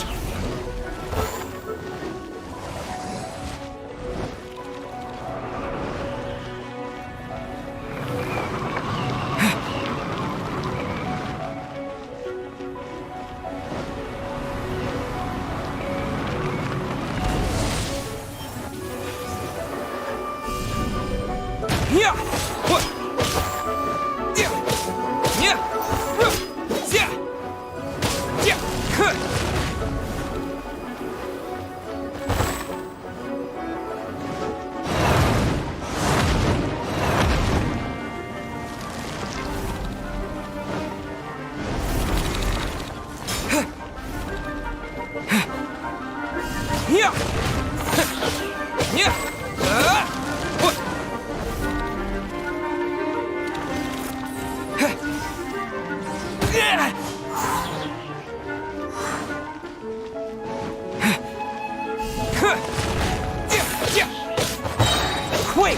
Quake!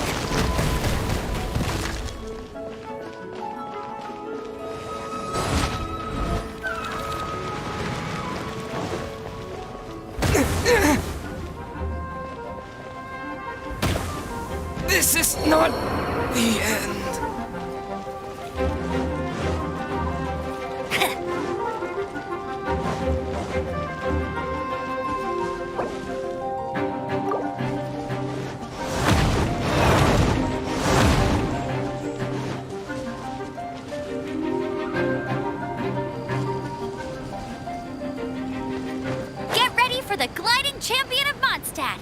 This is not the end. Get ready for the gliding champion of Mondstadt!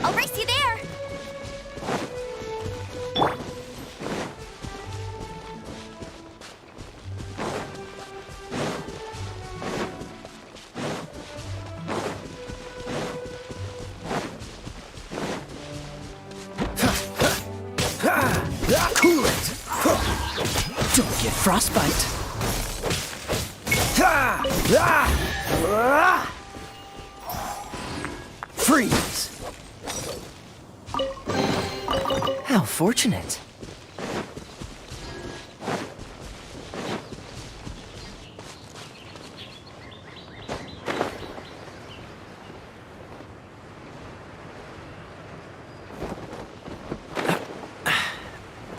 I'll race you there! Cool it! Don't get frostbite. Freeze! How fortunate.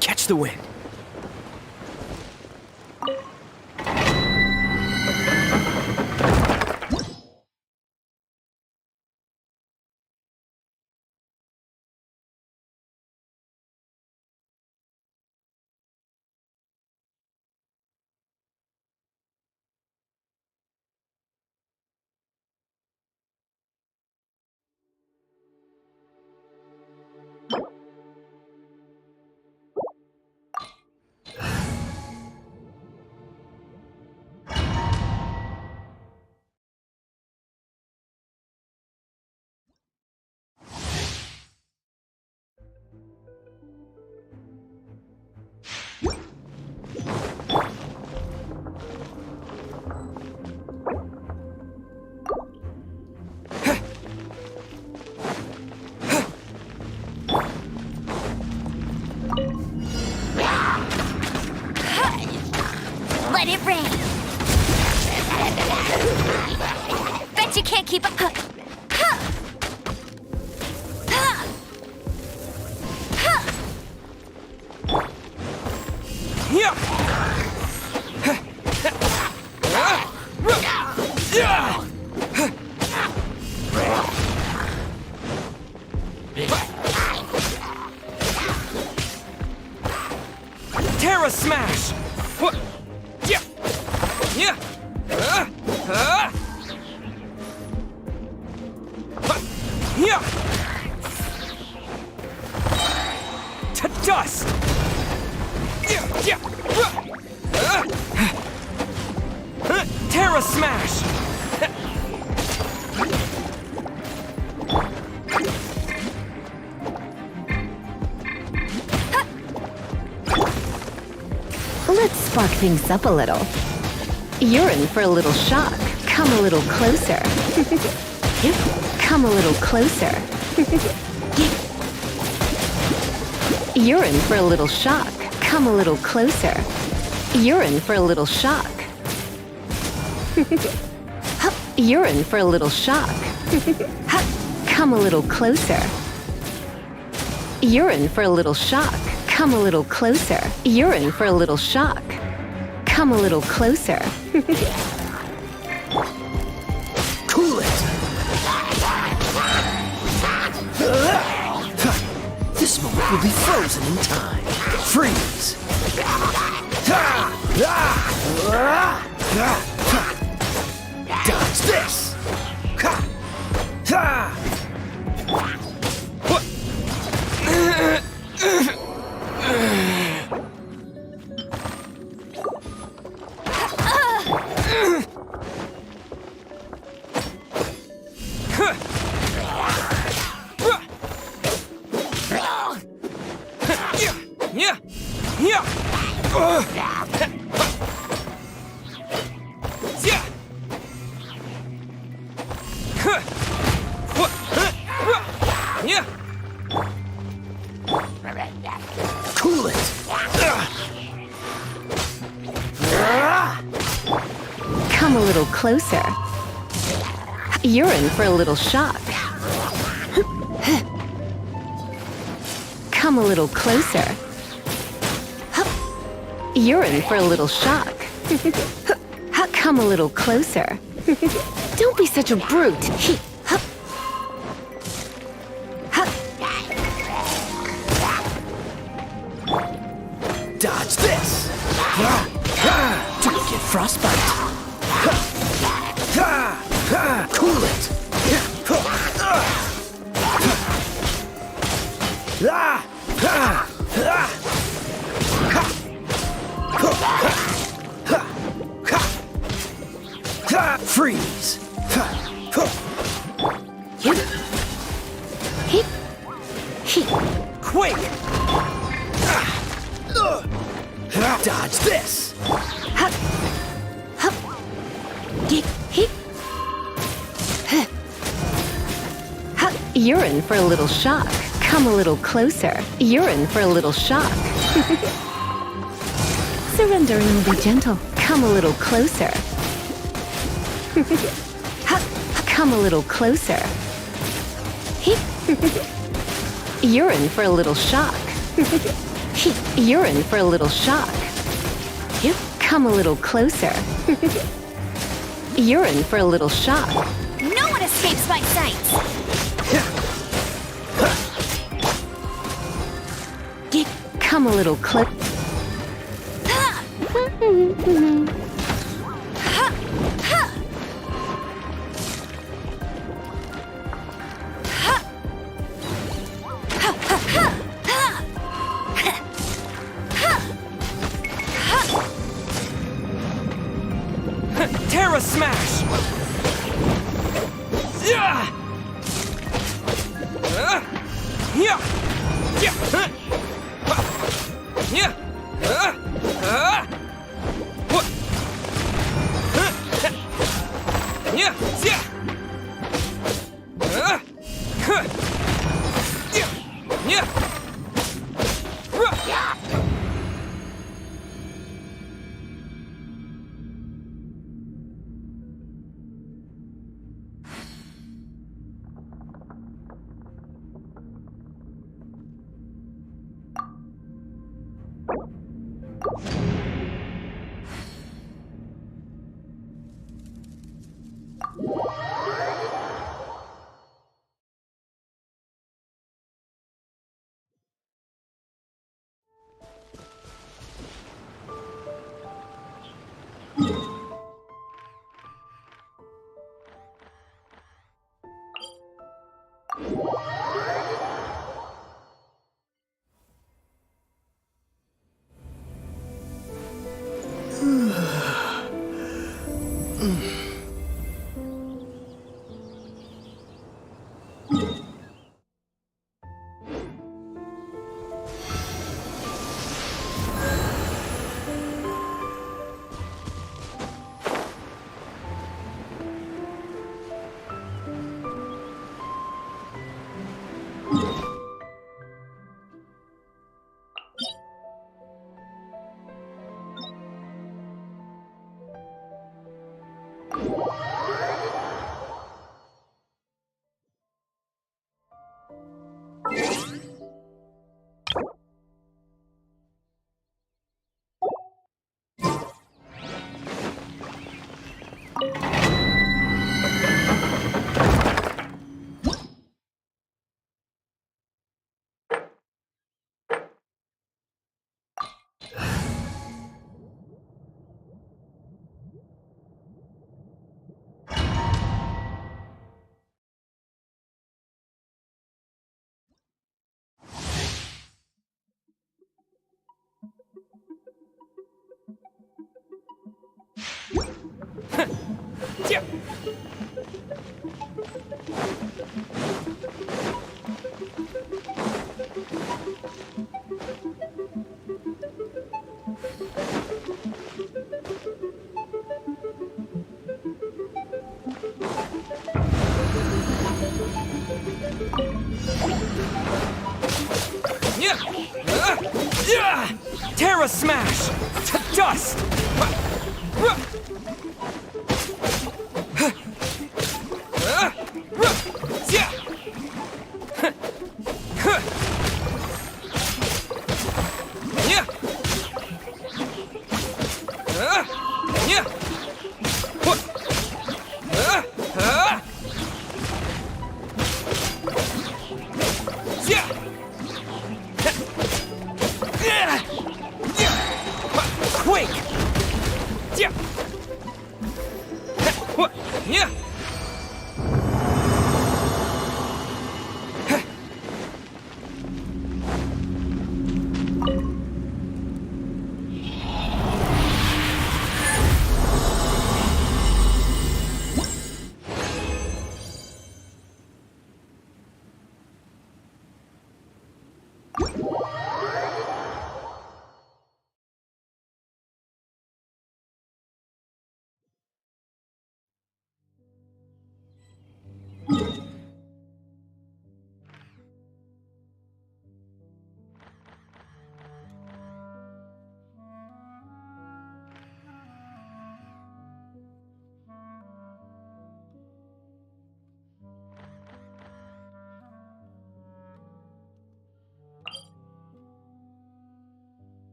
Catch the wind. Let it rain! Bet you can't keep up. Terra Smash! What? Yeah! Yeah! Yeah! To dust! Yeah! Yeah! Terra Smash! Let's spark things up a little. You're in for a little shock. Come a little closer. Come a little closer. You're in for a little shock. Come a little closer. You're in for a little shock. You're in for a little shock. Come a little closer. You're in for a little shock. Come a little closer. You're in for a little shock. Come a little closer. Cool it! This moment will be frozen in time. Freeze! Dodge this! Cool it! Come a little closer. You're in for a little shock. Come a little closer. You're in for a little shock. Come a little closer. Don't be such a brute. Dodge this! Don't get frostbite! Cool it! Freeze! Quick! Dodge this! You're in for a little shock. Come a little closer. You're in for a little shock. Surrender and be gentle. Come a little closer. Come a little closer. You're in for a little shock. You're in for a little shock. Come a little closer. You're in for a little shock. No one escapes my sight! Come a little closer. Terra Smash! Yeah! Yeah! Yeah! Yeah! What? Yeah! Yeah! Yeah! Terra Smash! To dust! Quake!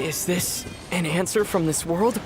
Is this an answer from this world?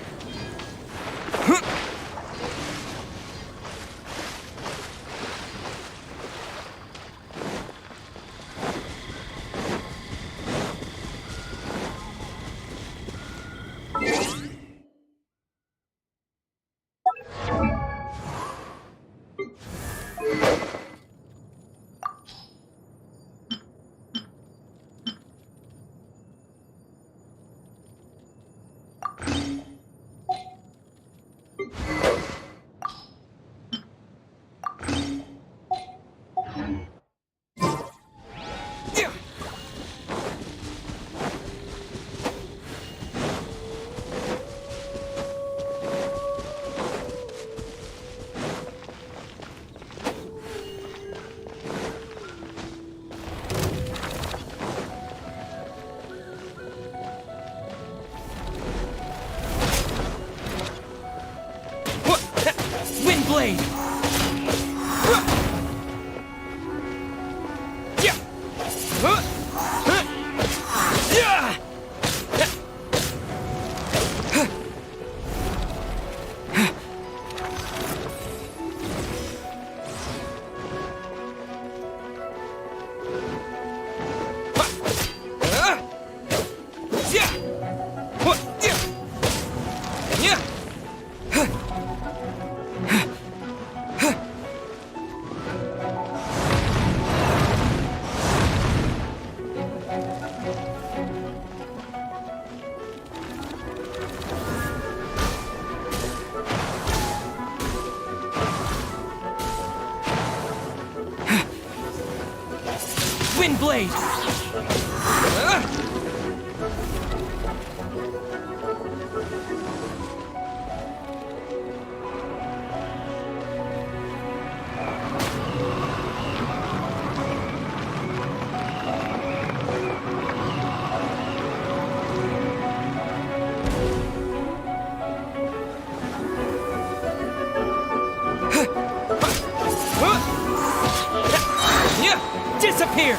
Windblade! Disappear!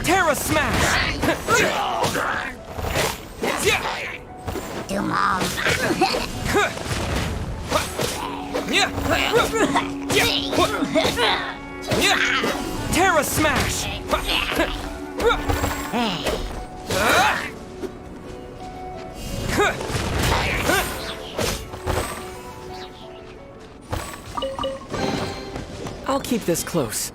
Terra Smash! Terra Smash! I'll keep this close.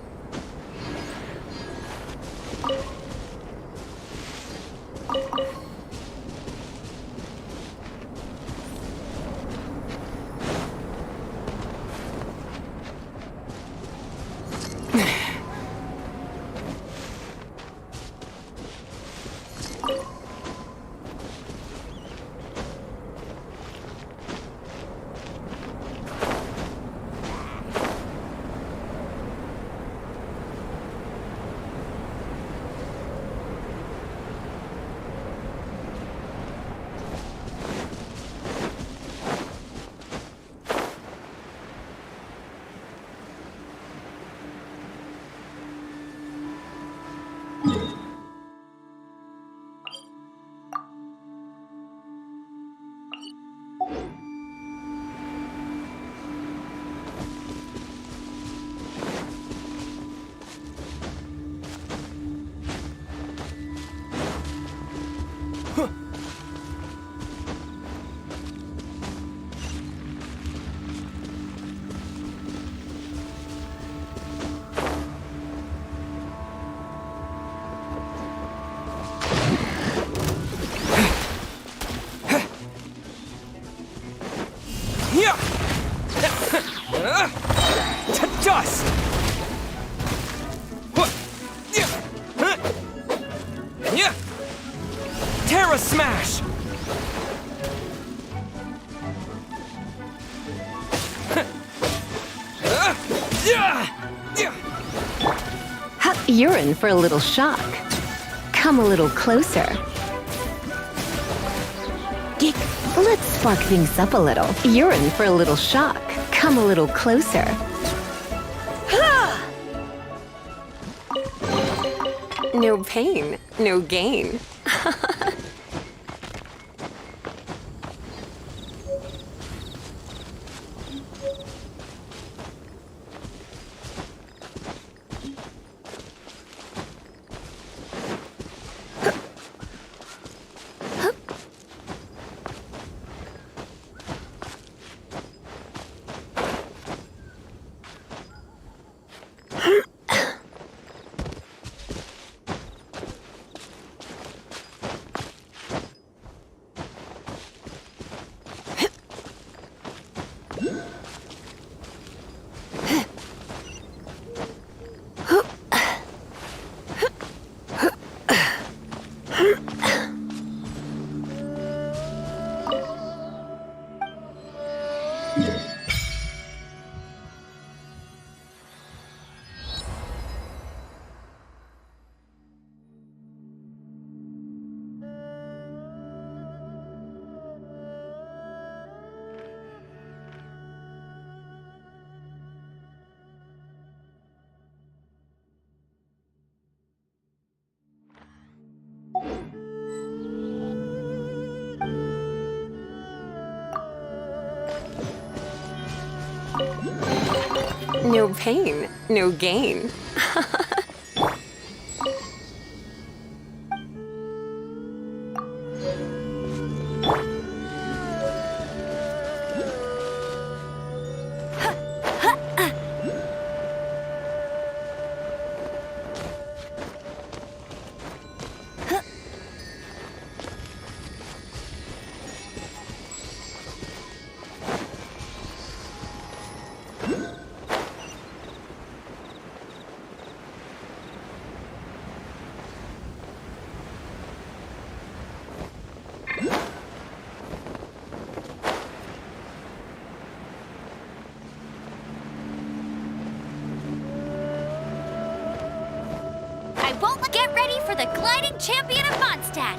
You're in for a little shock. Come a little closer. Let's spark things up a little. You're in for a little shock. Come a little closer. No pain, no gain. No pain, no gain. I won't get ready for the gliding champion of Mondstadt.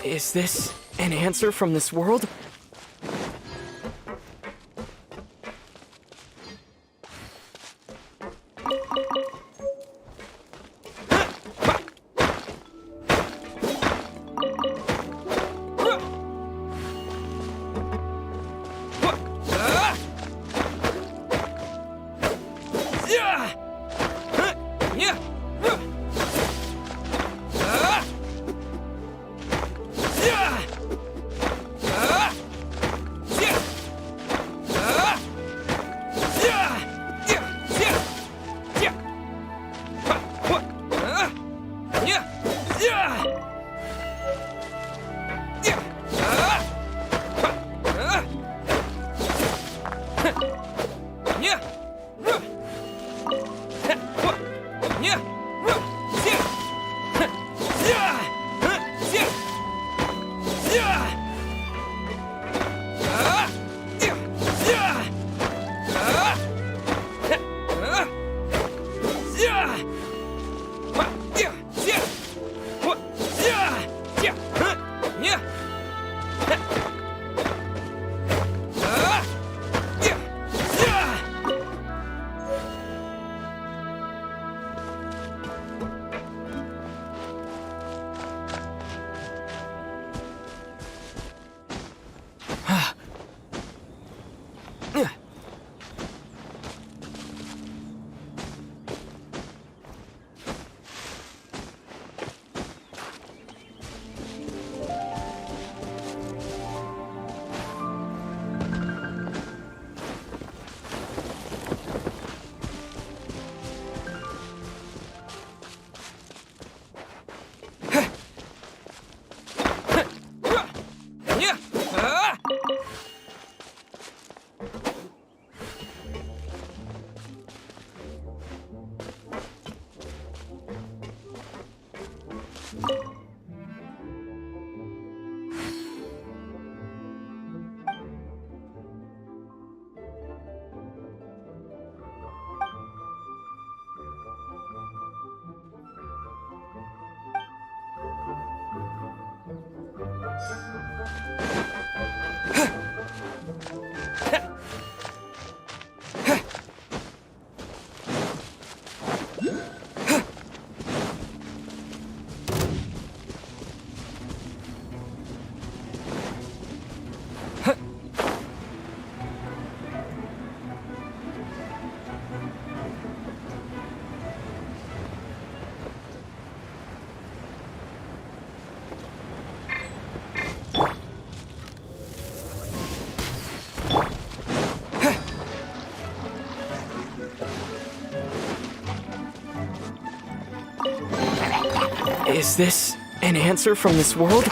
Is this an answer from this world? Is this an answer from this world?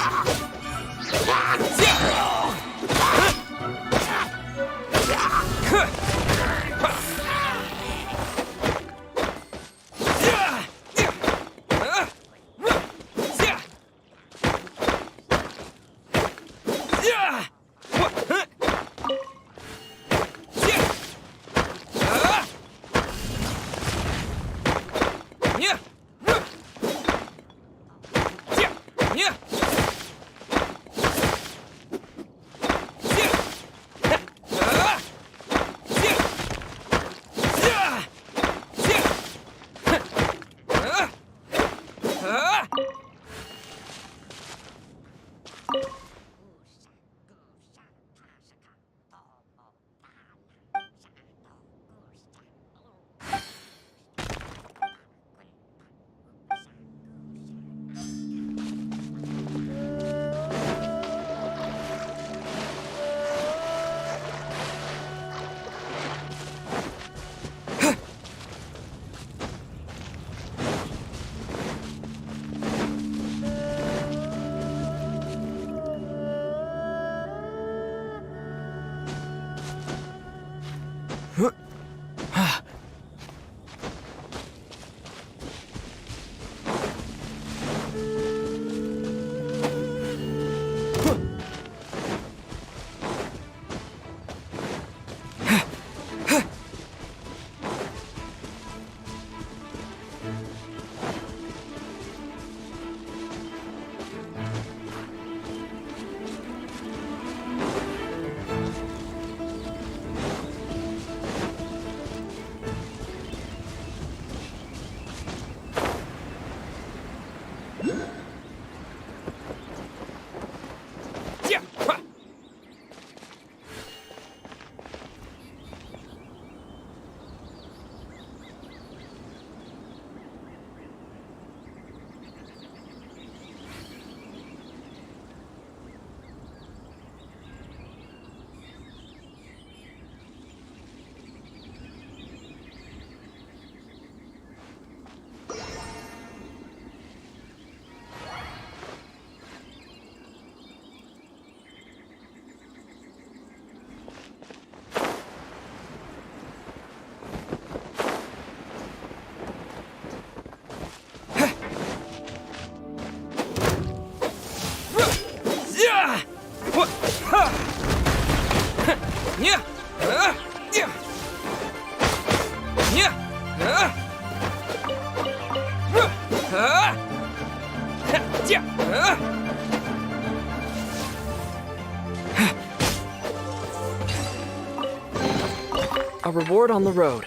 A reward on the road.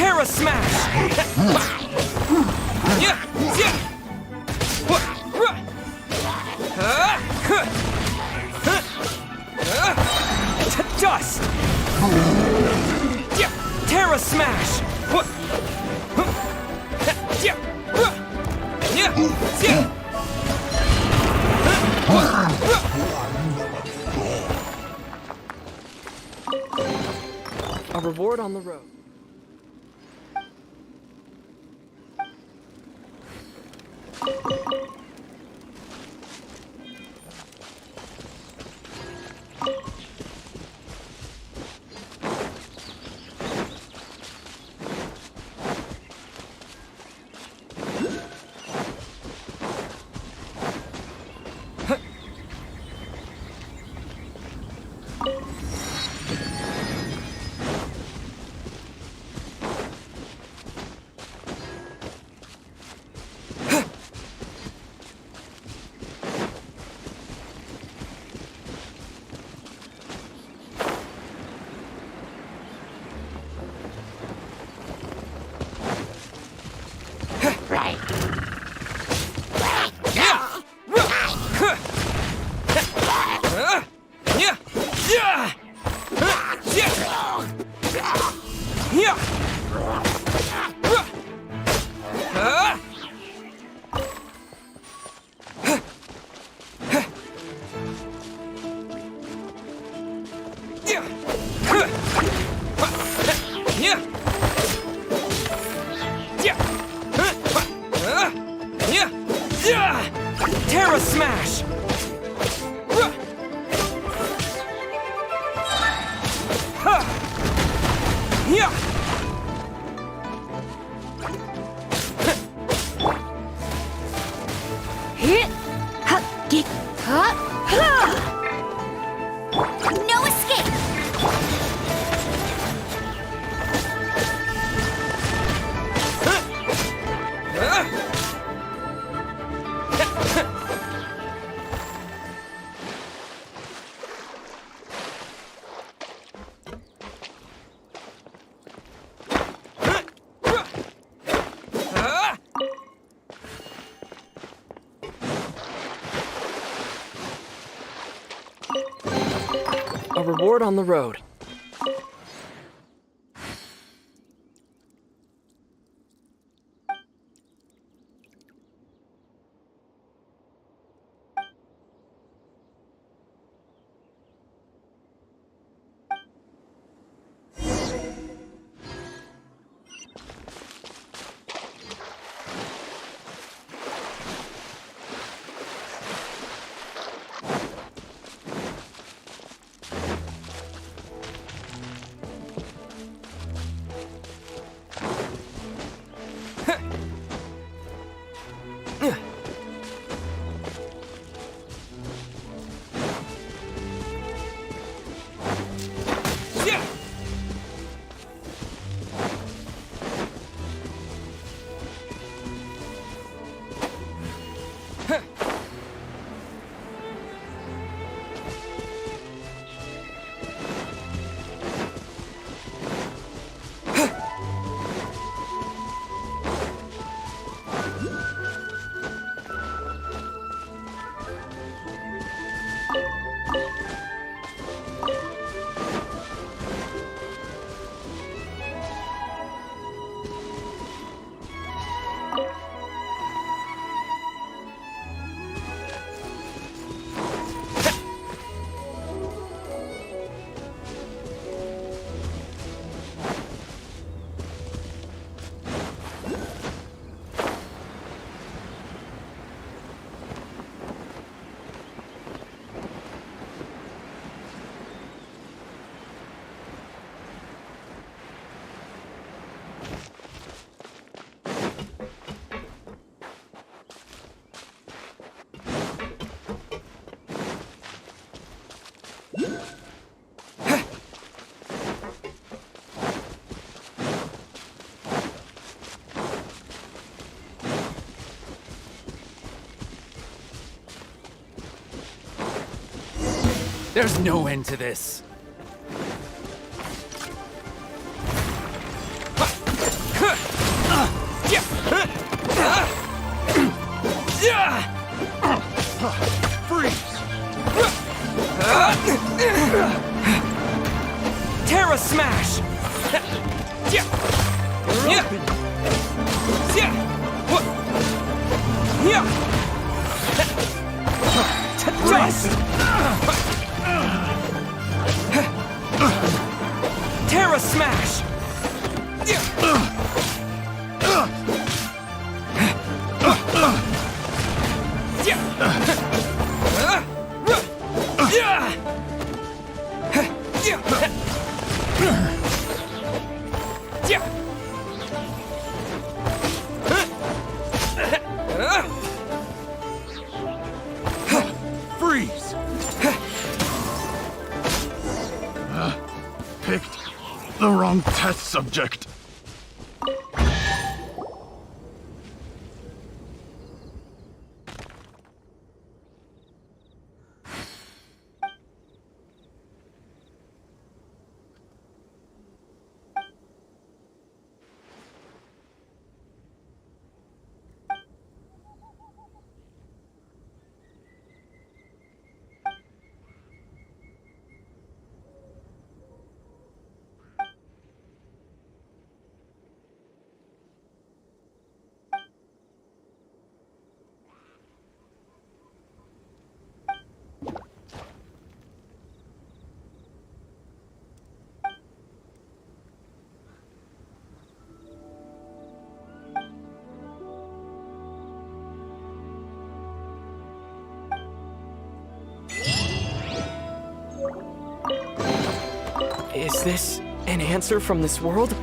Terra Smash! Dust! Terra Smash! A reward on the road. Terra Smash! No escape! A reward on the road. There's no end to this. Freeze! Terra Smash! Dust! Terra Smash! Freeze! Picked the wrong test subject. Is this an answer from this world?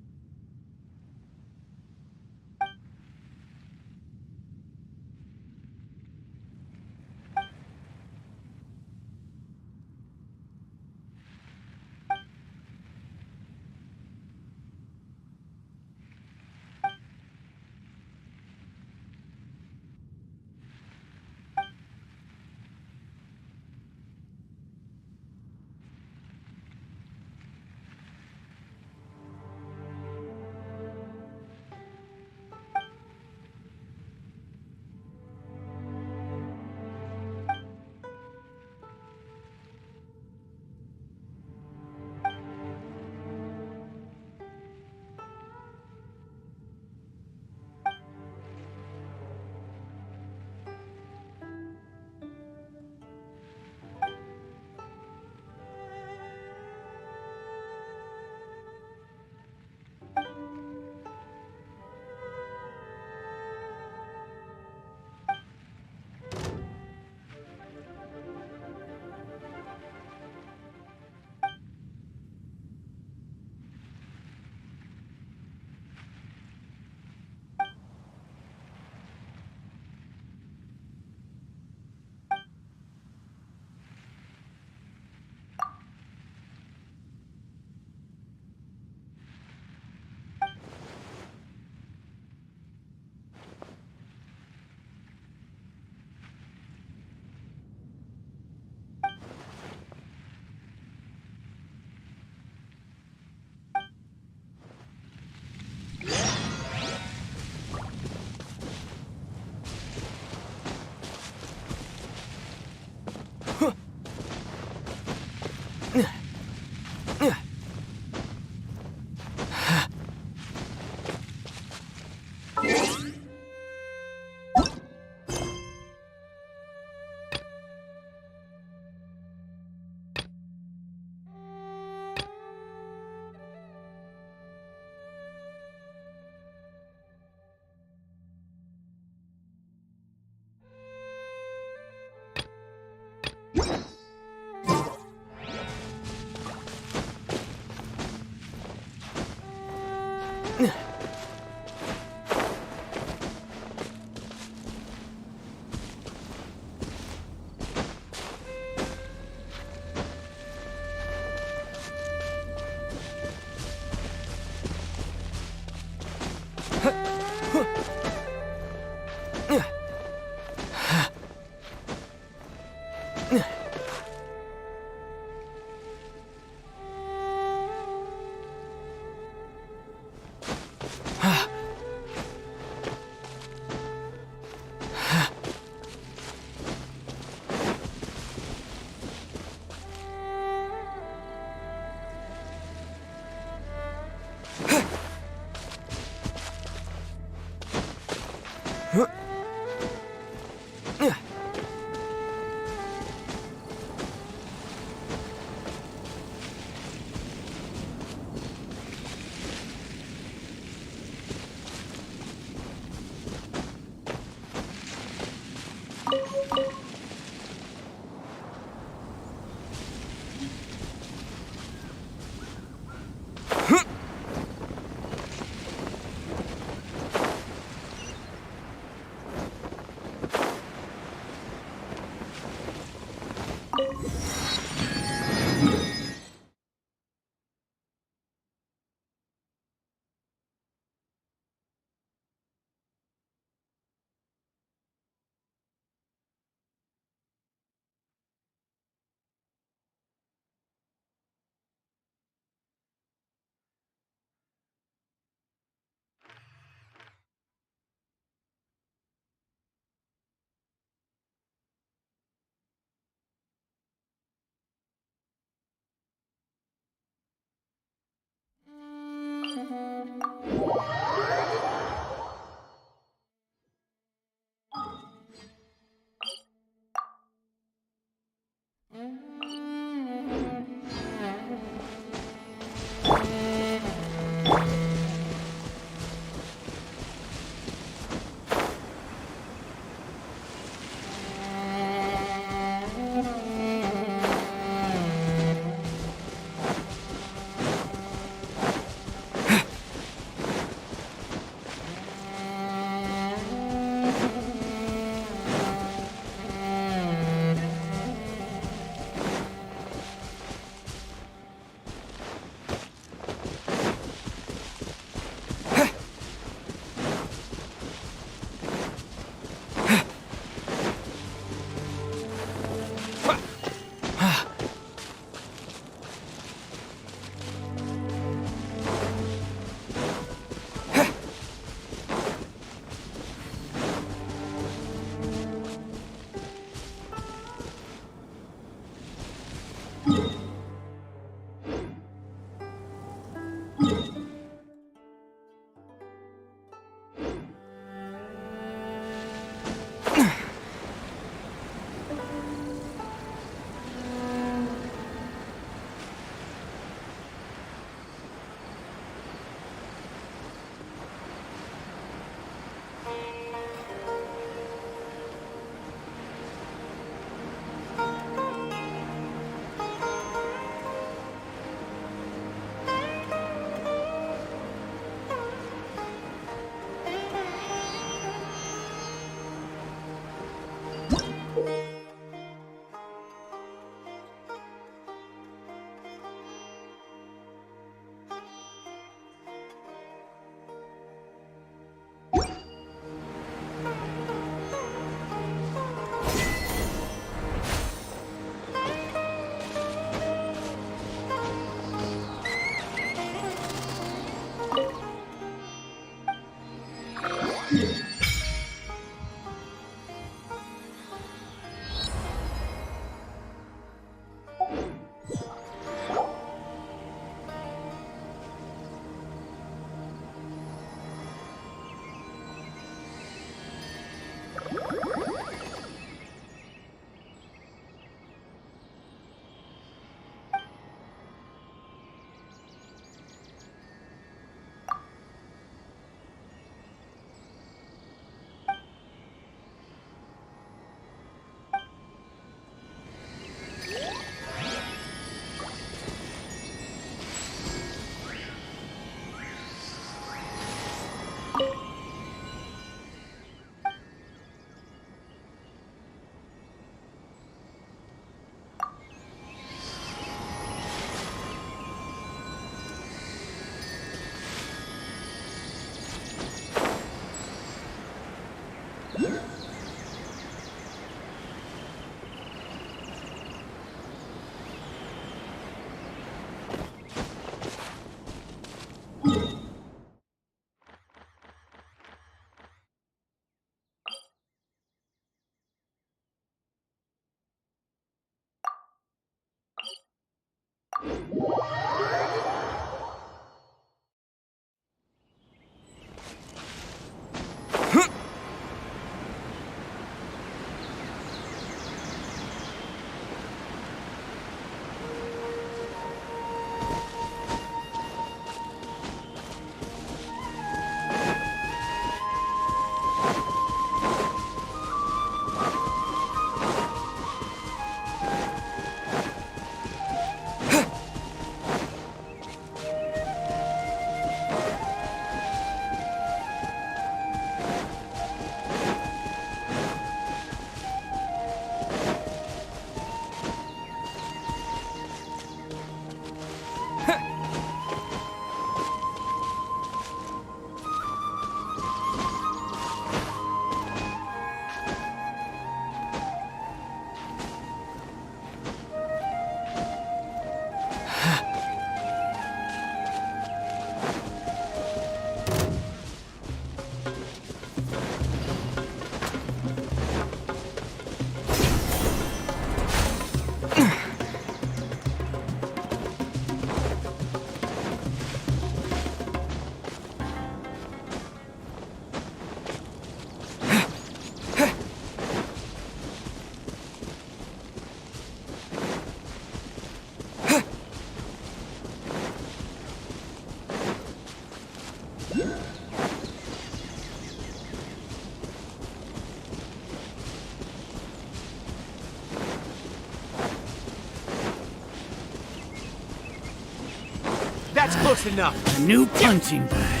That's close enough. A new punching bag.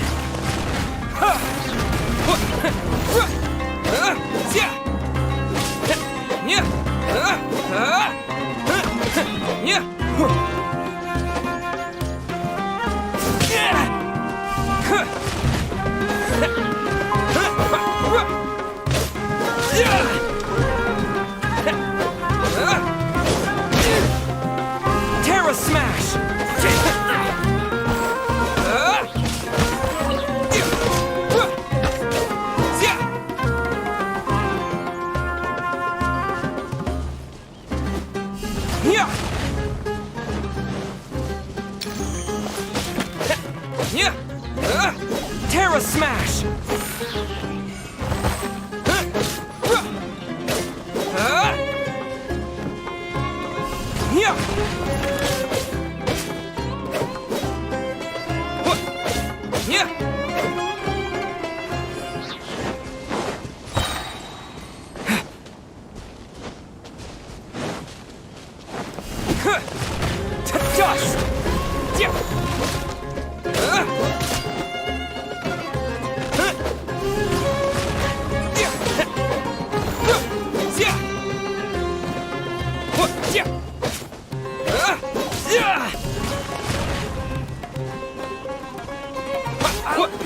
Terra Smash! Terra Smash! Dust! What?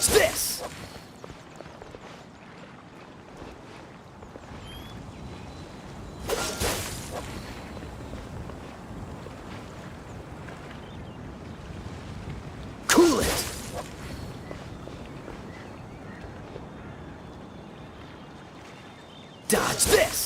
Dodge this! Cool it! Dodge this!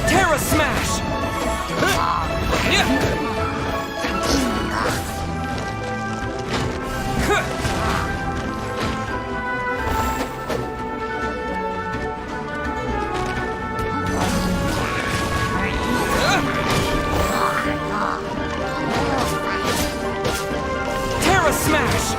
Terra Smash! Terra Smash!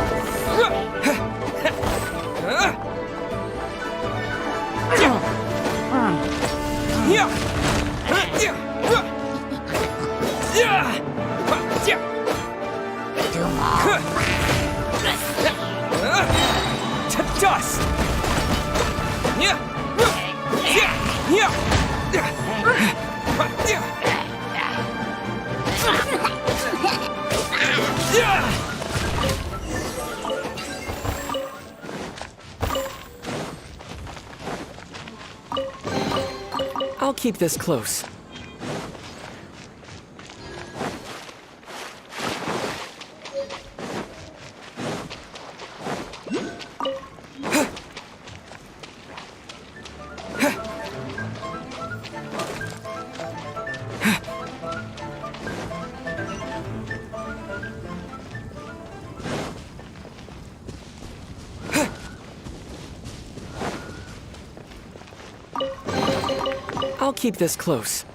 To dust! I'll keep this close. I'll keep this close.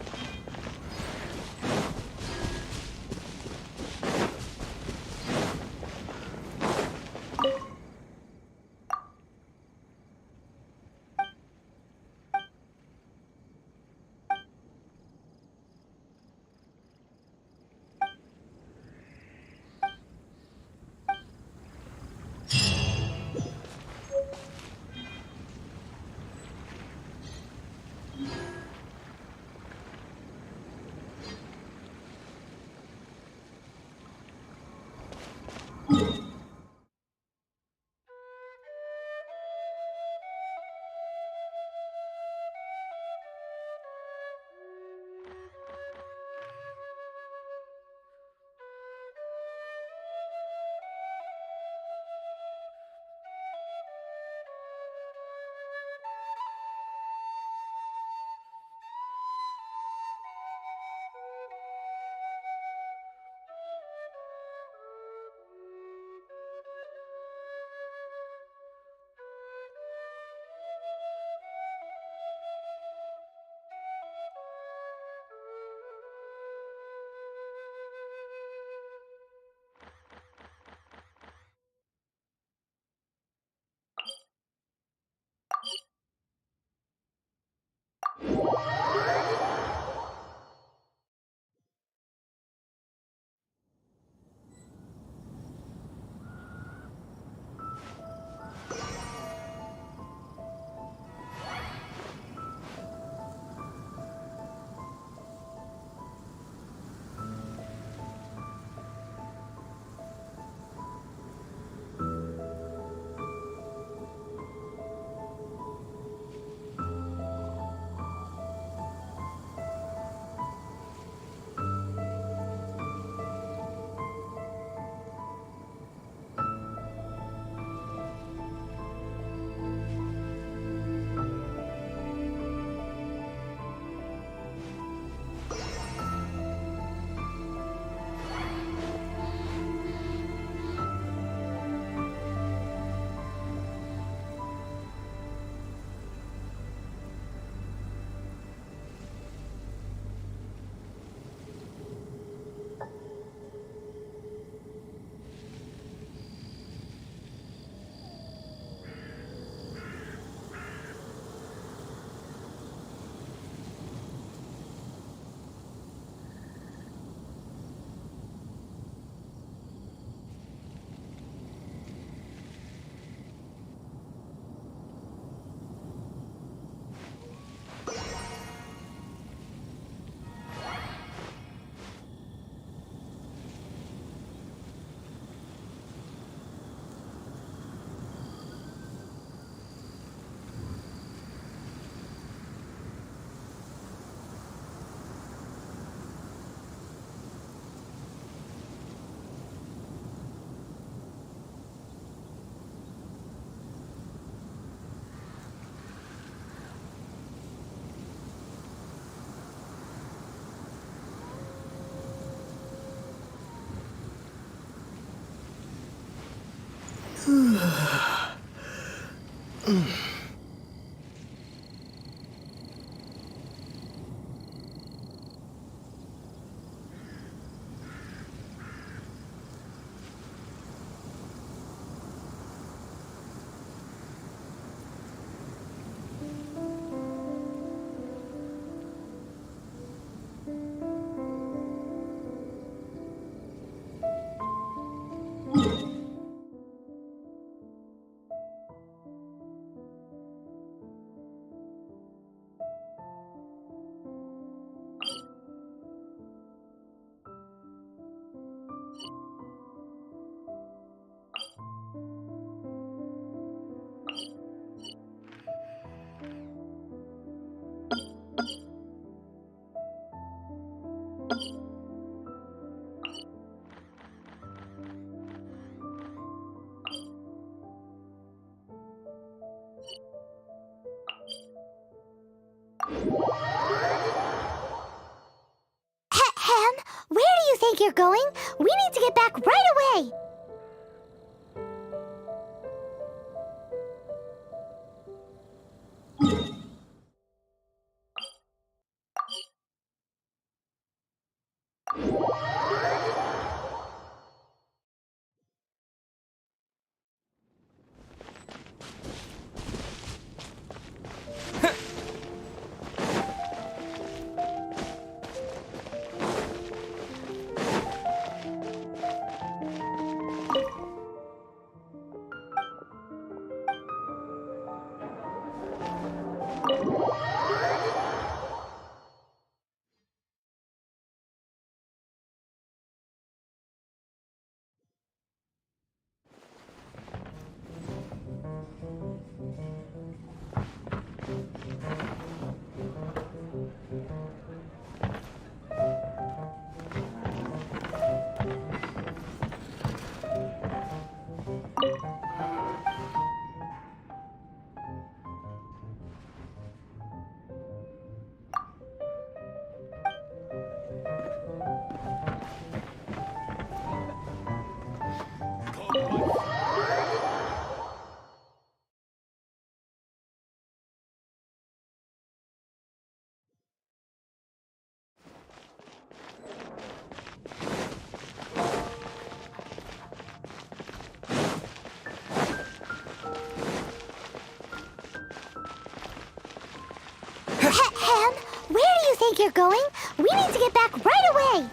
Ham, where do you think you're going? We need to get back right away! Ham, where do you think you're going? We need to get back right away!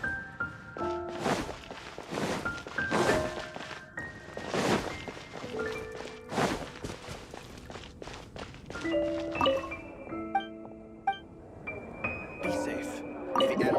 Be safe. Maybe get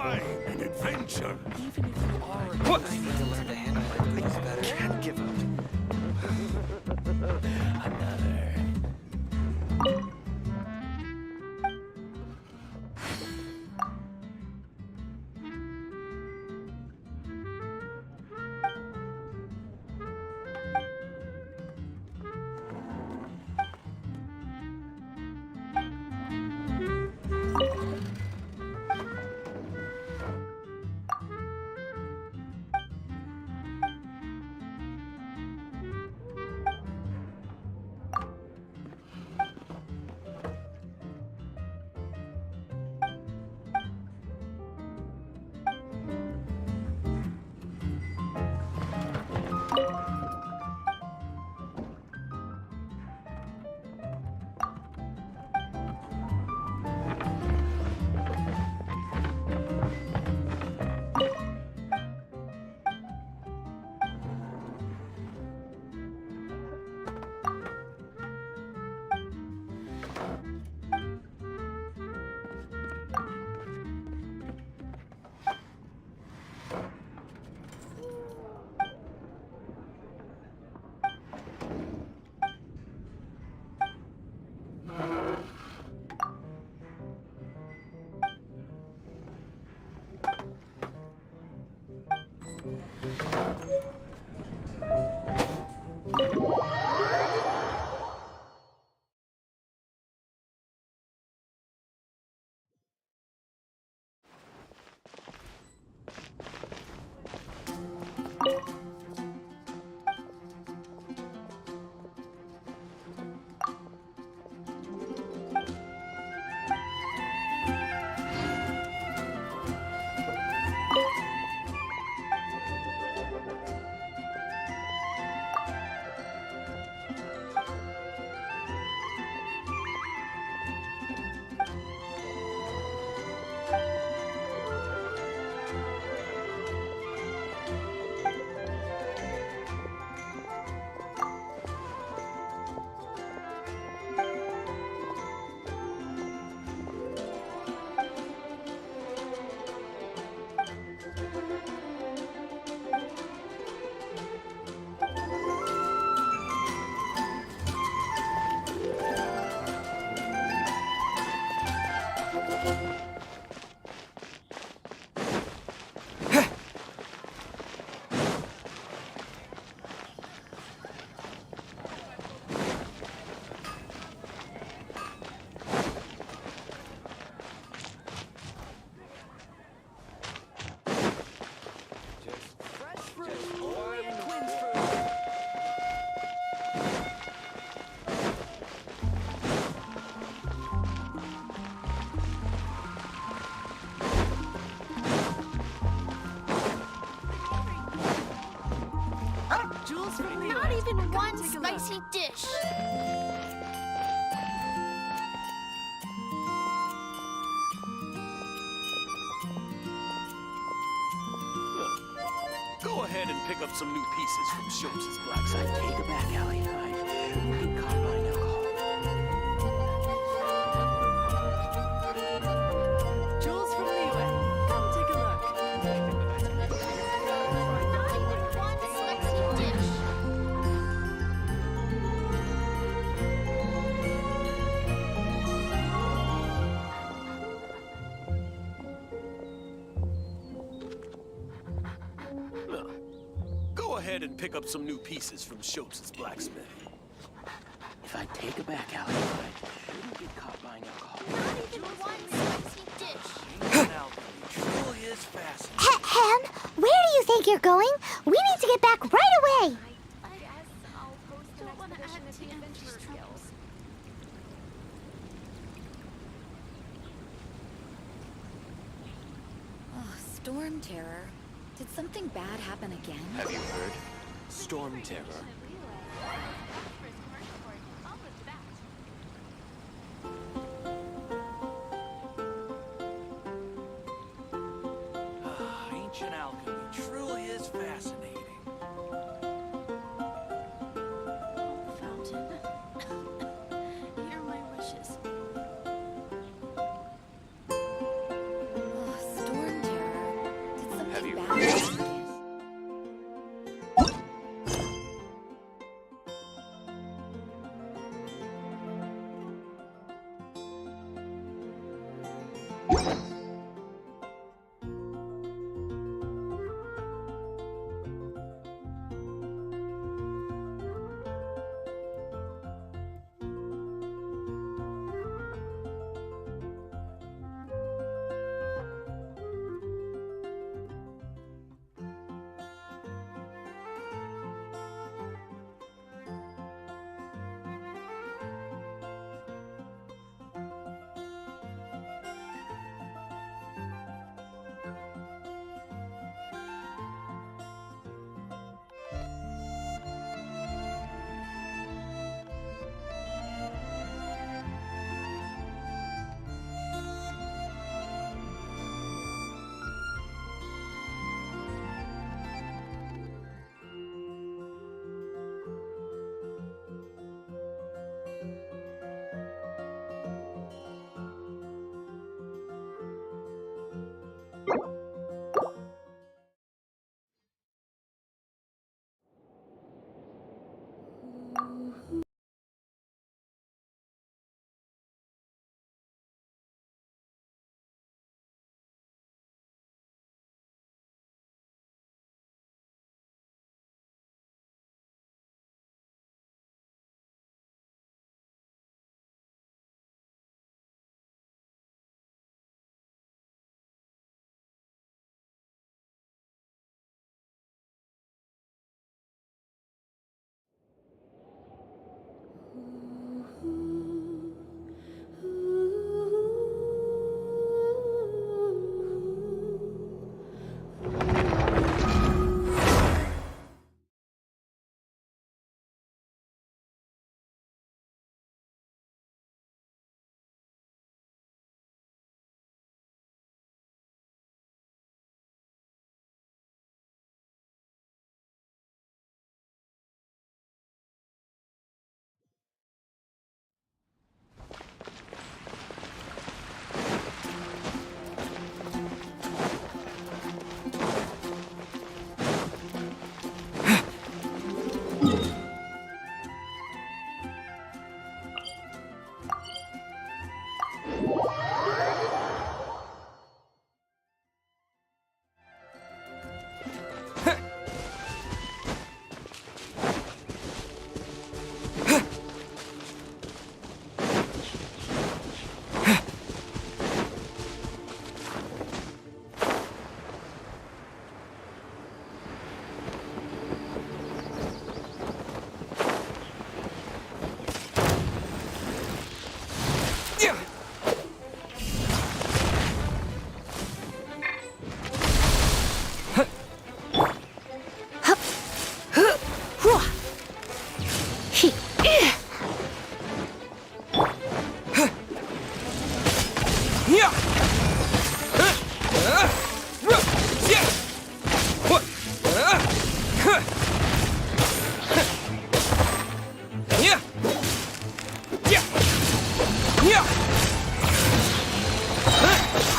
wine and adventure. Even if you are a What? I need to learn to handle my things better. Can't give up. Not even one spicy dish. Go ahead and pick up some new pieces from Schultz's blacksmith. Take her back, Allie. I shouldn't get caught buying alcohol. Jules from Leeway. Come take a look. Not even one spicy dish. Go ahead and pick up some new pieces from Schultz's blacksmith. If I take her back, Allie, I shouldn't get caught buying alcohol. Not even one spicy dish. Truly is fascinating. Ham, where do you think you're going? We need to get back right away. Don't want to add to Adventure's troubles. Oh, Storm Terror. Did something bad happen again? Have you heard? Storm Terror. Ancient alchemy truly is fascinating. Fountain. Hear my wishes. Oh, Storm Terror.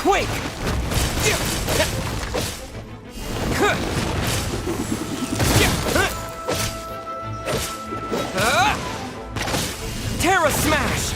Quake! Terra Smash!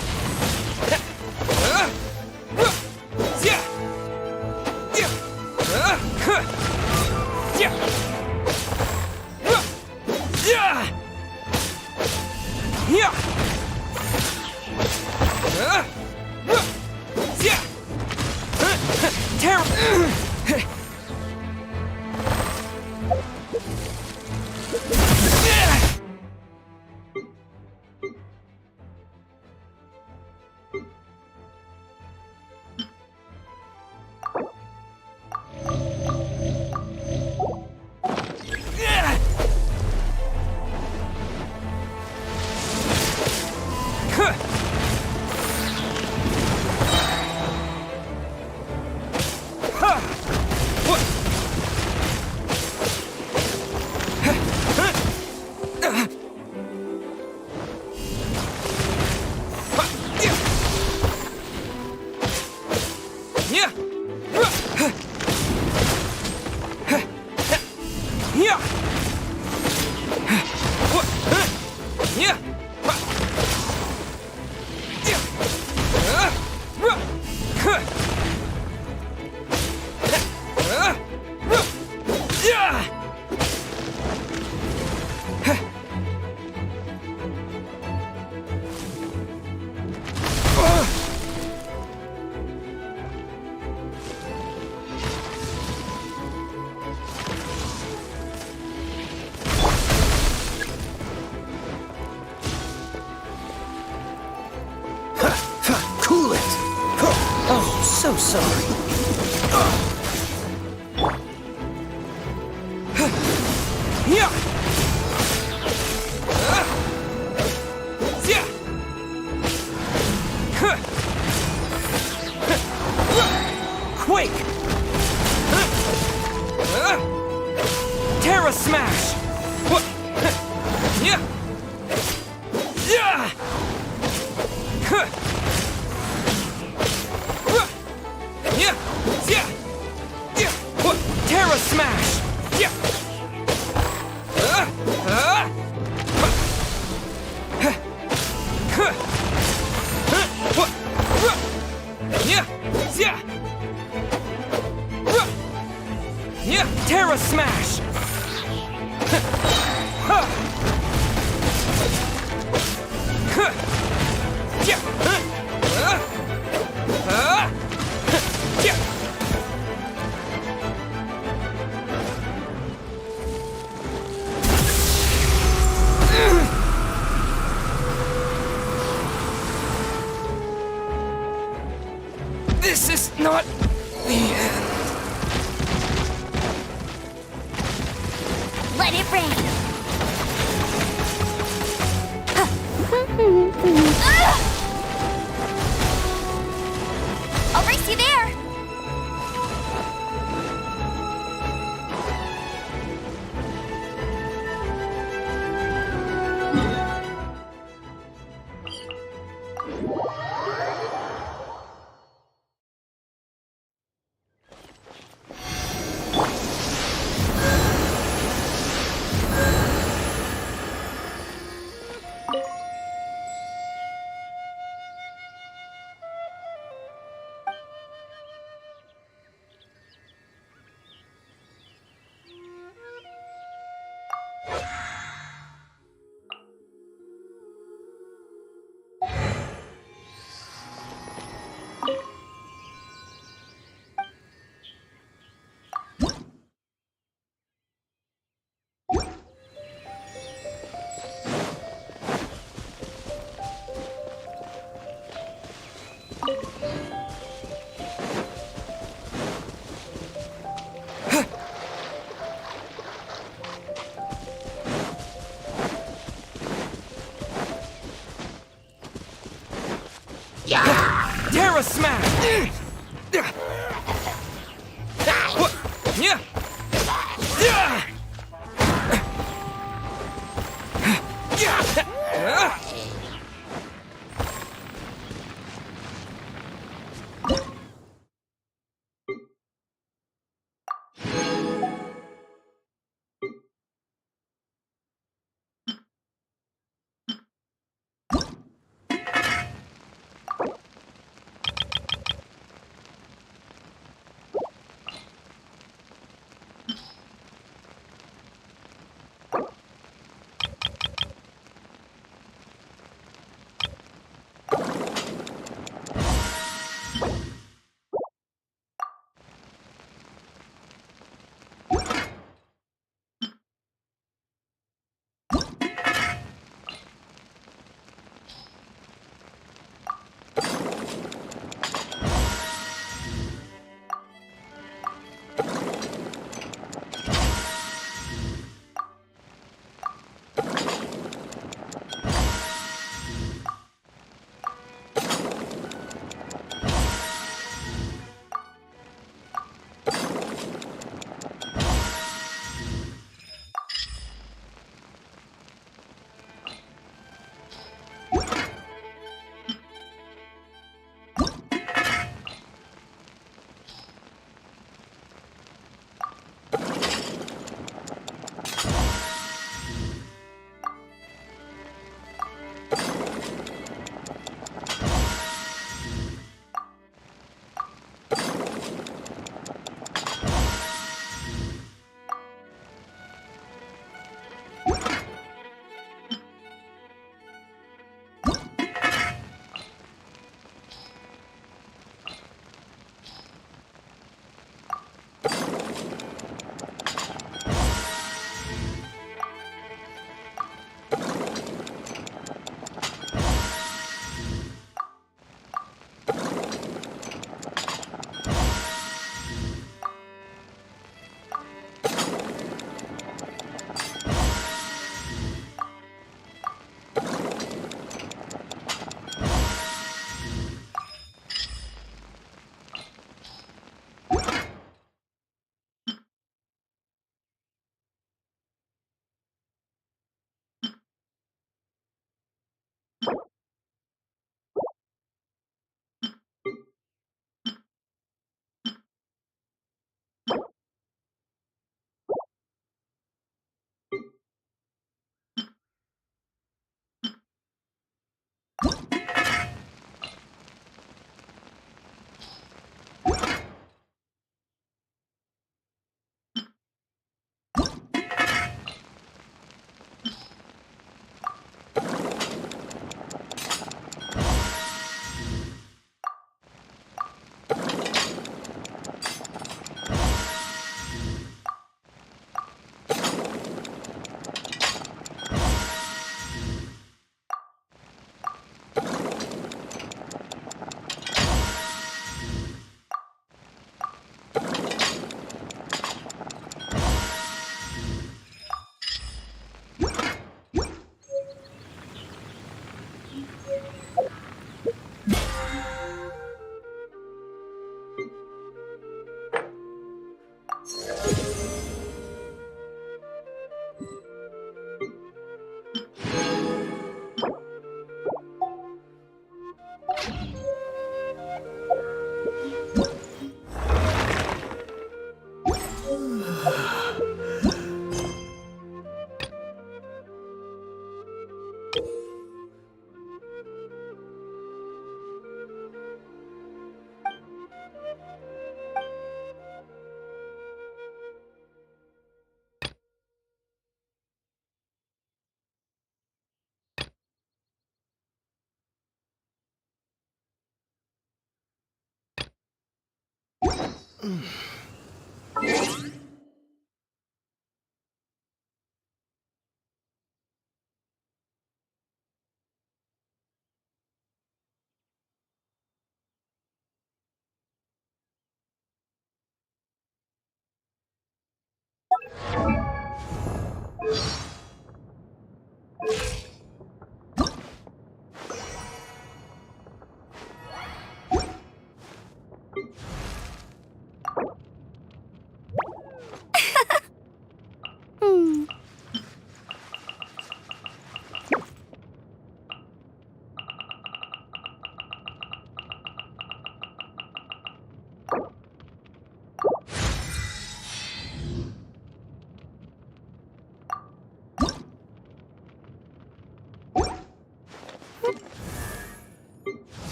Cool it! Oh, so sorry. Quake! Terra Smash! Terra Smash! Terra Smash! This is not the end. Let it rain! I'll race you there! Terra Smash!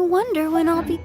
wonder when I'll be...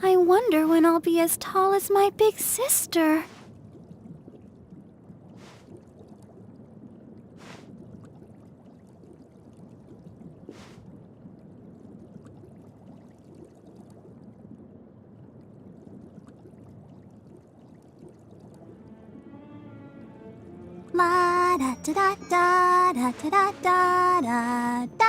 I wonder when I'll be as tall as my big sister. La da da da da da da da da da.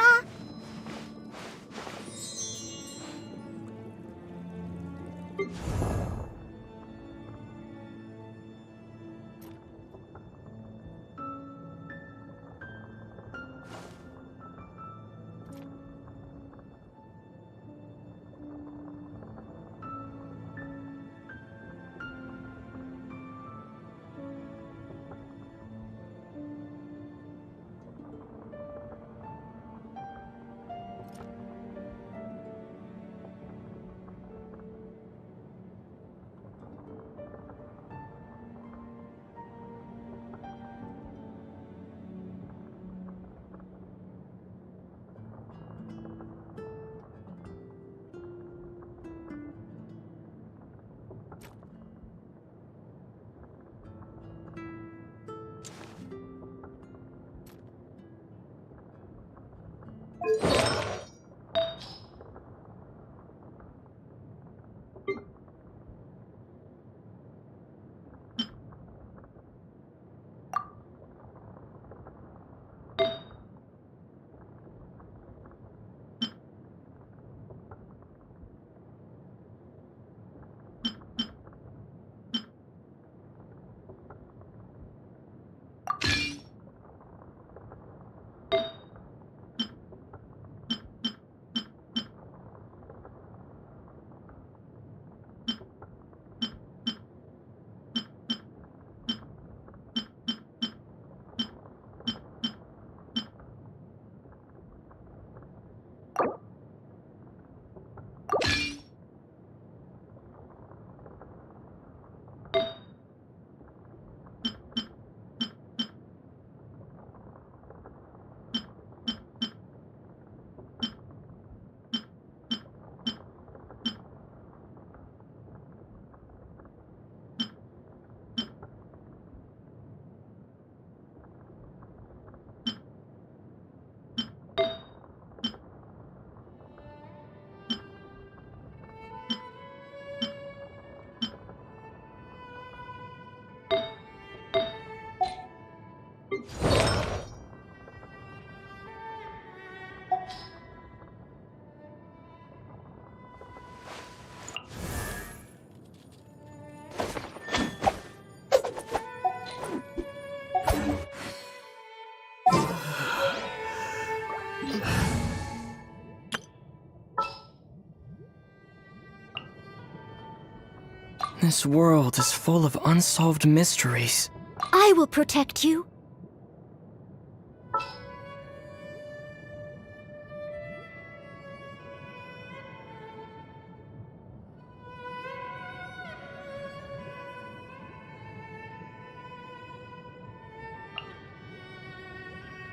This world is full of unsolved mysteries. I will protect you.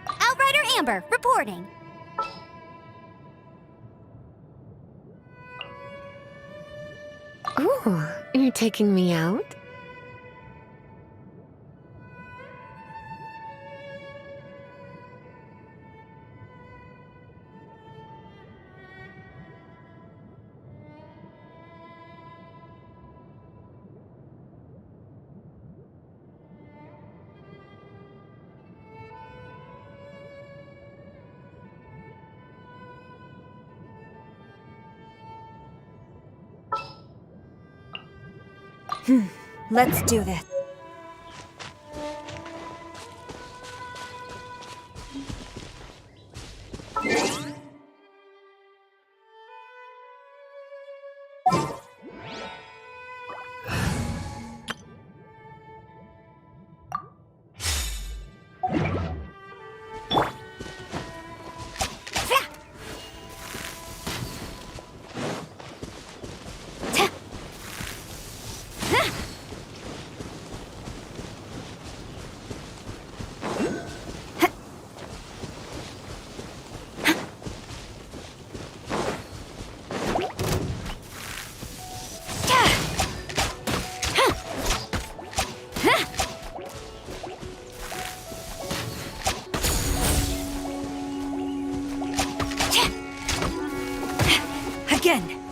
Outrider Amber, reporting. Ooh, you're taking me out? Let's do this. Again.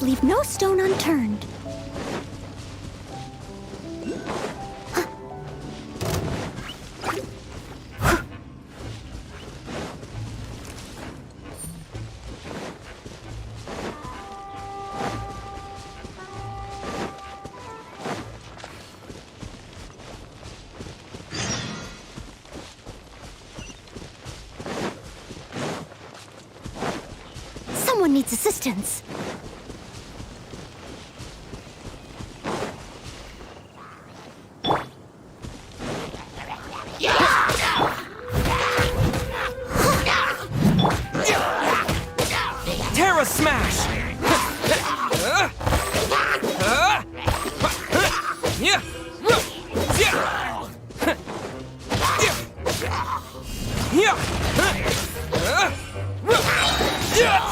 leave no stone unturned. Someone needs assistance. Terra Smash!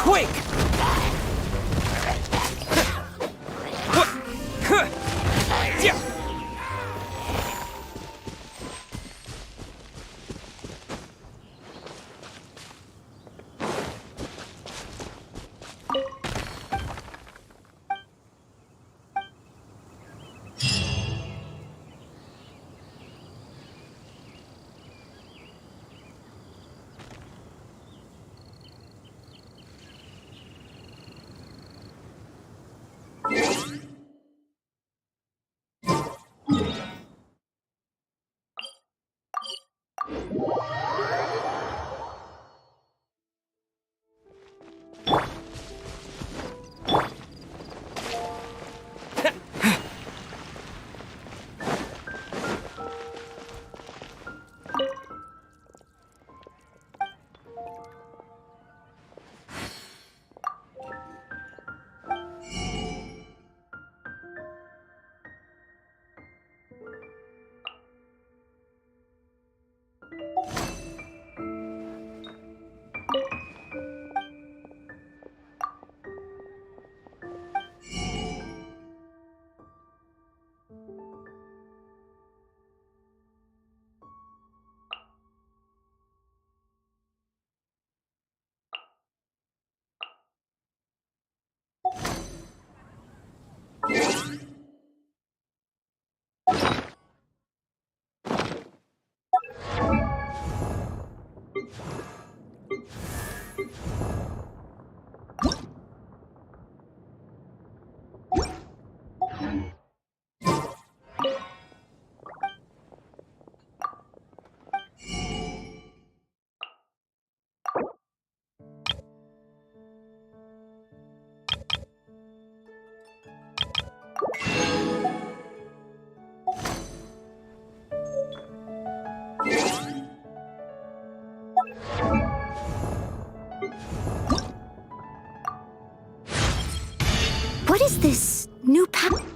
Quick! What is this new path?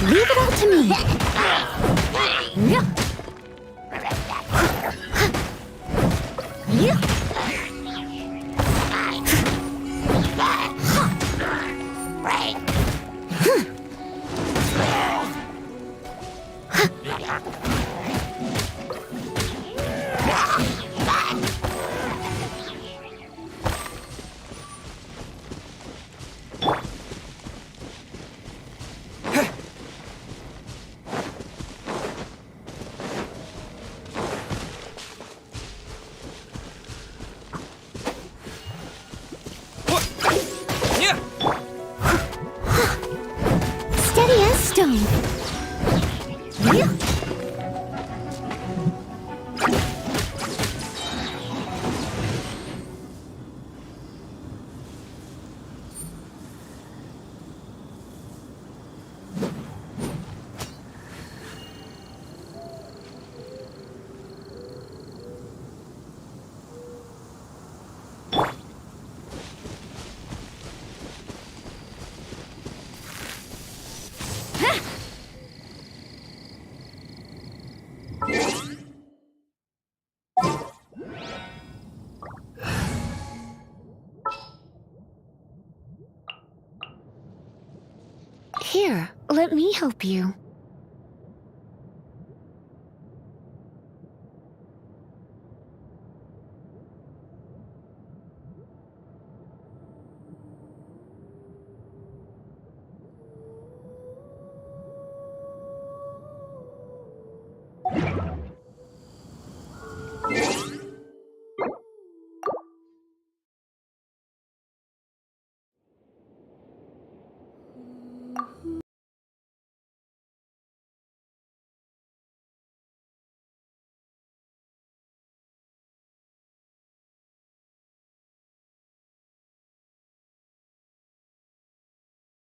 Leave it all to me. Steady as stone. Here, let me help you.